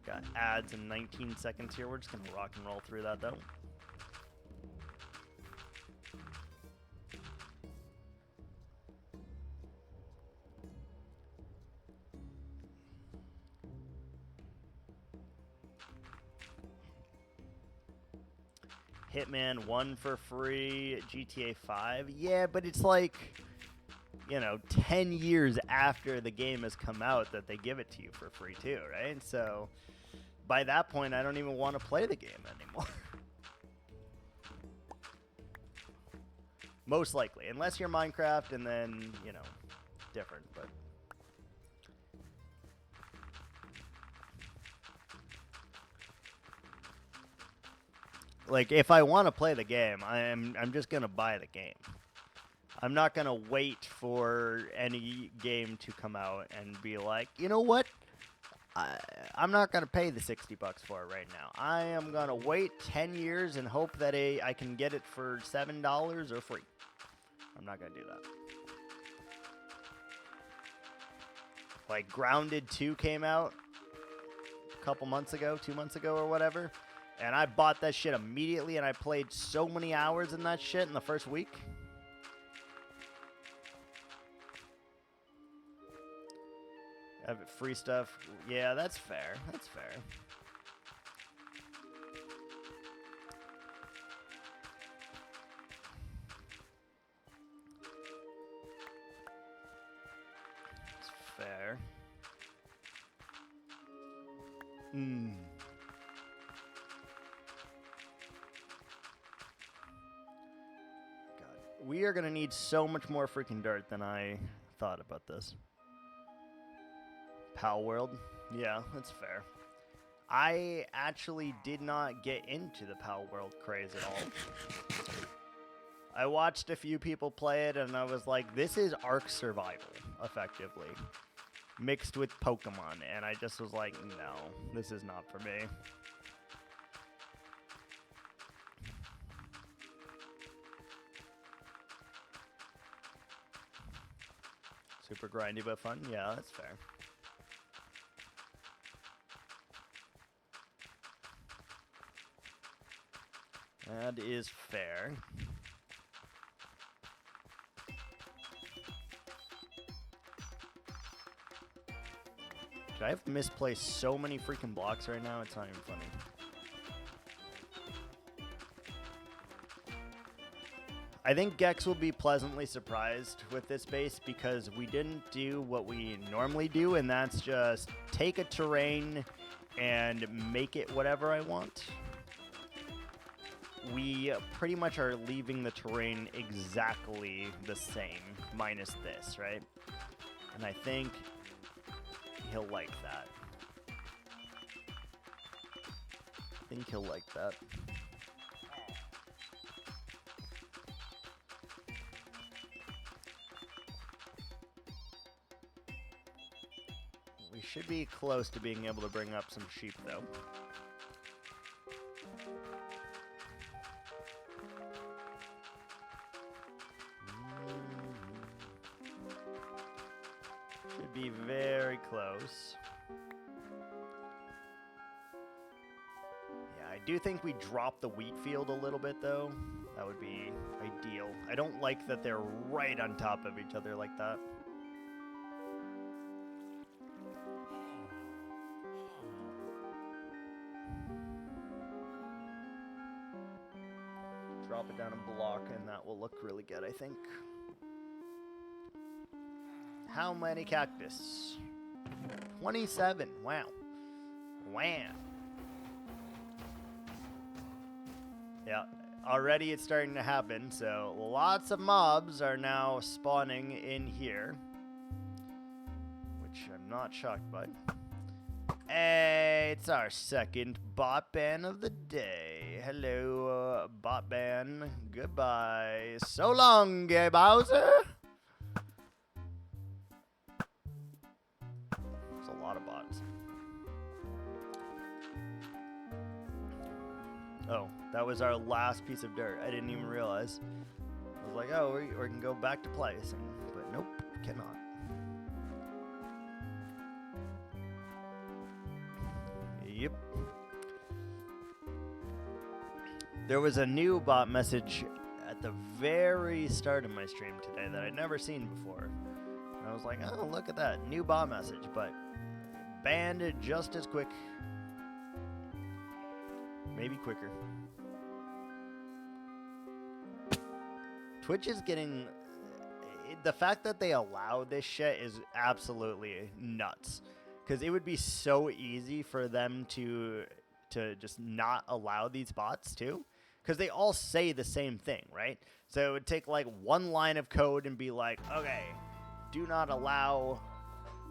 Speaker 1: Got ads in 19 seconds here. We're just going to rock and roll through that, though. Hitman 1 for free, GTA 5. Yeah, but it's like, you know, 10 years after the game has come out that they give it to you for free too, right? So by that point, I don't even want to play the game anymore. Most likely, unless you're Minecraft, and then, you know, different, but... Like, if I want to play the game, I'm just going to buy the game. I'm not going to wait for any game to come out and be like, you know what? I'm not going to pay the $60 for it right now. I am going to wait 10 years and hope that I can get it for $7 or free. I'm not going to do that. Like, Grounded 2 came out a couple months ago, 2 months ago or whatever. And I bought that shit immediately, and I played so many hours in that shit in the first week. Have it free stuff. Yeah, that's fair. That's fair. It's fair. We are going to need so much more freaking dirt than I thought about this. Pal World? Yeah, that's fair. I actually did not get into the Pal World craze at all. I watched a few people play it, and I was like, this is Ark Survival, effectively, mixed with Pokemon. And I just was like, no, this is not for me. Super grindy but fun? Yeah, that's fair. That is fair. Dude, I've misplaced so many freaking blocks right now, it's not even funny. I think Gex will be pleasantly surprised with this base because we didn't do what we normally do, and that's just take a terrain and make it whatever I want. We pretty much are leaving the terrain exactly the same, minus this, right? And I think he'll like that. I think he'll like that. We should be close to being able to bring up some sheep, though. Should be very close. Yeah, I do think we drop the wheat field a little bit, though. That would be ideal. I don't like that they're right on top of each other like that. Drop it down a block, and that will look really good, I think. How many cactus? 27. Wow. Wow. Yeah, already it's starting to happen, so lots of mobs are now spawning in here, which I'm not shocked by. Hey, it's our second bot ban of the day. Hello, bot ban. Goodbye. So long, Gay Bowser. There's a lot of bots. Oh, that was our last piece of dirt. I didn't even realize. I was like, oh, we can go back to place, but nope, cannot. Yep. There was a new bot message at the very start of my stream today that I'd never seen before. And I was like, oh, look at that. New bot message, but banned just as quick. Maybe quicker. Twitch is getting... The fact that they allow this shit is absolutely nuts. Because it would be so easy for them to just not allow these bots too. Because they all say the same thing, right? So it would take like one line of code and be like, okay, do not allow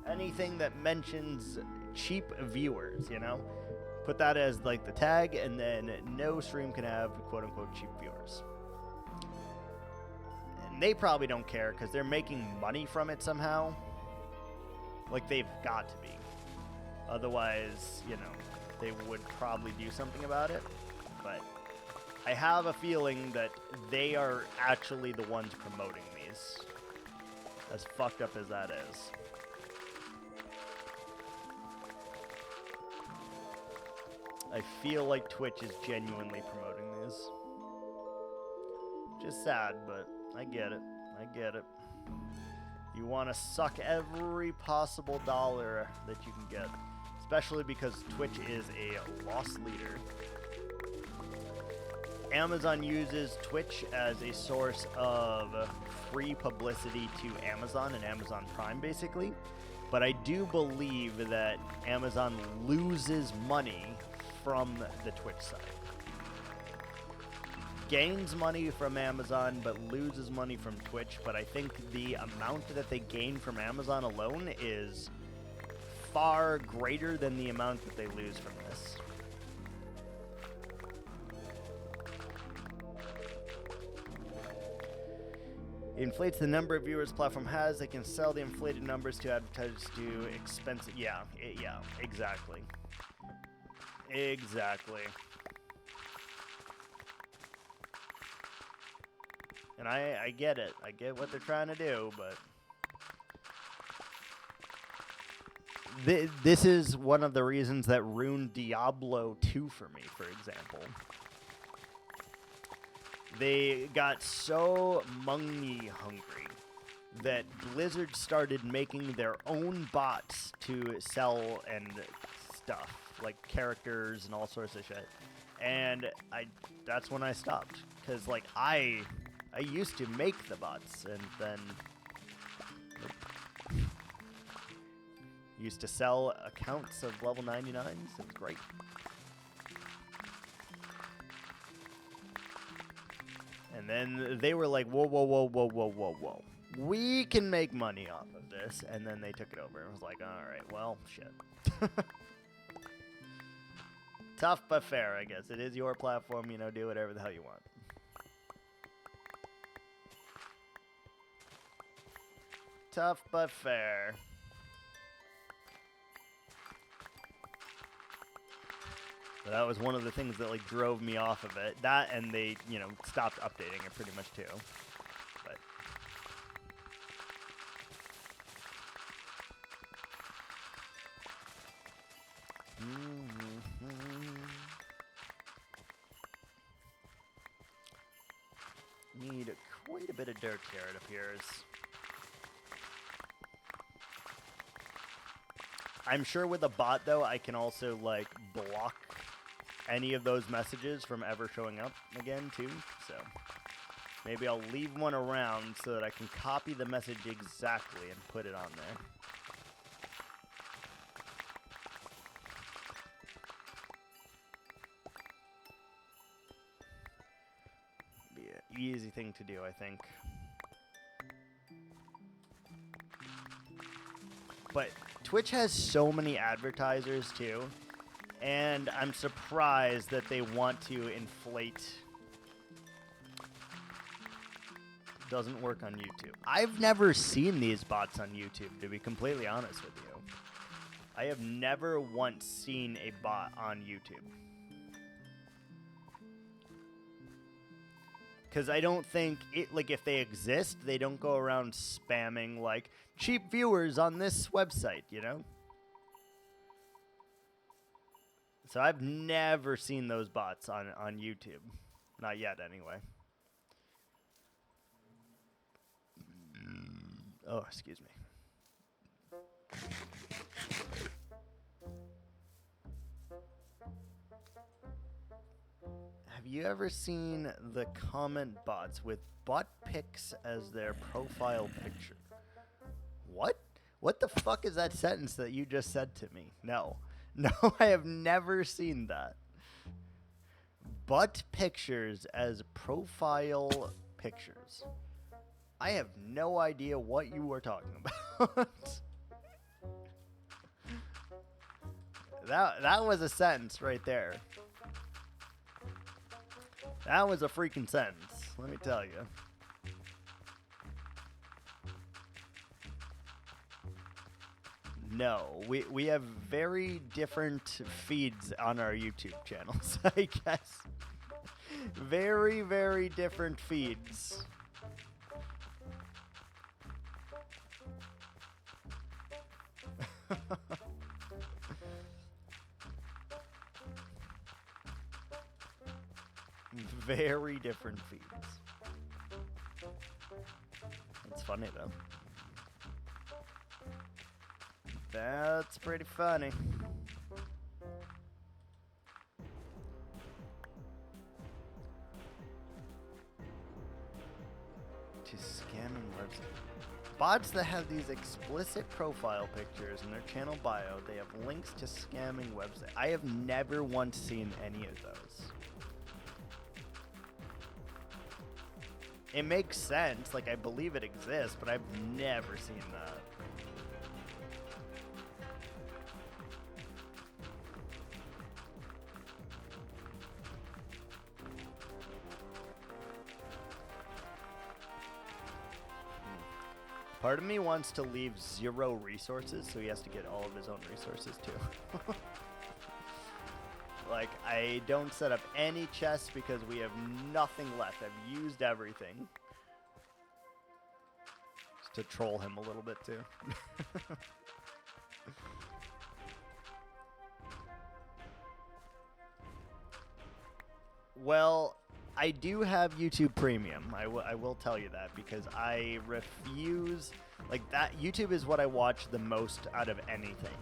Speaker 1: anything that mentions cheap viewers, you know? Put that as like the tag, and then no stream can have quote-unquote cheap viewers. And they probably don't care because they're making money from it somehow. Like, they've got to be. Otherwise, you know, they would probably do something about it. But I have a feeling that they are actually the ones promoting these. As fucked up as that is. I feel like Twitch is genuinely promoting these. Just sad, but I get it. I get it. You want to suck every possible dollar that you can get. Especially because Twitch is a loss leader. Amazon uses Twitch as a source of free publicity to Amazon and Amazon Prime, basically. But I do believe that Amazon loses money from the Twitch side. Gains money from Amazon, but loses money from Twitch. But I think the amount that they gain from Amazon alone is far greater than the amount that they lose from this. It inflates the number of viewers platform has. They can sell the inflated numbers to advertisers to expensive. Yeah, yeah, exactly. Exactly. And I get it. I get what they're trying to do, but this is one of the reasons that ruined Diablo 2 for me, for example. They got so money hungry that Blizzard started making their own bots to sell and stuff, like characters and all sorts of shit. And that's when I stopped, because like I used to make the bots, and then used to sell accounts of level 99s. It was great. And then they were like, whoa, whoa, whoa, whoa, whoa, whoa, whoa. We can make money off of this. And then they took it over. And was like, all right, well, shit. Tough but fair, I guess. It is your platform, you know, do whatever the hell you want. Tough but fair. So that was one of the things that like drove me off of it. That, and they, you know, stopped updating it pretty much too. But need quite a bit of dirt here, it appears. I'm sure with a bot though, I can also like block any of those messages from ever showing up again too. So maybe I'll leave one around so that I can copy the message exactly and put it on there. Be an easy thing to do, I think. But Twitch has so many advertisers too. And I'm surprised that they want to inflate. Doesn't work on YouTube. I've never seen these bots on YouTube, to be completely honest with you. I have never once seen a bot on YouTube. Because I don't think, like, if they exist, they don't go around spamming, like, cheap viewers on this website, you know? So I've never seen those bots on YouTube. Not yet, anyway. Oh, excuse me. Have you ever seen the comment bots with butt pics as their profile picture? What? What the fuck is that sentence that you just said to me? No. No, I have never seen that. Butt pictures as profile pictures. I have no idea what you were talking about. That was a sentence right there. That was a freaking sentence, let me tell you. No, we have very different feeds on our YouTube channels, I guess. Very, very different feeds. Very different feeds. That's funny though. That's pretty funny. To scamming websites. Bots that have these explicit profile pictures in their channel bio, they have links to scamming websites. I have never once seen any of those. It makes sense, like I believe it exists, but I've never seen that. Part of me wants to leave 0 resources, so he has to get all of his own resources too. Like, I don't set up any chests because we have nothing left. I've used everything. Just to troll him a little bit too. Well, I do have YouTube Premium. I will tell you that because I refuse, like that. YouTube is what I watch the most out of anything.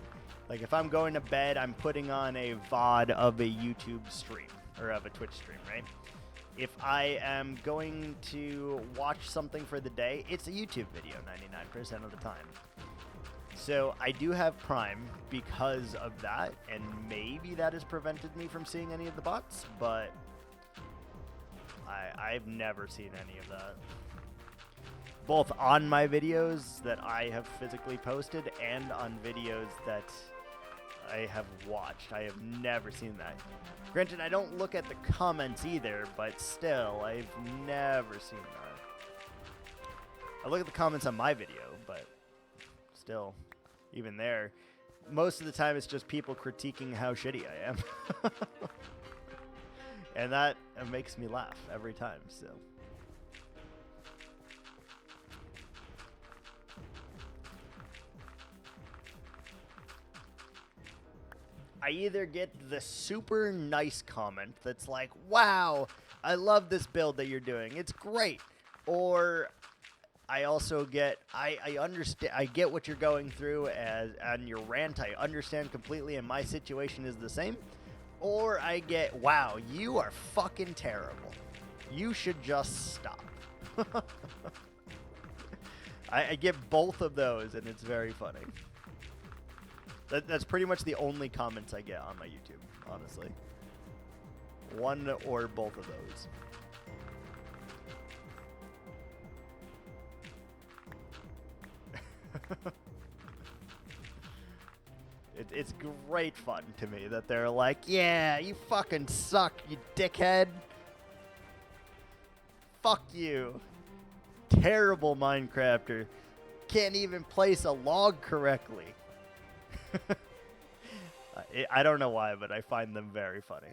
Speaker 1: Like if I'm going to bed, I'm putting on a VOD of a YouTube stream or of a Twitch stream, right? If I am going to watch something for the day, it's a YouTube video 99% of the time. So I do have Prime because of that, and maybe that has prevented me from seeing any of the bots, but I've never seen any of that. Both on my videos that I have physically posted and on videos that I have watched. I have never seen that. Granted, I don't look at the comments either, but still, I've never seen that. I look at the comments on my video, but still, even there, most of the time it's just people critiquing how shitty I am. And that makes me laugh every time, so. I either get the super nice comment that's like, wow, I love this build that you're doing. It's great. Or I also get, I understand, I get what you're going through on your rant. I understand completely, and my situation is the same. Or I get, wow, you are fucking terrible. You should just stop. I get both of those, and it's very funny. That's pretty much the only comments I get on my YouTube, honestly. One or both of those. It's great fun to me that they're like, yeah, you fucking suck, you dickhead. Fuck you. Terrible Minecrafter. Can't even place a log correctly. I don't know why, but I find them very funny.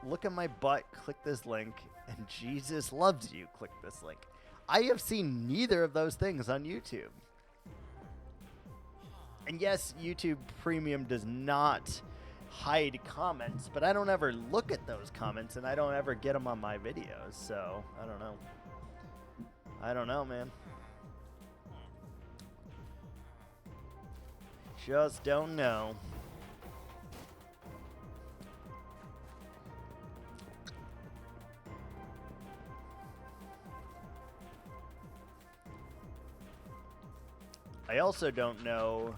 Speaker 1: Look at my butt, click this link, and Jesus loves you, click this link. I have seen neither of those things on YouTube. And yes, YouTube Premium does not hide comments, but I don't ever look at those comments, and I don't ever get them on my videos, so I don't know. I don't know, man. Just don't know. I also don't know.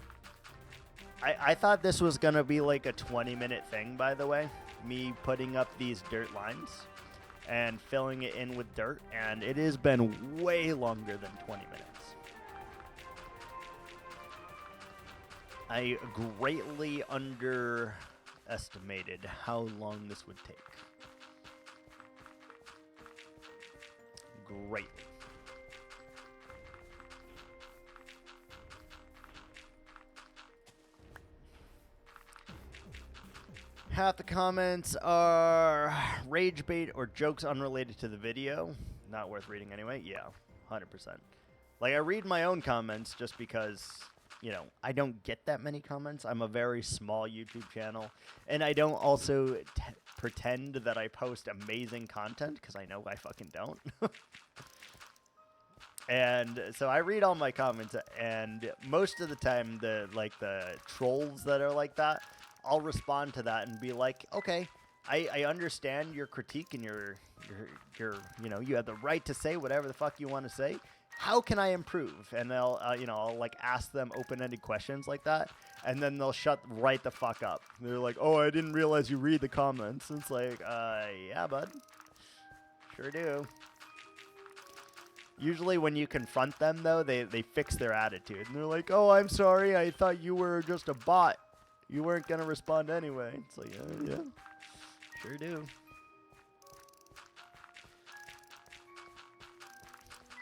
Speaker 1: I thought this was going to be like a 20-minute thing, by the way. Me putting up these dirt lines and filling it in with dirt, and it has been way longer than 20 minutes. I greatly underestimated how long this would take. Greatly. Half the comments are rage bait or jokes unrelated to the video. Not worth reading anyway. Yeah, 100%. Like, I read my own comments just because, you know, I don't get that many comments. I'm a very small YouTube channel. And I don't also pretend that I post amazing content, because I know I fucking don't. And so I read all my comments, and most of the time, the trolls that are like that, I'll respond to that and be like, okay, I understand your critique and your you know, you have the right to say whatever the fuck you want to say. How can I improve? And they'll you know, I'll like ask them open-ended questions like that, and then they'll shut right the fuck up. They're like, oh, I didn't realize you read the comments. And it's like, yeah, bud, sure do. Usually when you confront them, though, they fix their attitude. And they're like, oh, I'm sorry, I thought you were just a bot. You weren't going to respond anyway. It's like, yeah, sure do.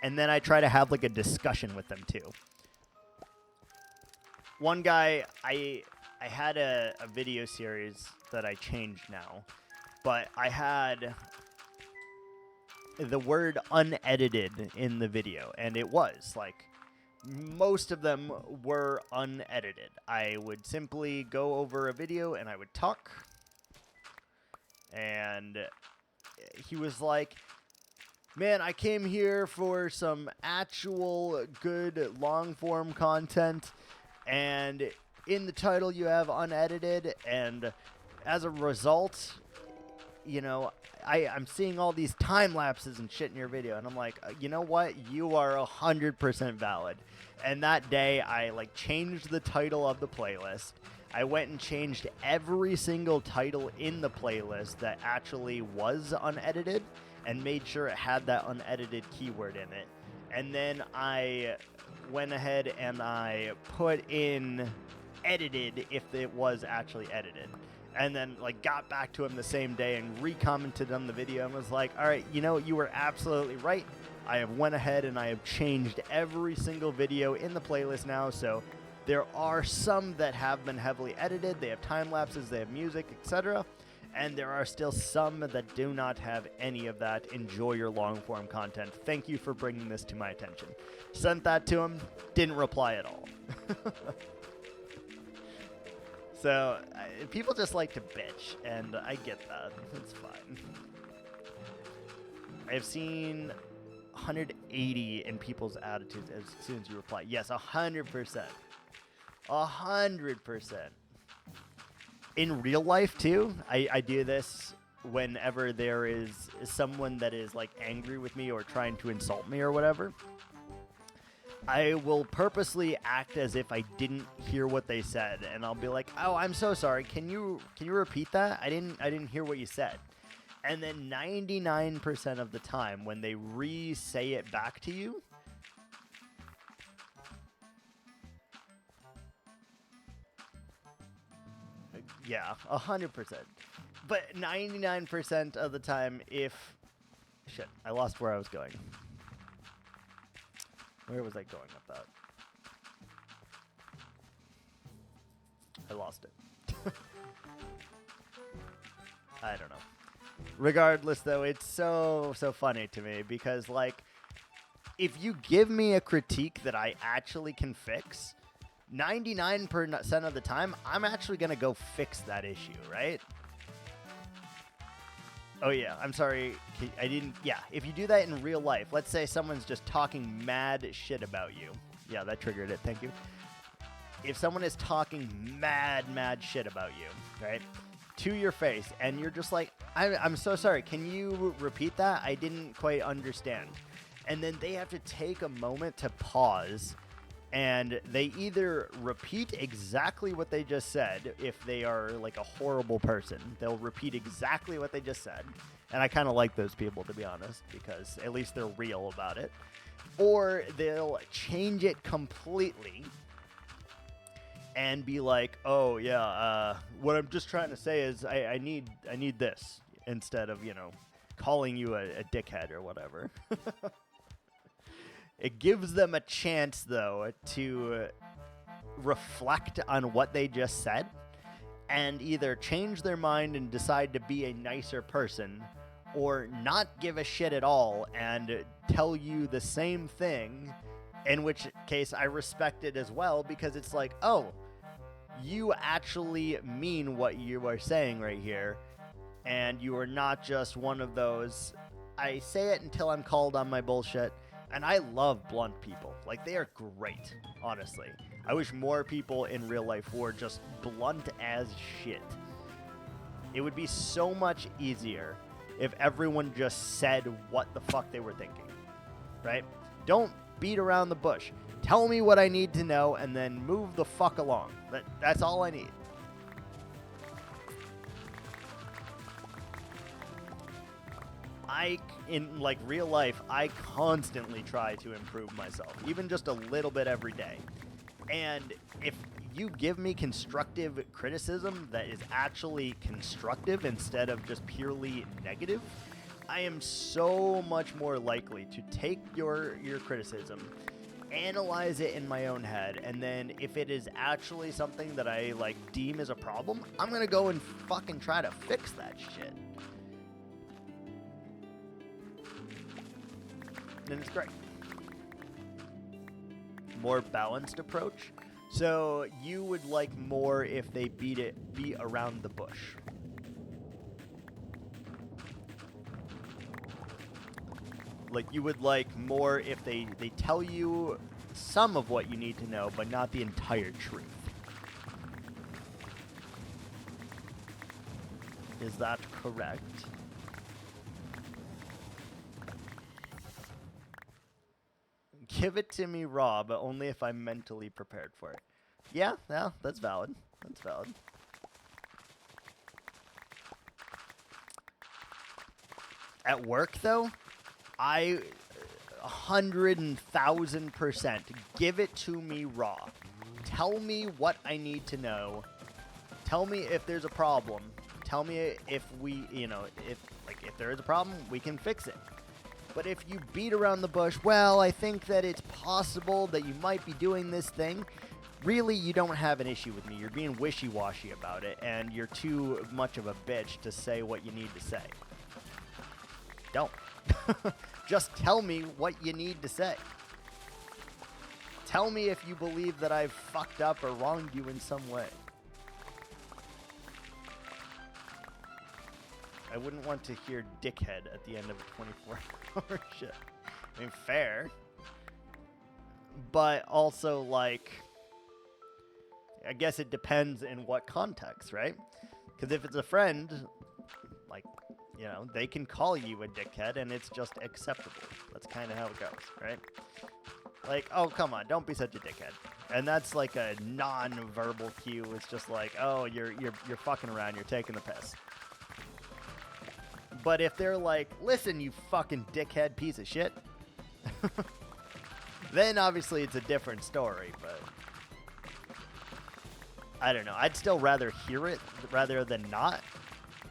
Speaker 1: And then I try to have, like, a discussion with them, too. One guy, I had a video series that I changed now. But I had the word unedited in the video. And it was, like, most of them were unedited. I would simply go over a video and I would talk. And he was like, man, I came here for some actual good long-form content, and in the title you have unedited, and as a result, you know, I'm seeing all these time lapses and shit in your video, and I'm like, you know what? You are 100% valid. And that day, I like changed the title of the playlist. I went and changed every single title in the playlist that actually was unedited, and made sure it had that unedited keyword in it. And then I went ahead and I put in edited if it was actually edited. And then, like, got back to him the same day and re-commented on the video and was like, all right, you know, you were absolutely right. I have went ahead and I have changed every single video in the playlist now, so there are some that have been heavily edited. They have time lapses, they have music, etc. And there are still some that do not have any of that. Enjoy your long-form content. Thank you for bringing this to my attention. Sent that to him, didn't reply at all. So, people just like to bitch, and I get that. It's fine. I have seen 180 in people's attitudes as soon as you reply. Yes, 100%. 100%. In real life, too, I do this whenever there is someone that is, like, angry with me or trying to insult me or whatever. I will purposely act as if I didn't hear what they said, and I'll be like, "Oh, I'm so sorry. Can you repeat that? I didn't hear what you said." And then 99% of the time, when they re-say it back to you, yeah, 100%. But 99% of the time, shit, I lost where I was going. Where was I going with that? I lost it. I don't know. Regardless, though, it's so funny to me because, like, if you give me a critique that I actually can fix, 99% of the time, I'm actually going to go fix that issue, right? Oh, yeah, I'm sorry, I didn't, yeah, if you do that in real life, let's say someone's just talking mad shit about you. Yeah, that triggered it, thank you. If someone is talking mad shit about you, right, to your face, and you're just like, I'm so sorry, can you repeat that? I didn't quite understand. And then they have to take a moment to pause And they either repeat exactly what they just said. If they are like a horrible person, they'll repeat exactly what they just said. And I kind of like those people, to be honest, because at least they're real about it. Or they'll change it completely and be like, oh, yeah, what I'm just trying to say is I need this, instead of, you know, calling you a dickhead or whatever. It gives them a chance, though, to reflect on what they just said and either change their mind and decide to be a nicer person, or not give a shit at all and tell you the same thing, in which case I respect it as well, because it's like, oh, you actually mean what you are saying right here, and you are not just one of those, I say it until I'm called on my bullshit. And I love blunt people. Like, they are great, honestly. I wish more people in real life were just blunt as shit. It would be so much easier if everyone just said what the fuck they were thinking, right? Don't beat around the bush. Tell me what I need to know and then move the fuck along. That's all I need. In like real life, I constantly try to improve myself, even just a little bit every day. And if you give me constructive criticism that is actually constructive instead of just purely negative, I am so much more likely to take your criticism, analyze it in my own head, and then if it is actually something that I like deem as a problem, I'm gonna go and fucking try to fix that shit. And it's great. More balanced approach. So you would like more if they beat around the bush. Like, you would like more if they tell you some of what you need to know, but not the entire truth. Is that correct? Give it to me raw, but only if I'm mentally prepared for it. Yeah, that's valid. That's valid. At work, though, I 100,000% give it to me raw. Tell me what I need to know. Tell me if there's a problem. Tell me if we, if there is a problem, we can fix it. But if you beat around the bush, well, I think that it's possible that you might be doing this thing. Really, you don't have an issue with me. You're being wishy-washy about it, and you're too much of a bitch to say what you need to say. Don't. Just tell me what you need to say. Tell me if you believe that I've fucked up or wronged you in some way. I wouldn't want to hear dickhead at the end of a 24-hour shift. I mean, fair. But also, like, I guess it depends in what context, right? Because if it's a friend, like, they can call you a dickhead and it's just acceptable. That's kind of how it goes, right? Like, oh, come on, don't be such a dickhead. And that's like a non-verbal cue. It's just like, oh, you're fucking around, you're taking the piss. But if they're like, listen, you fucking dickhead piece of shit, then obviously it's a different story, but I don't know. I'd still rather hear it rather than not,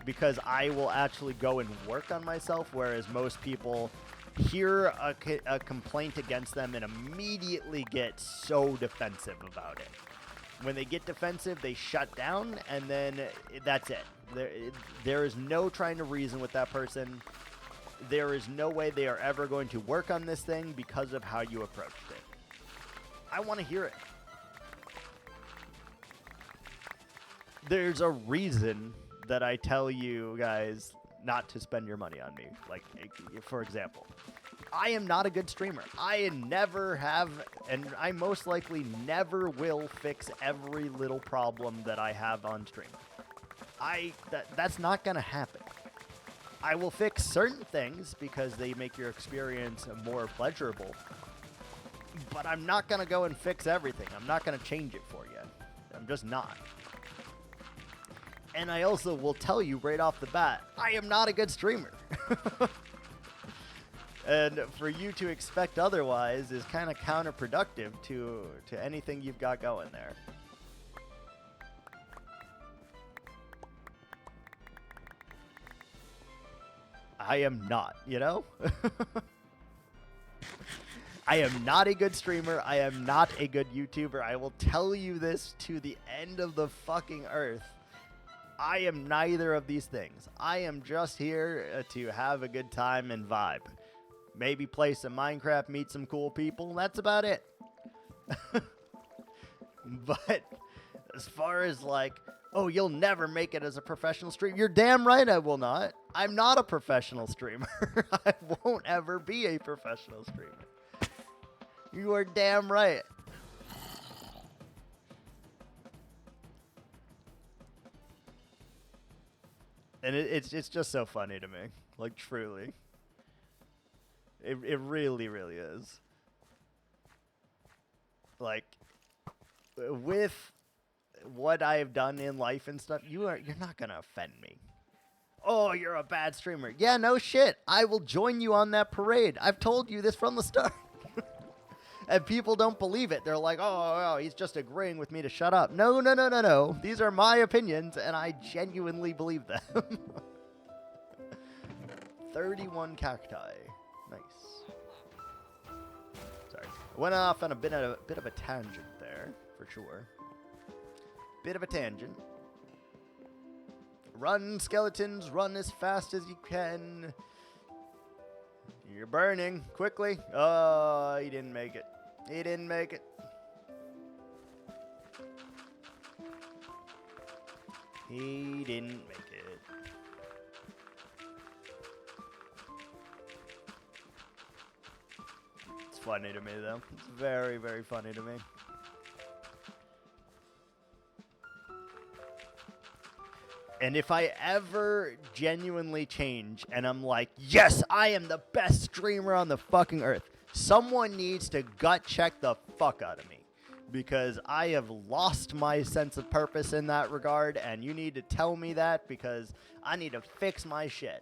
Speaker 1: because I will actually go and work on myself, whereas most people hear a complaint against them and immediately get so defensive about it. When they get defensive, they shut down, and then that's it. There is no trying to reason with that person. There is no way they are ever going to work on this thing because of how you approached it. I want to hear it. There's a reason that I tell you guys not to spend your money on me. Like, for example, I am not a good streamer. I never have, and I most likely never will fix every little problem that I have on stream. That's not going to happen. I will fix certain things because they make your experience more pleasurable. But I'm not going to go and fix everything. I'm not going to change it for you. I'm just not. And I also will tell you right off the bat, I am not a good streamer. And for you to expect otherwise is kind of counterproductive to anything you've got going there. I am not, you know? I am not a good streamer. I am not a good YouTuber. I will tell you this to the end of the fucking earth. I am neither of these things. I am just here to have a good time and vibe. Maybe play some Minecraft, meet some cool people. That's about it. But as far as like, oh, you'll never make it as a professional streamer. You're damn right I will not. I'm not a professional streamer. I won't ever be a professional streamer. You are damn right. And it's just so funny to me. Like, truly. It really, really is. Like, with what I've done in life and stuff, you're not gonna offend me. Oh, you're a bad streamer. Yeah, no shit. I will join you on that parade. I've told you this from the start. And people don't believe it. They're like, oh, he's just agreeing with me to shut up. No, no, no, no, no. These are my opinions, and I genuinely believe them. 31 cacti. Nice. Sorry. I went off on a bit of a tangent there, for sure. Bit of a tangent. Run, skeletons, run as fast as you can. You're burning. Quickly. Oh, he didn't make it. He didn't make it. He didn't make it. It's funny to me, though. It's very, very funny to me. And if I ever genuinely change and I'm like, yes, I am the best streamer on the fucking earth, someone needs to gut check the fuck out of me. Because I have lost my sense of purpose in that regard, and you need to tell me that because I need to fix my shit.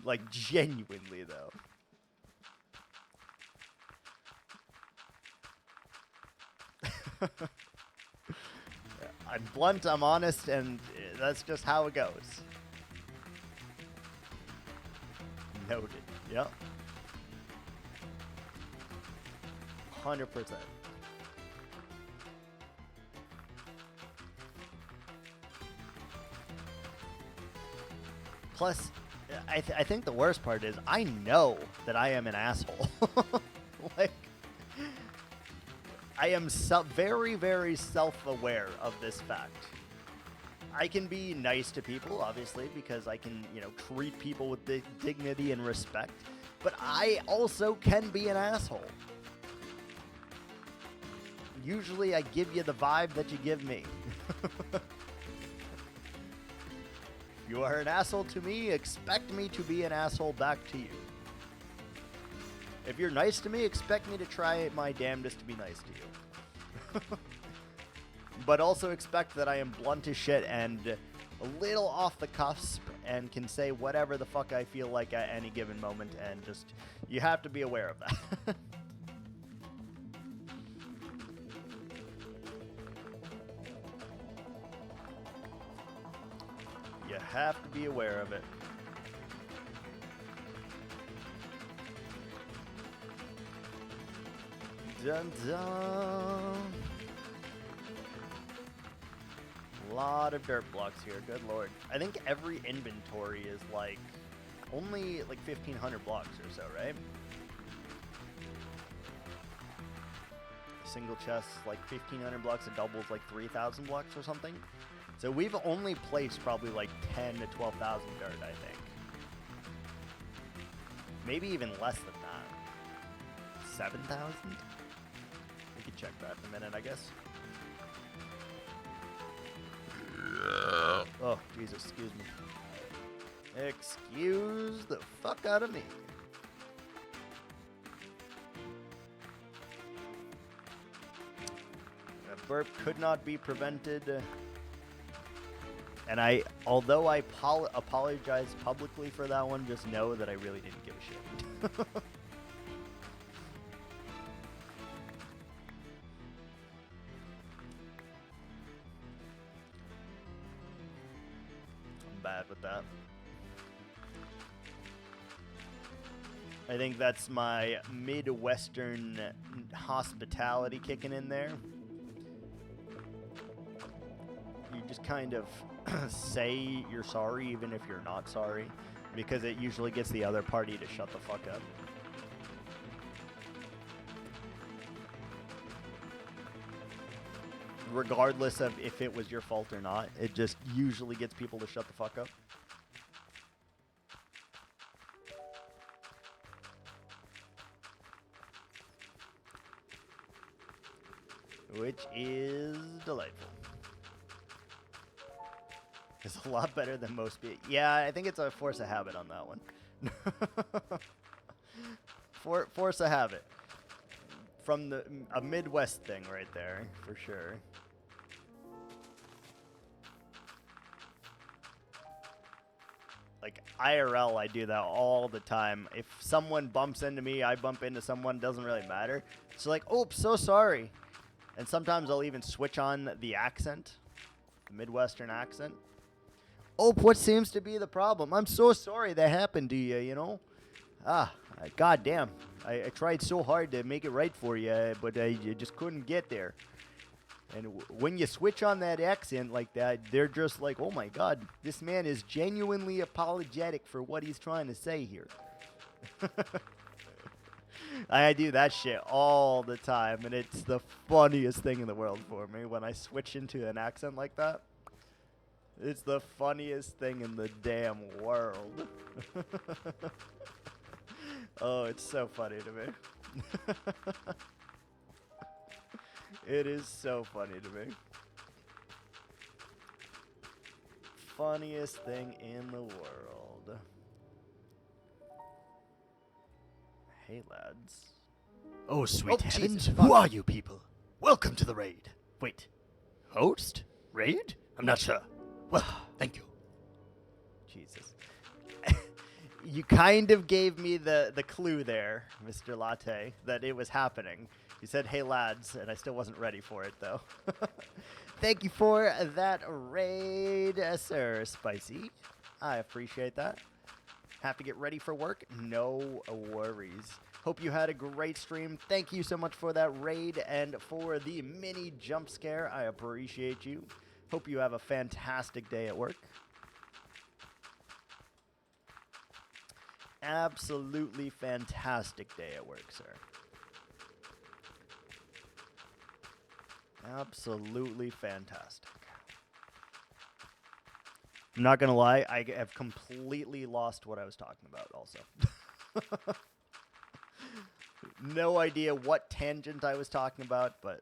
Speaker 1: Like, genuinely, though. I'm blunt, I'm honest, and that's just how it goes. Noted. Yep. 100%. Plus, I think the worst part is I know that I am an asshole. Like, I am very, very self-aware of this fact. I can be nice to people, obviously, because I can, treat people with dignity and respect. But I also can be an asshole. Usually I give you the vibe that you give me. If you are an asshole to me, expect me to be an asshole back to you. If you're nice to me, expect me to try my damnedest to be nice to you. But also expect that I am blunt as shit and a little off the cusp and can say whatever the fuck I feel like at any given moment, and just, you have to be aware of that. You have to be aware of it. Dun dun. A lot of dirt blocks here, good lord. I think every inventory is like only like 1,500 blocks or so, right? A single chest, like 1,500 blocks, a double is like 3,000 blocks or something. So we've only placed probably like 10 to 12,000 dirt, I think. Maybe even less than that. 7,000? We could check that in a minute, I guess. Oh, Jesus, excuse me. Excuse the fuck out of me. A burp could not be prevented. And although I apologized publicly for that one, just know that I really didn't give a shit. I'm bad with that. I think that's my Midwestern hospitality kicking in there. You just kind of say you're sorry even if you're not sorry, because it usually gets the other party to shut the fuck up. Regardless of if it was your fault or not, it just usually gets people to shut the fuck up. Which is delightful. It's a lot better than most people. Yeah, I think it's a force of habit on that one. Force of habit. From a Midwest thing right there, for sure. Like, IRL, I do that all the time. If someone bumps into me, I bump into someone, doesn't really matter. It's like, oops, so sorry. And sometimes I'll even switch on the accent, the Midwestern accent. Oh, what seems to be the problem? I'm so sorry that happened to you, you know? Goddamn. I tried so hard to make it right for you, but I just couldn't get there. And when you switch on that accent like that, they're just like, oh my God, this man is genuinely apologetic for what he's trying to say here. I do that shit all the time, and it's the funniest thing in the world for me when I switch into an accent like that. It's the funniest thing in the damn world. Oh, it's so funny to me. It is so funny to me. Funniest thing in the world. Hey, lads. Oh, sweet heavens. Who are you people? Welcome to the raid. Wait. Host? Raid? I'm not sure. Well, thank you. Jesus. You kind of gave me the clue there, Mr. Latte, that it was happening. You said, hey, lads, and I still wasn't ready for it, though. Thank you for that raid, Sir Spicy. I appreciate that. Have to get ready for work? No worries. Hope you had a great stream. Thank you so much for that raid and for the mini jump scare. I appreciate you. Hope you have a fantastic day at work. Absolutely fantastic day at work, sir. Absolutely fantastic. I'm not going to lie, I have completely lost what I was talking about also. No idea what tangent I was talking about, but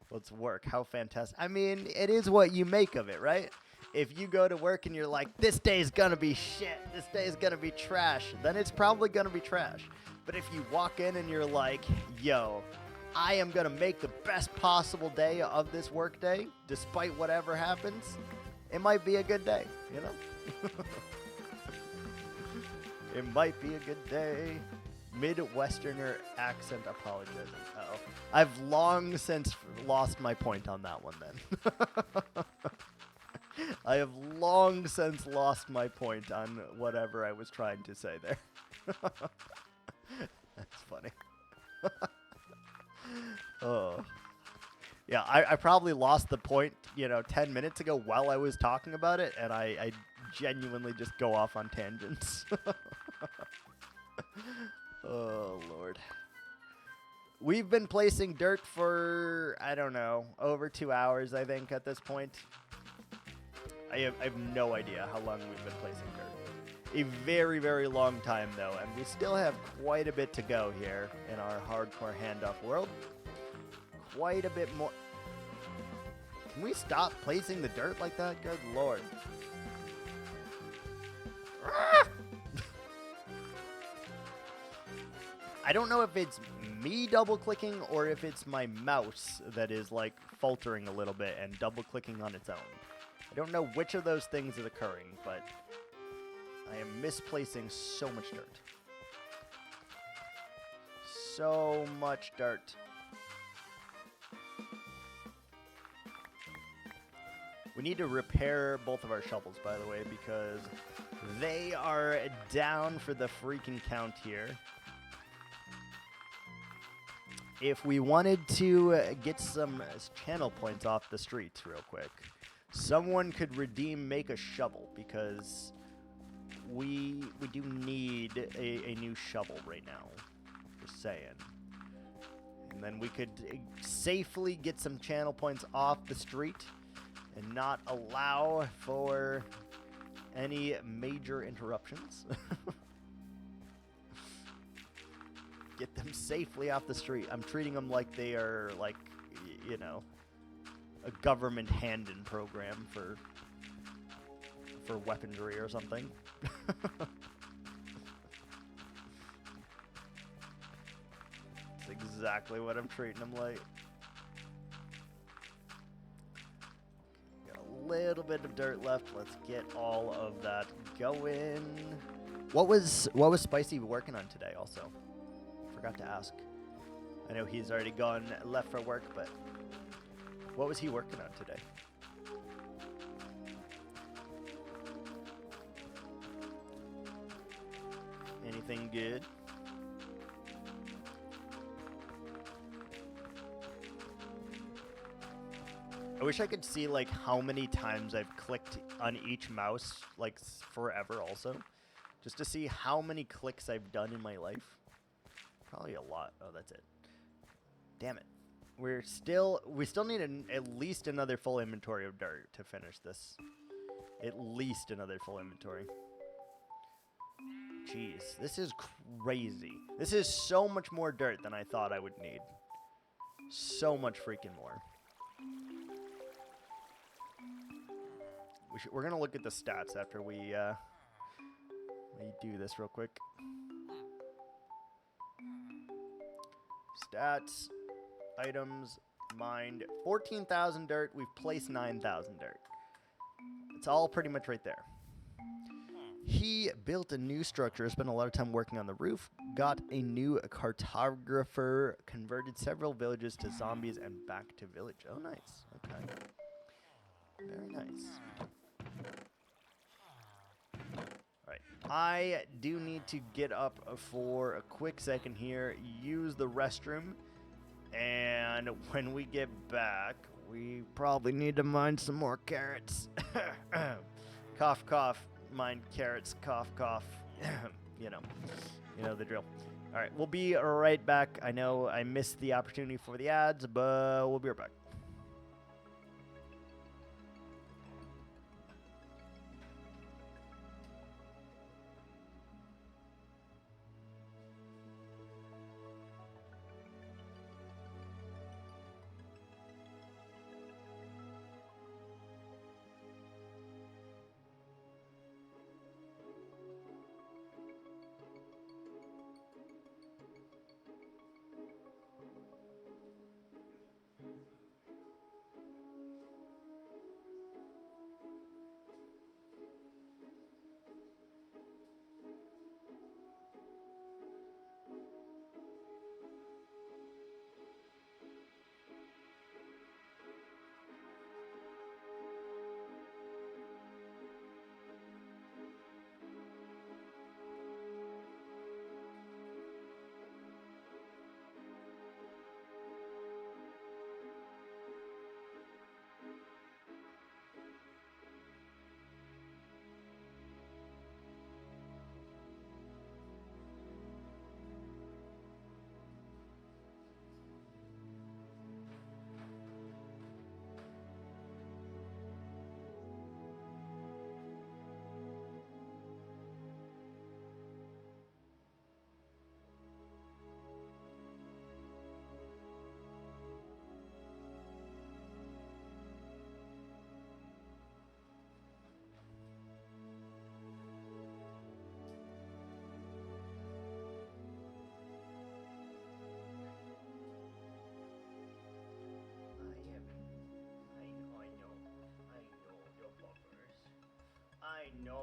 Speaker 1: let's work. How fantastic. I mean, it is what you make of it, right? If you go to work and you're like, this day's gonna be shit, this day's gonna be trash, then it's probably gonna be trash. But if you walk in and you're like, yo, I am gonna make the best possible day of this work day, despite whatever happens, it might be a good day, you know? It might be a good day. Midwesterner accent apologizing. Uh-oh. I've long since lost my point on that one then. I have long since lost my point on whatever I was trying to say there. That's funny. Oh. Yeah, I probably lost the point, 10 minutes ago while I was talking about it, and I genuinely just go off on tangents. Oh, Lord. We've been placing dirt for, I don't know, over 2 hours, I think, at this point. I have no idea how long we've been placing dirt. A very, very long time, though, and we still have quite a bit to go here in our hardcore handoff world. Quite a bit more. Can we stop placing the dirt like that? Good Lord. I don't know if it's me double-clicking or if it's my mouse that is, like, faltering a little bit and double-clicking on its own. I don't know which of those things is occurring, but I am misplacing so much dirt. So much dirt. We need to repair both of our shovels, by the way, because they are down for the freaking count here. If we wanted to get some channel points off the streets real quick, someone could redeem make a shovel, because we do need a new shovel right now. Just saying. And then we could safely get some channel points off the street and not allow for any major interruptions. Get them safely off the street. I'm treating them like they are, like, you know, a government hand-in program for weaponry or something. That's exactly what I'm treating them like. Little bit of dirt left. Let's get all of that going. What was Spicy working on today also? Forgot to ask. I know he's already gone left for work, but what was he working on today? Anything good? I wish I could see, like, how many times I've clicked on each mouse, like, forever also. Just to see how many clicks I've done in my life. Probably a lot. Oh, that's it. Damn it. We still need at least another full inventory of dirt to finish this. At least another full inventory. Jeez, this is crazy. This is so much more dirt than I thought I would need. So much freaking more. We're gonna look at the stats after we do this real quick. Stats, items, mined, 14,000 dirt. We've placed 9,000 dirt. It's all pretty much right there. He built a new structure, spent a lot of time working on the roof, got a new cartographer, converted several villages to zombies, and back to village. Oh, nice. Okay. Very nice. Alright, I do need to get up for a quick second here, use the restroom, and when we get back, we probably need to mine some more carrots. Cough, cough, mine carrots, cough, cough. You know the drill. Alright, we'll be right back. I know I missed the opportunity for the ads, but we'll be right back.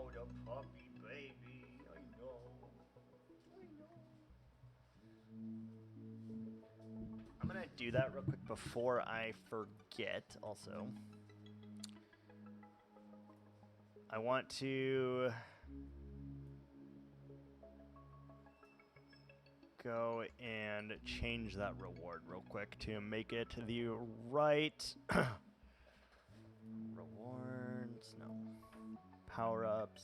Speaker 1: Oh, the puppy baby. I know. I'm gonna do that real quick before I forget also. I want to go and change that reward real quick to make it the right rewards. No. Power-ups.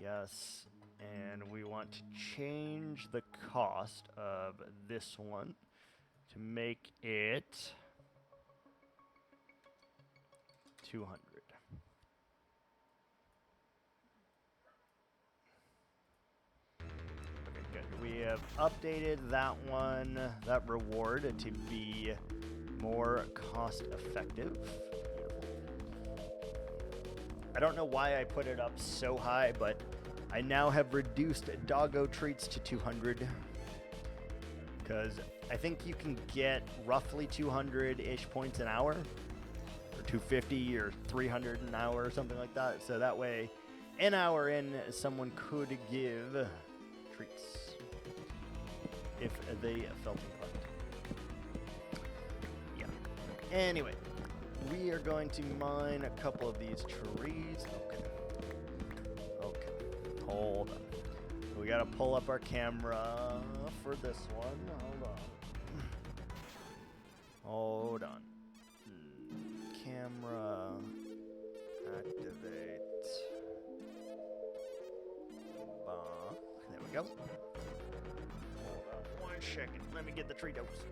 Speaker 1: Yes. And we want to change the cost of this one to make it 200. Okay, good. We have updated that one, that reward, to be more cost effective. I don't know why I put it up so high, but I now have reduced doggo treats to 200. Because I think you can get roughly 200-ish points an hour. Or 250 or 300 an hour or something like that. So that way, an hour in, someone could give treats. If they felt inclined. Yeah. Anyway. We are going to mine a couple of these trees. Okay. Hold on. We gotta pull up our camera for this one. Hold on. Camera. Activate. There we go. Hold on 1 second. Let me get the tree dose.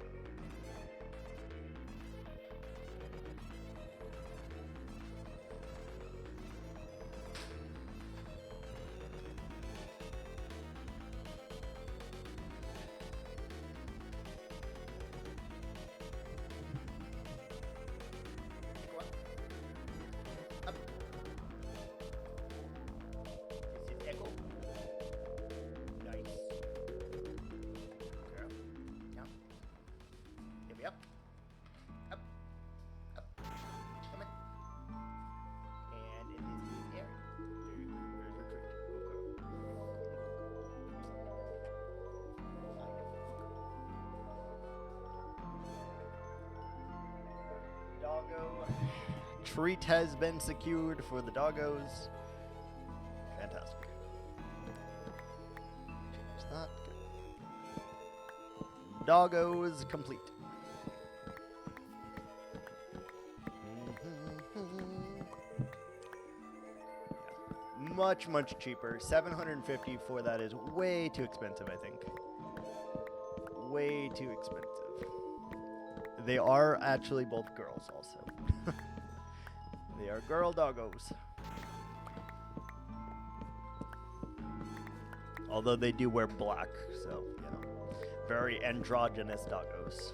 Speaker 1: Treat has been secured for the doggos. Fantastic. Change that. Good. Doggos complete. Much, much cheaper. 750 for that is way too expensive, I think. Way too expensive. They are actually both girls also. They are girl doggos. Although they do wear black, so, you know. Very androgynous doggos.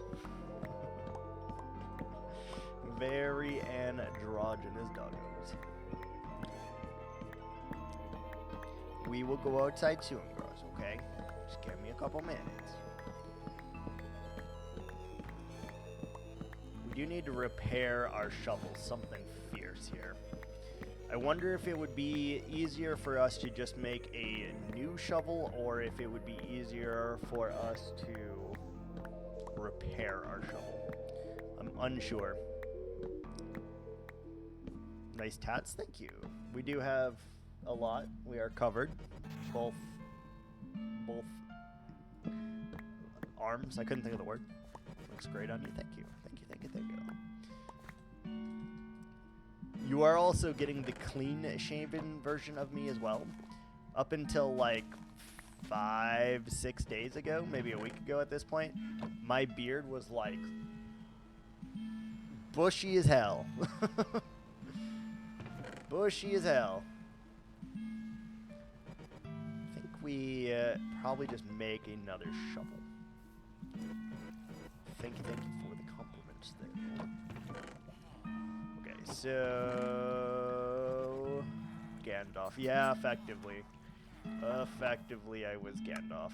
Speaker 1: Very androgynous doggos. We will go outside soon, girls, okay? Just give me a couple minutes. We do need to repair our shovel. Something fierce here. I wonder if it would be easier for us to just make a new shovel, or if it would be easier for us to repair our shovel. I'm unsure. Nice tats, thank you. We do have a lot. We are covered. Both arms. I couldn't think of the word. Looks great on you. Thank you. Thank you, thank you, thank you. You are also getting the clean-shaven version of me as well. Up until like 5-6 days ago, maybe a week ago at this point, my beard was like bushy as hell. Bushy as hell. I think we probably just make another shovel. Thank you for the compliments there. Okay, so Gandalf. Yeah, effectively. Effectively, I was Gandalf.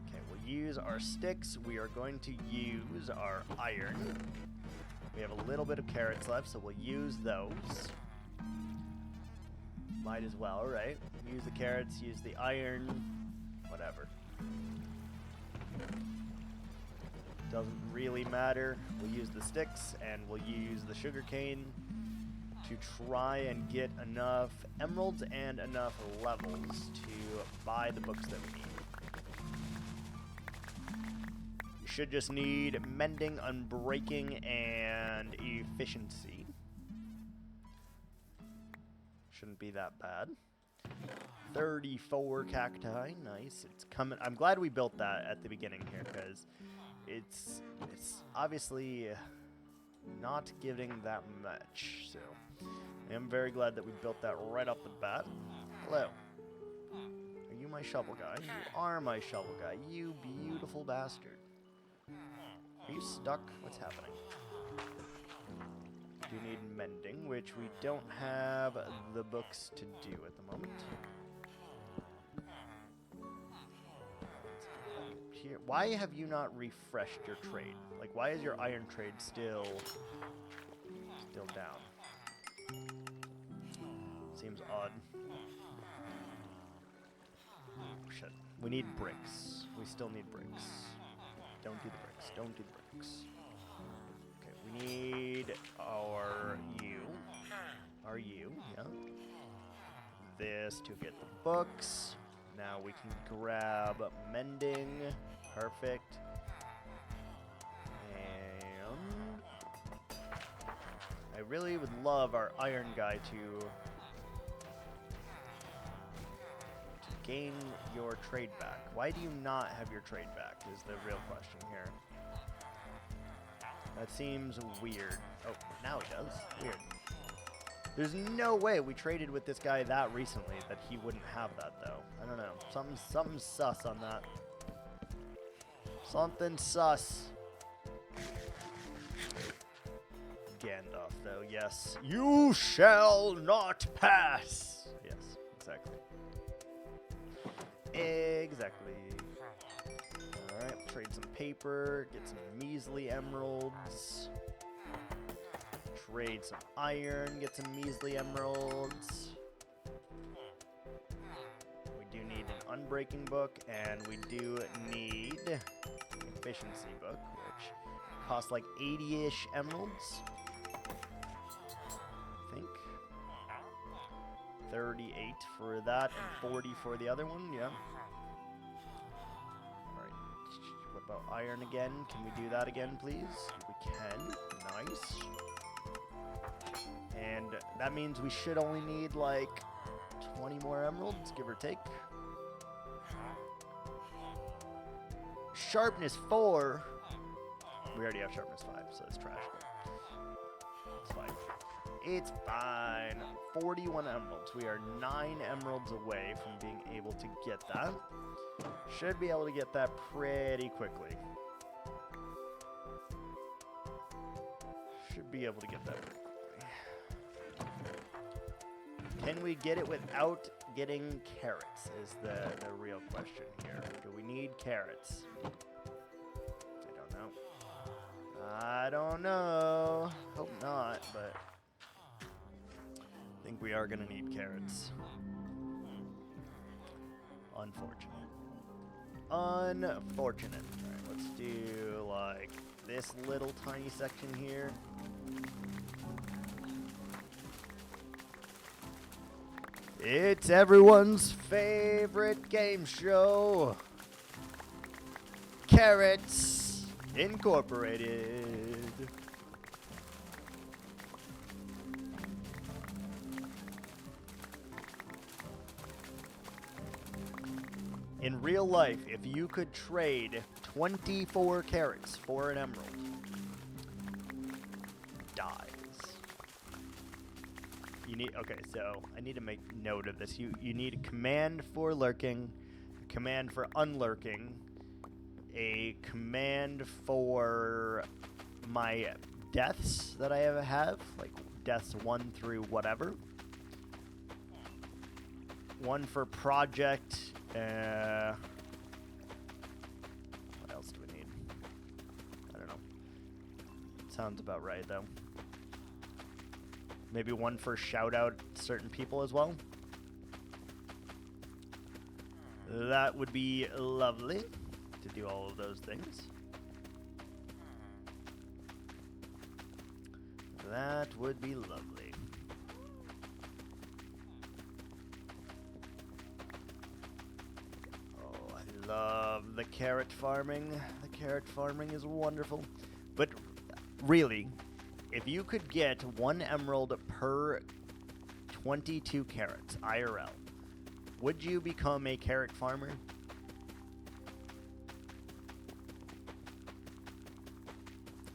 Speaker 1: Okay, we'll use our sticks. We are going to use our iron. We have a little bit of carrots left, so we'll use those. Might as well, right? Use the carrots, use the iron, whatever. Doesn't really matter. We'll use the sticks and we'll use the sugarcane to try and get enough emeralds and enough levels to buy the books that we need. You should just need mending, unbreaking, and efficiency. Shouldn't be that bad. 34 cacti, nice. It's coming. I'm glad we built that at the beginning here because it's obviously not giving that much. So I'm very glad that we built that right off the bat. Hello. Are you my shovel guy? You are my shovel guy. You beautiful bastard. Are you stuck? What's happening? Do need mending, which we don't have the books to do at the moment. Here, why have you not refreshed your trade? Like, why is your iron trade still down? Seems odd. Shit. We need bricks. We still need bricks. Don't do the bricks. Don't do the bricks. Okay, we need our yeah. This to get the books. Now we can grab mending. Perfect. And I really would love our iron guy to gain your trade back. Why do you not have your trade back is the real question here. That seems weird. Oh, now he does. Weird. There's no way we traded with this guy that recently that he wouldn't have that, though. I don't know. Something sus on that. Something sus. Gandalf, though, yes. You shall not pass! Yes, exactly. Exactly. Alright, trade some paper, get some measly emeralds. Trade some iron, get some measly emeralds. We do need an unbreaking book, and we do need an efficiency book, which costs like 80-ish emeralds. I think. 38 for that, and 40 for the other one, yeah. Alright, what about iron again? Can we do that again, please? We can. Nice. And that means we should only need like 20 more emeralds, give or take. Sharpness 4. We already have sharpness 5, so it's trash. It's fine. It's fine. 41 emeralds. We are 9 emeralds away from being able to get that. Should be able to get that pretty quickly. Should be able to get that pretty quickly. Can we get it without getting carrots is the real question here. Do we need carrots? I don't know. I don't know. Hope not, but I think we are going to need carrots. Unfortunate. Unfortunate. Alright, let's do like this little tiny section here. It's everyone's favorite game show. Carrots Incorporated. In real life, if you could trade 24 carrots for an emerald, dies. You need, okay, so I need to make note of this. You need a command for lurking, a command for unlurking, a command for my deaths that I have, like deaths 1 through whatever. One for project, Sounds about right, though. Maybe one for shout out certain people as well. That would be lovely to do all of those things. That would be lovely. Oh, I love the carrot farming. The carrot farming is wonderful. But really, if you could get 1 emerald per 22 carrots, IRL, would you become a carrot farmer?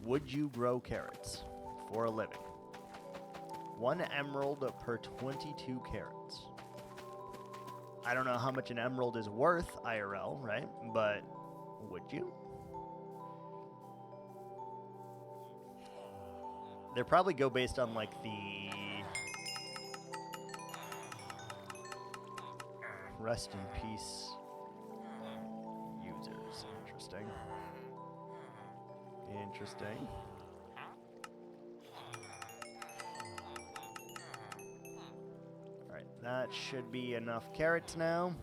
Speaker 1: Would you grow carrots for a living? 1 emerald per 22 carrots. I don't know how much an emerald is worth, IRL, right? But would you? They probably go based on like the rest in peace users. Interesting. Interesting. Alright, that should be enough carrots now.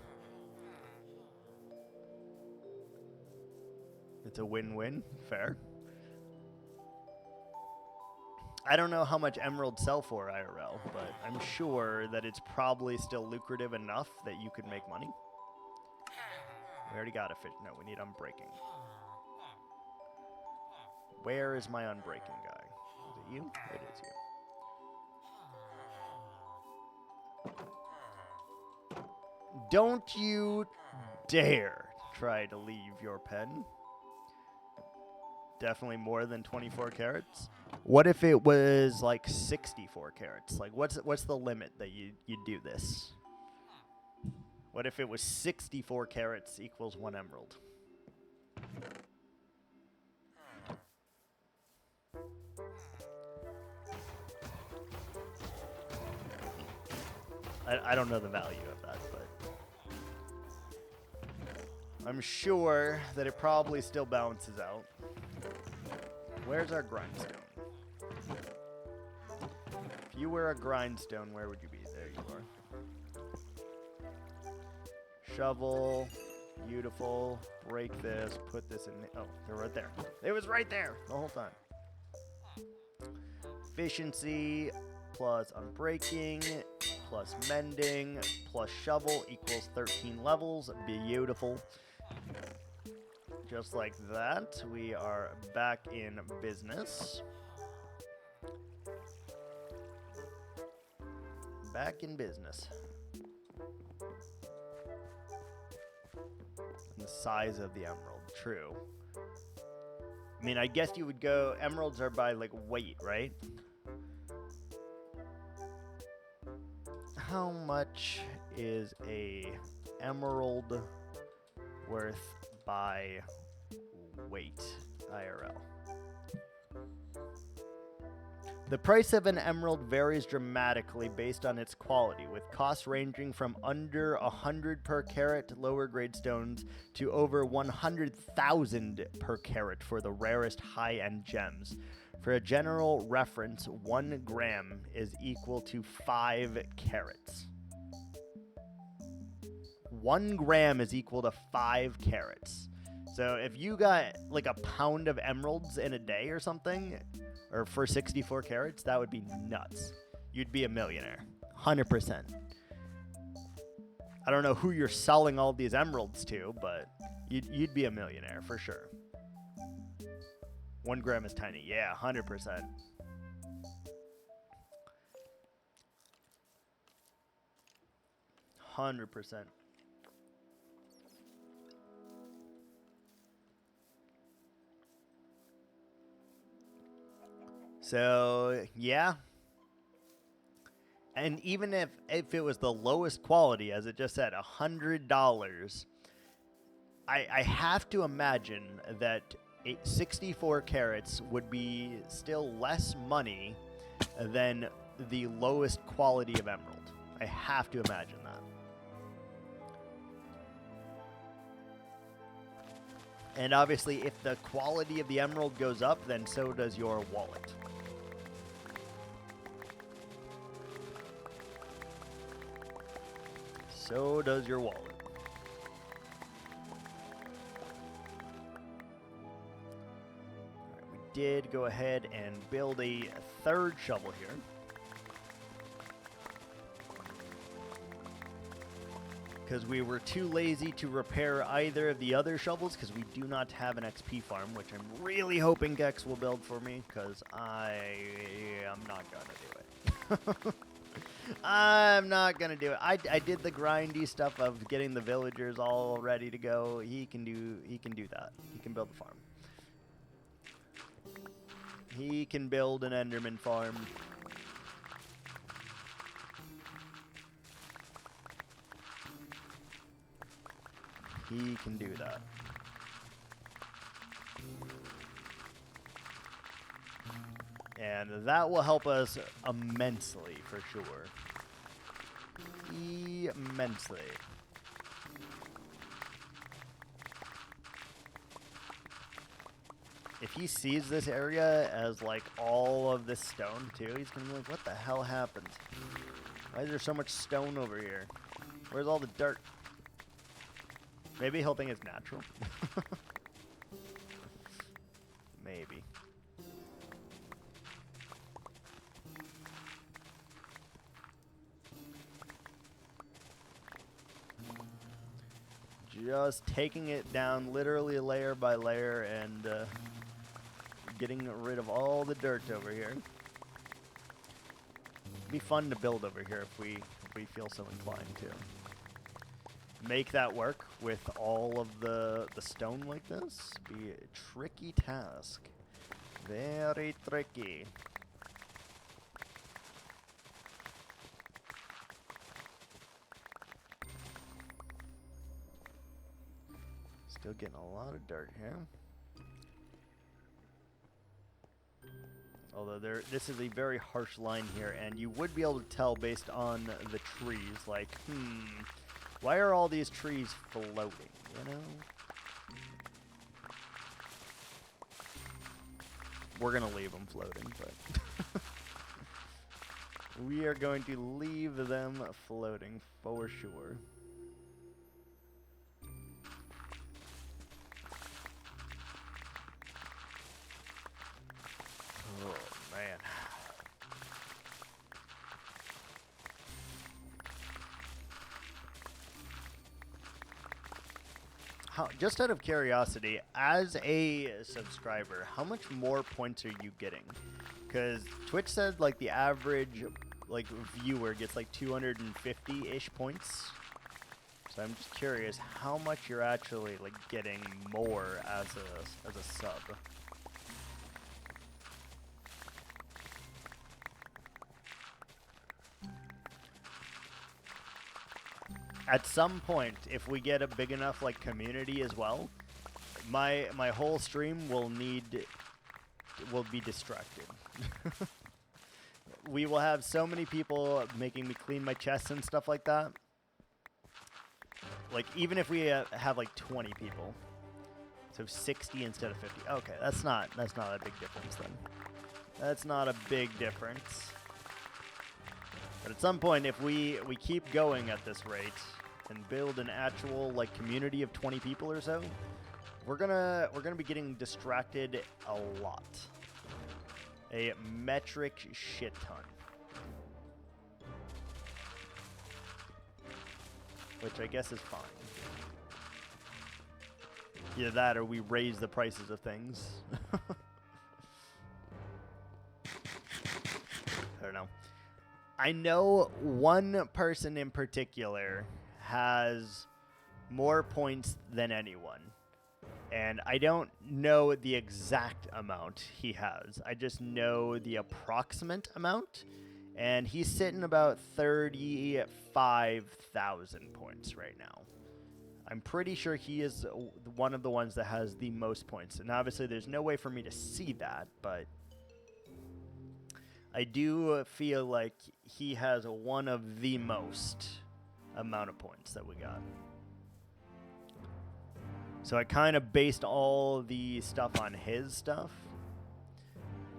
Speaker 1: It's a win-win. Fair. I don't know how much emeralds sell for IRL, but I'm sure that it's probably still lucrative enough that you could make money. We already got a fish. No, we need unbreaking. Where is my unbreaking guy? Is it you? It is you. Don't you dare try to leave your pen. Definitely more than 24 carats. What if it was like 64 carats? Like what's the limit that you do this? What if it was 64 carats equals 1 emerald? I don't know the value of that, but I'm sure that it probably still balances out. Where's our grindstone? If you were a grindstone, where would you be? There you are. Shovel. Beautiful. Break this. Put this in. Oh, they're right there. It was right there the whole time. Efficiency plus unbreaking plus mending plus shovel equals 13 levels. Beautiful. Just like that, we are back in business. Back in business. And the size of the emerald, true. I mean, I guess you would go, emeralds are by like weight, right? How much is a emerald worth by weight, IRL? The price of an emerald varies dramatically based on its quality, with costs ranging from under 100 per carat lower grade stones to over 100,000 per carat for the rarest high-end gems. For a general reference, 1 gram is equal to 5 carats. 1 gram is equal to 5 carats. So if you got like a pound of emeralds in a day or something, or for 64 carats, that would be nuts. You'd be a millionaire. 100%. I don't know who you're selling all these emeralds to, but you'd be a millionaire for sure. 1 gram is tiny. Yeah, 100%. So, yeah. And even if it was the lowest quality, as it just said, $100, I have to imagine that 64 carats would be still less money than the lowest quality of emerald. I have to imagine that. And obviously, if the quality of the emerald goes up, then so does your wallet. So does your wallet. Alright, we did go ahead and build a third shovel here. Because we were too lazy to repair either of the other shovels, because we do not have an XP farm, which I'm really hoping Gex will build for me, because I am not going to do it. I'm not going to do it. I did the grindy stuff of getting the villagers all ready to go. He can do that. He can build the farm. He can build an Enderman farm. He can do that. And that will help us immensely, for sure. Immensely. If he sees this area as, like, all of this stone, too, he's going to be like, what the hell happened? Why is there so much stone over here? Where's all the dirt? Maybe he'll think it's natural. Maybe. Just taking it down literally layer by layer and getting rid of all the dirt over here. It'd be fun to build over here if we feel so inclined to. Make that work with all of the stone like this. Be a tricky task. Very tricky. Still getting a lot of dirt here. Although this is a very harsh line here, and you would be able to tell based on the trees, like, why are all these trees floating, you know? We're going to leave them floating, but we are going to leave them floating for sure. Oh, man. Just out of curiosity, as a subscriber, how much more points are you getting? Because Twitch said, like, the average, like, viewer gets, like, 250-ish points. So I'm just curious how much you're actually, like, getting more as a sub. At some point, if we get a big enough like community as well, my whole stream will be distracted. We will have so many people making me clean my chests and stuff like that. Like, even if we have like 20 people, so 60 instead of 50. Okay, that's not a big difference then. That's not a big difference. But at some point, if we keep going at this rate and build an actual like community of 20 people or so, we're gonna be getting distracted a lot. A metric shit ton. Which I guess is fine. Either that or we raise the prices of things. I don't know. I know one person in particular has more points than anyone. And I don't know the exact amount he has. I just know the approximate amount. And he's sitting about 35,000 points right now. I'm pretty sure he is one of the ones that has the most points. And obviously there's no way for me to see that, but I do feel like he has one of the most amount of points that we got. So I kind of based all the stuff on his stuff.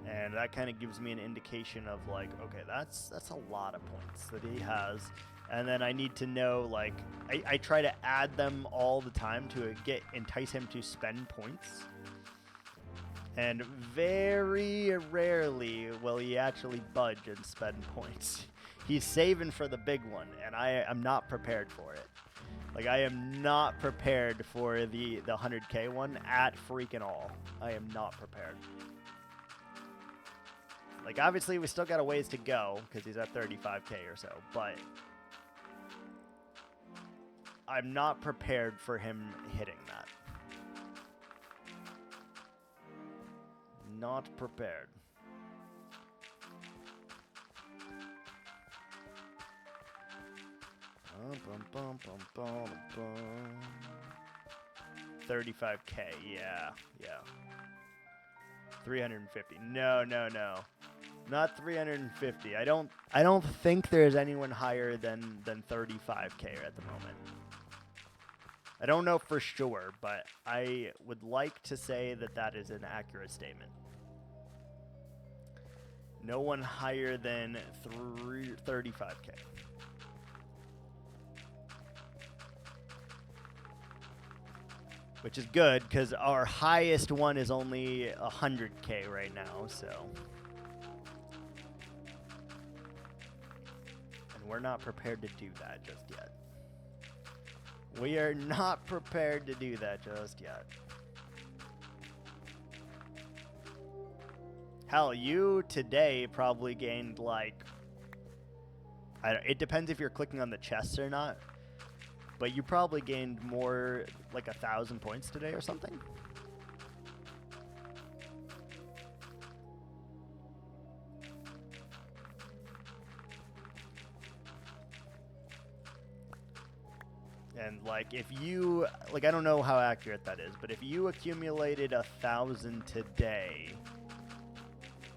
Speaker 1: And that kind of gives me an indication of like, okay, that's a lot of points that he has. And then I need to know, like, I try to add them all the time to entice him to spend points. And very rarely will he actually budge and spend points. He's saving for the big one, and I'm not prepared for it. Like, I am not prepared for the 100K one at freaking all. I am not prepared. Like, obviously, we still got a ways to go, because he's at 35K or so, but I'm not prepared for him hitting that. Not prepared. Bum, bum, bum, bum, bum. 35K, yeah. 350. No. Not 350. I don't think there's anyone higher than 35K at the moment. I don't know for sure, but I would like to say that is an accurate statement. No one higher than 35K. Which is good, because our highest one is only 100K right now, so. And we're not prepared to do that just yet. We are not prepared to do that just yet. Hell, you today probably gained like, it depends if you're clicking on the chests or not, but you probably gained more, like 1,000 points today or something. And like, if you, like, I don't know how accurate that is, but if you accumulated 1,000 today,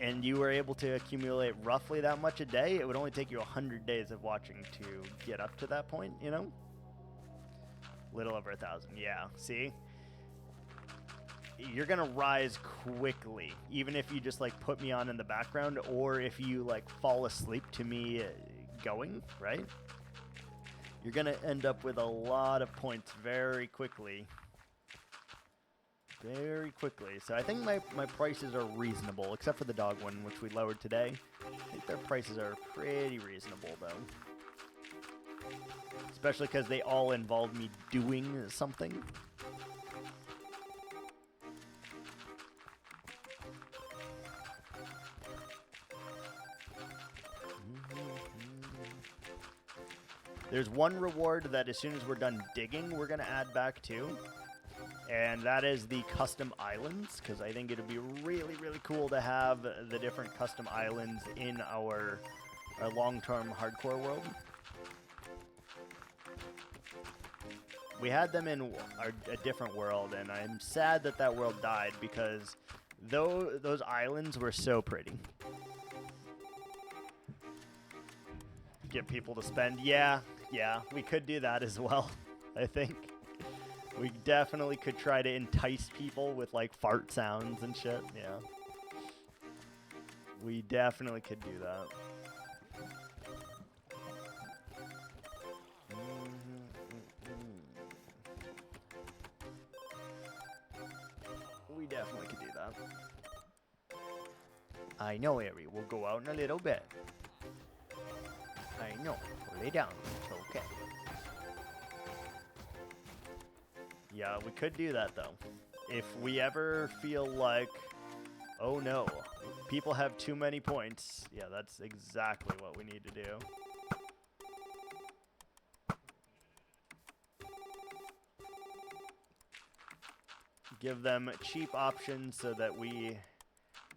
Speaker 1: and you were able to accumulate roughly that much a day, it would only take you 100 days of watching to get up to that point, you know? Little over 1,000, yeah. See? You're gonna rise quickly, even if you just like put me on in the background, or if you like fall asleep to me going, right? You're gonna end up with a lot of points very quickly. Very quickly. So I think my prices are reasonable, except for the dog one, which we lowered today. I think their prices are pretty reasonable, though. Especially because they all involve me doing something. There's one reward that as soon as we're done digging, we're going to add back too. And that is the custom islands, because I think it would be really, really cool to have the different custom islands in our long-term hardcore world. We had them in a different world, and I'm sad that that world died, because those islands were so pretty. Get people to spend. Yeah, we could do that as well, I think. We definitely could try to entice people with, like, fart sounds and shit, yeah. We definitely could do that. We definitely could do that. I know, Ari. We'll go out in a little bit. I know. Lay down. It's okay. Yeah, we could do that, though. If we ever feel like, oh no, people have too many points, yeah, that's exactly what we need to do. Give them cheap options so that we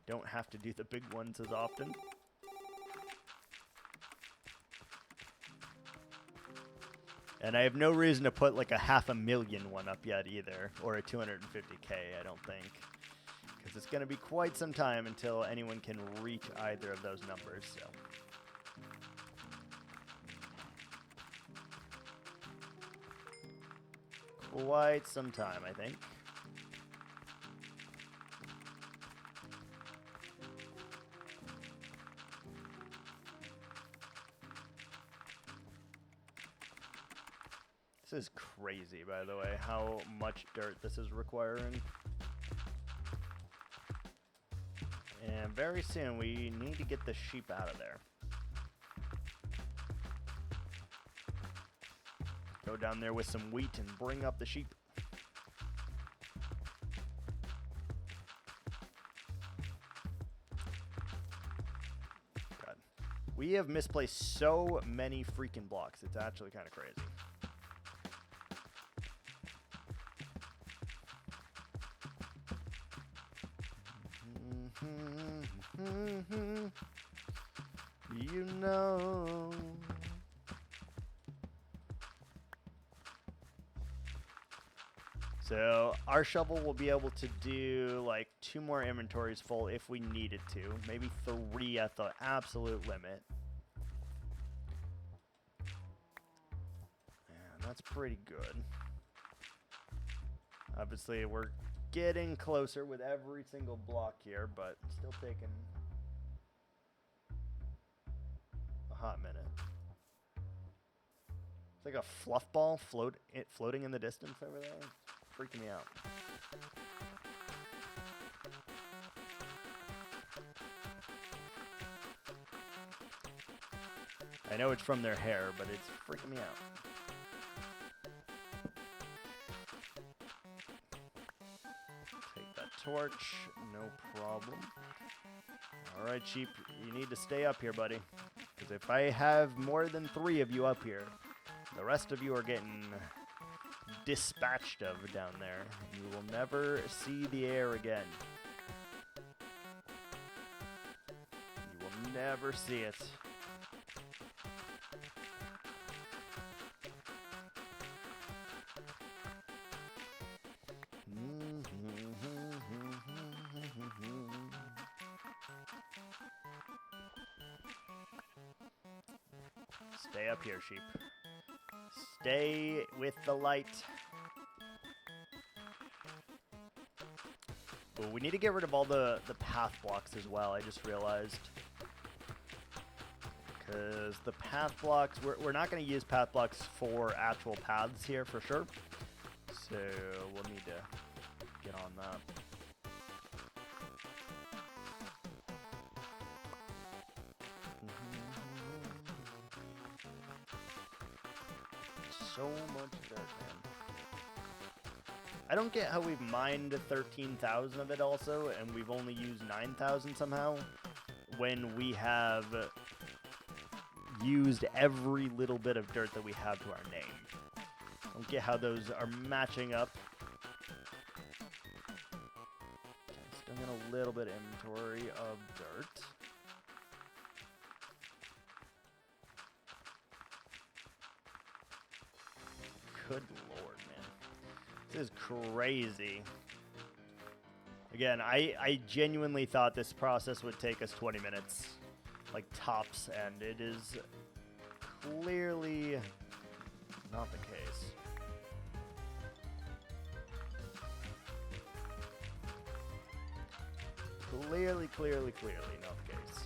Speaker 1: don't have to do the big ones as often. And I have no reason to put like a 500,000 one up yet either, or a 250K, I don't think. Because it's going to be quite some time until anyone can reach either of those numbers, so. quite some time, I think. This is crazy, by the way, how much dirt this is requiring. And very soon, we need to get the sheep out of there. Go down there with some wheat and bring up the sheep. God. We have misplaced so many freaking blocks. It's actually kind of crazy. You know. So our shovel will be able to do like 2 more inventories full if we needed to. Maybe 3 at the absolute limit. Man, that's pretty good. Obviously, we're getting closer with every single block here, but still taking a hot minute. It's like a fluff ball floating in the distance over there. It's freaking me out. I know it's from their hair, but it's freaking me out. Take that torch, no problem. Alright, sheep, you need to stay up here, buddy. Because if I have more than 3 of you up here, the rest of you are getting dispatched of down there. You will never see the air again. You will never see it. Stay up here, sheep. Stay with the light. Ooh, we need to get rid of all the path blocks as well, I just realized. Because the path blocks, we're not going to use path blocks for actual paths here for sure. So we'll need to get on that. So much dirt, man. I don't get how we've mined 13,000 of it also, and we've only used 9,000 somehow, when we have used every little bit of dirt that we have to our name. I don't get how those are matching up. Okay, still got a little bit of inventory of dirt. Good lord, man. This is crazy. Again, I genuinely thought this process would take us 20 minutes. Like, tops, and it is clearly not the case. Clearly not the case.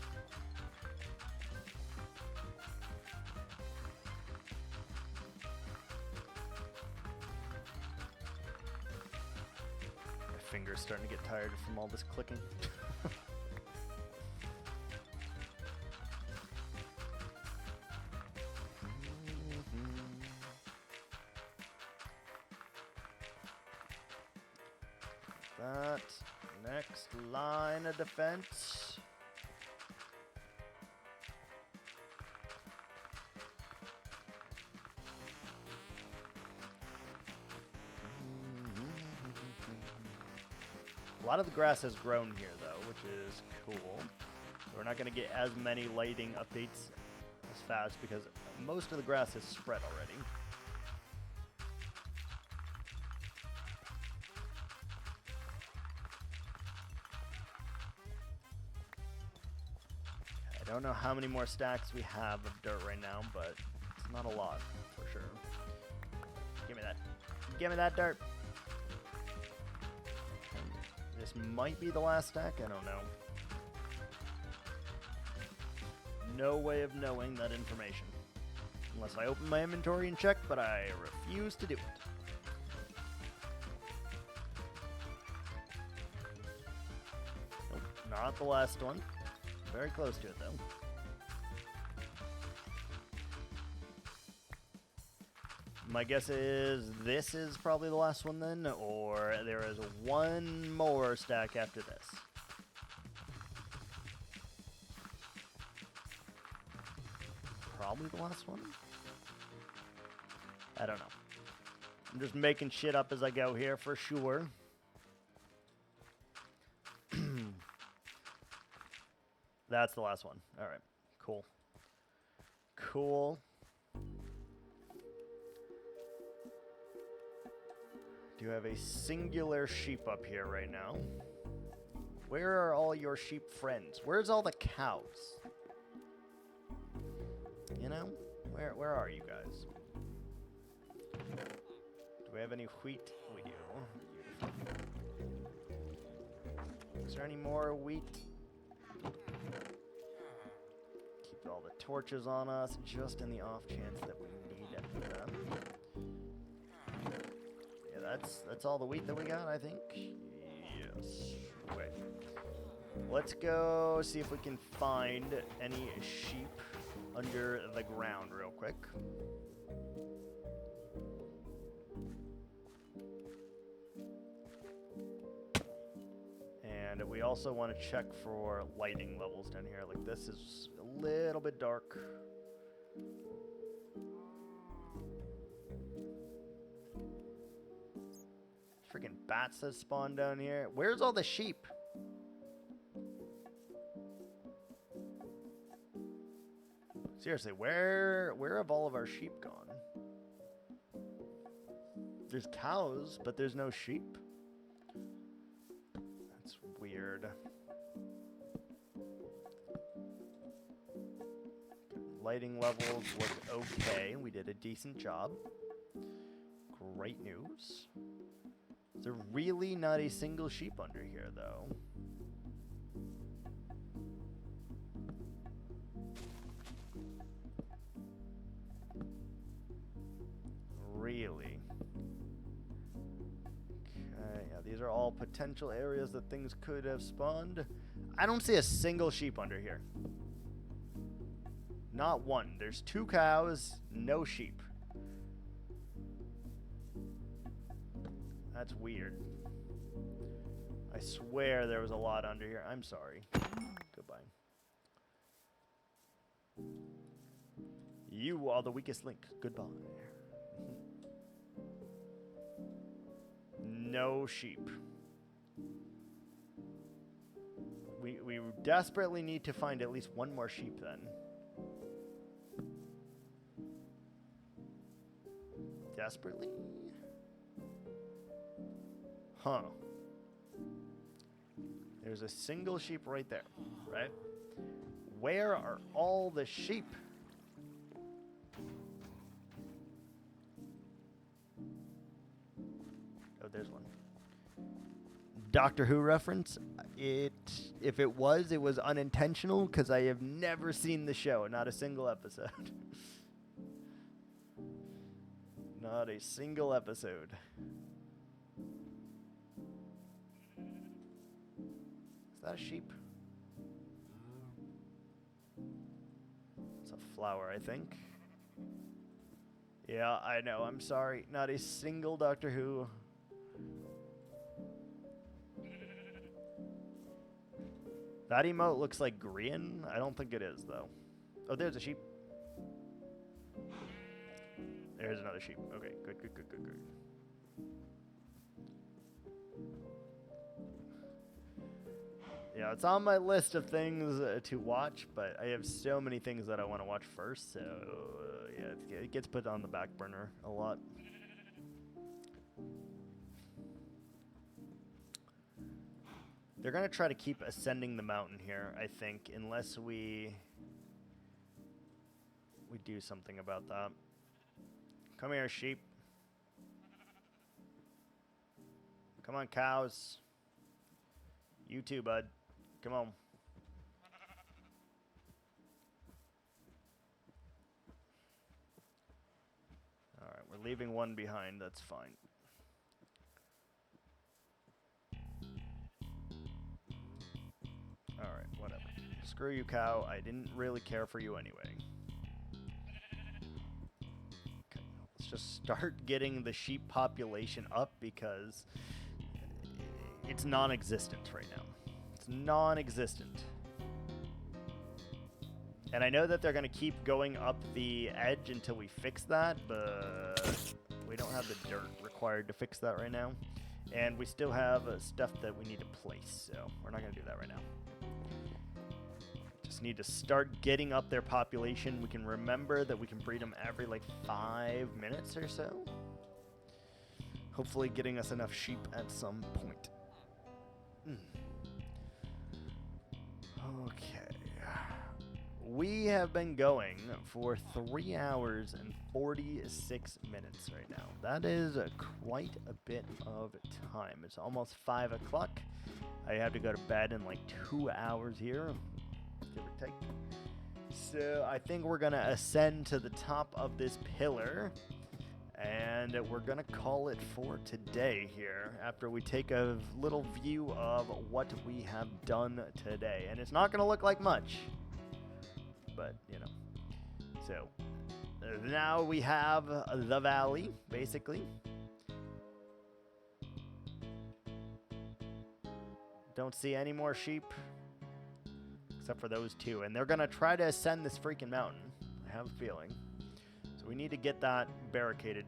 Speaker 1: Fingers starting to get tired from all this clicking. That next line of defense. A lot of the grass has grown here, though, which is cool. We're not going to get as many lighting updates as fast because most of the grass is spread already. I don't know how many more stacks we have of dirt right now, but it's not a lot, for sure. Give me that. Give me that dirt. This might be the last stack. I don't know. No way of knowing that information. Unless I open my inventory and check, but I refuse to do it. Nope, not the last one. Very close to it, though. My guess is this is probably the last one then, or there is one more stack after this. Probably the last one? I don't know. I'm just making shit up as I go here for sure. That's the last one. All right. Cool. Cool. Do have a singular sheep up here right now. Where are all your sheep friends? Where's all the cows? You know? Where are you guys? Do we have any wheat? We do. Beautiful. Is there any more wheat? Keep all the torches on us, just in the off chance that we need them. Yeah, that's all the wheat that we got, I think. Yes. Wait. Let's go see if we can find any sheep under the ground real quick. And we also want to check for lighting levels down here. Like, this is a little bit dark. Freaking bats that spawn down here. Where's all the sheep? Seriously, where have all of our sheep gone? There's cows, but there's no sheep. That's weird. Lighting levels look okay. We did a decent job. Great news. There's really not a single sheep under here, though. Really? Okay, yeah, these are all potential areas that things could have spawned. I don't see a single sheep under here. Not one. There's 2 cows, no sheep. That's weird. I swear there was a lot under here. I'm sorry. Goodbye. You are the weakest link. Goodbye. No sheep. We desperately need to find at least one more sheep then. Desperately? Huh. There's a single sheep right there, right? Where are all the sheep? Oh, there's one. Doctor Who reference? If it was unintentional because I have never seen the show, not a single episode. Not a single episode. Is that a sheep? It's a flower, I think. Yeah, I know. I'm sorry. Not a single Doctor Who. That emote looks like green. I don't think it is, though. Oh, there's a sheep. There's another sheep. Okay, good. Yeah, it's on my list of things to watch, but I have so many things that I want to watch first, so yeah, it gets put on the back burner a lot. They're going to try to keep ascending the mountain here, I think, unless we do something about that. Come here, sheep. Come on, cows. You too, bud. Come on. Alright, we're leaving one behind. That's fine. Alright, whatever. Screw you, cow. I didn't really care for you anyway. Okay, let's just start getting the sheep population up because it's non-existent right now. It's non-existent. And I know that they're going to keep going up the edge until we fix that, but we don't have the dirt required to fix that right now. And we still have stuff that we need to place, so we're not going to do that right now. Just need to start getting up their population. We can remember that we can breed them every like 5 minutes or so. Hopefully getting us enough sheep at some point. Okay. We have been going for 3 hours and 46 minutes right now. That is quite a bit of time. It's almost 5 o'clock. I have to go to bed in like 2 hours here, give or take. So I think we're going to ascend to the top of this pillar, and we're going to call it for today here after we take a little view of what we have done today. And it's not going to look like much, but, you know. So now we have the valley, basically. Don't see any more sheep, except for those two. And they're going to try to ascend this freaking mountain, I have a feeling. So we need to get that barricaded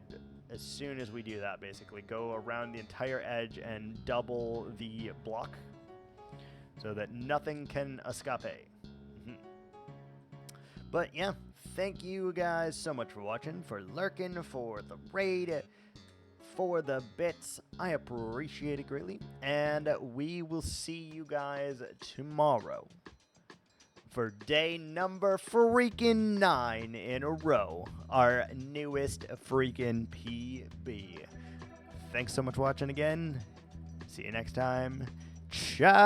Speaker 1: as soon as we do that, basically. Go around the entire edge and double the block so that nothing can escape. But yeah, thank you guys so much for watching, for lurking, for the raid, for the bits. I appreciate it greatly. And we will see you guys tomorrow for day number freaking 9 in a row. Our newest freaking PB. Thanks so much for watching again. See you next time. Ciao.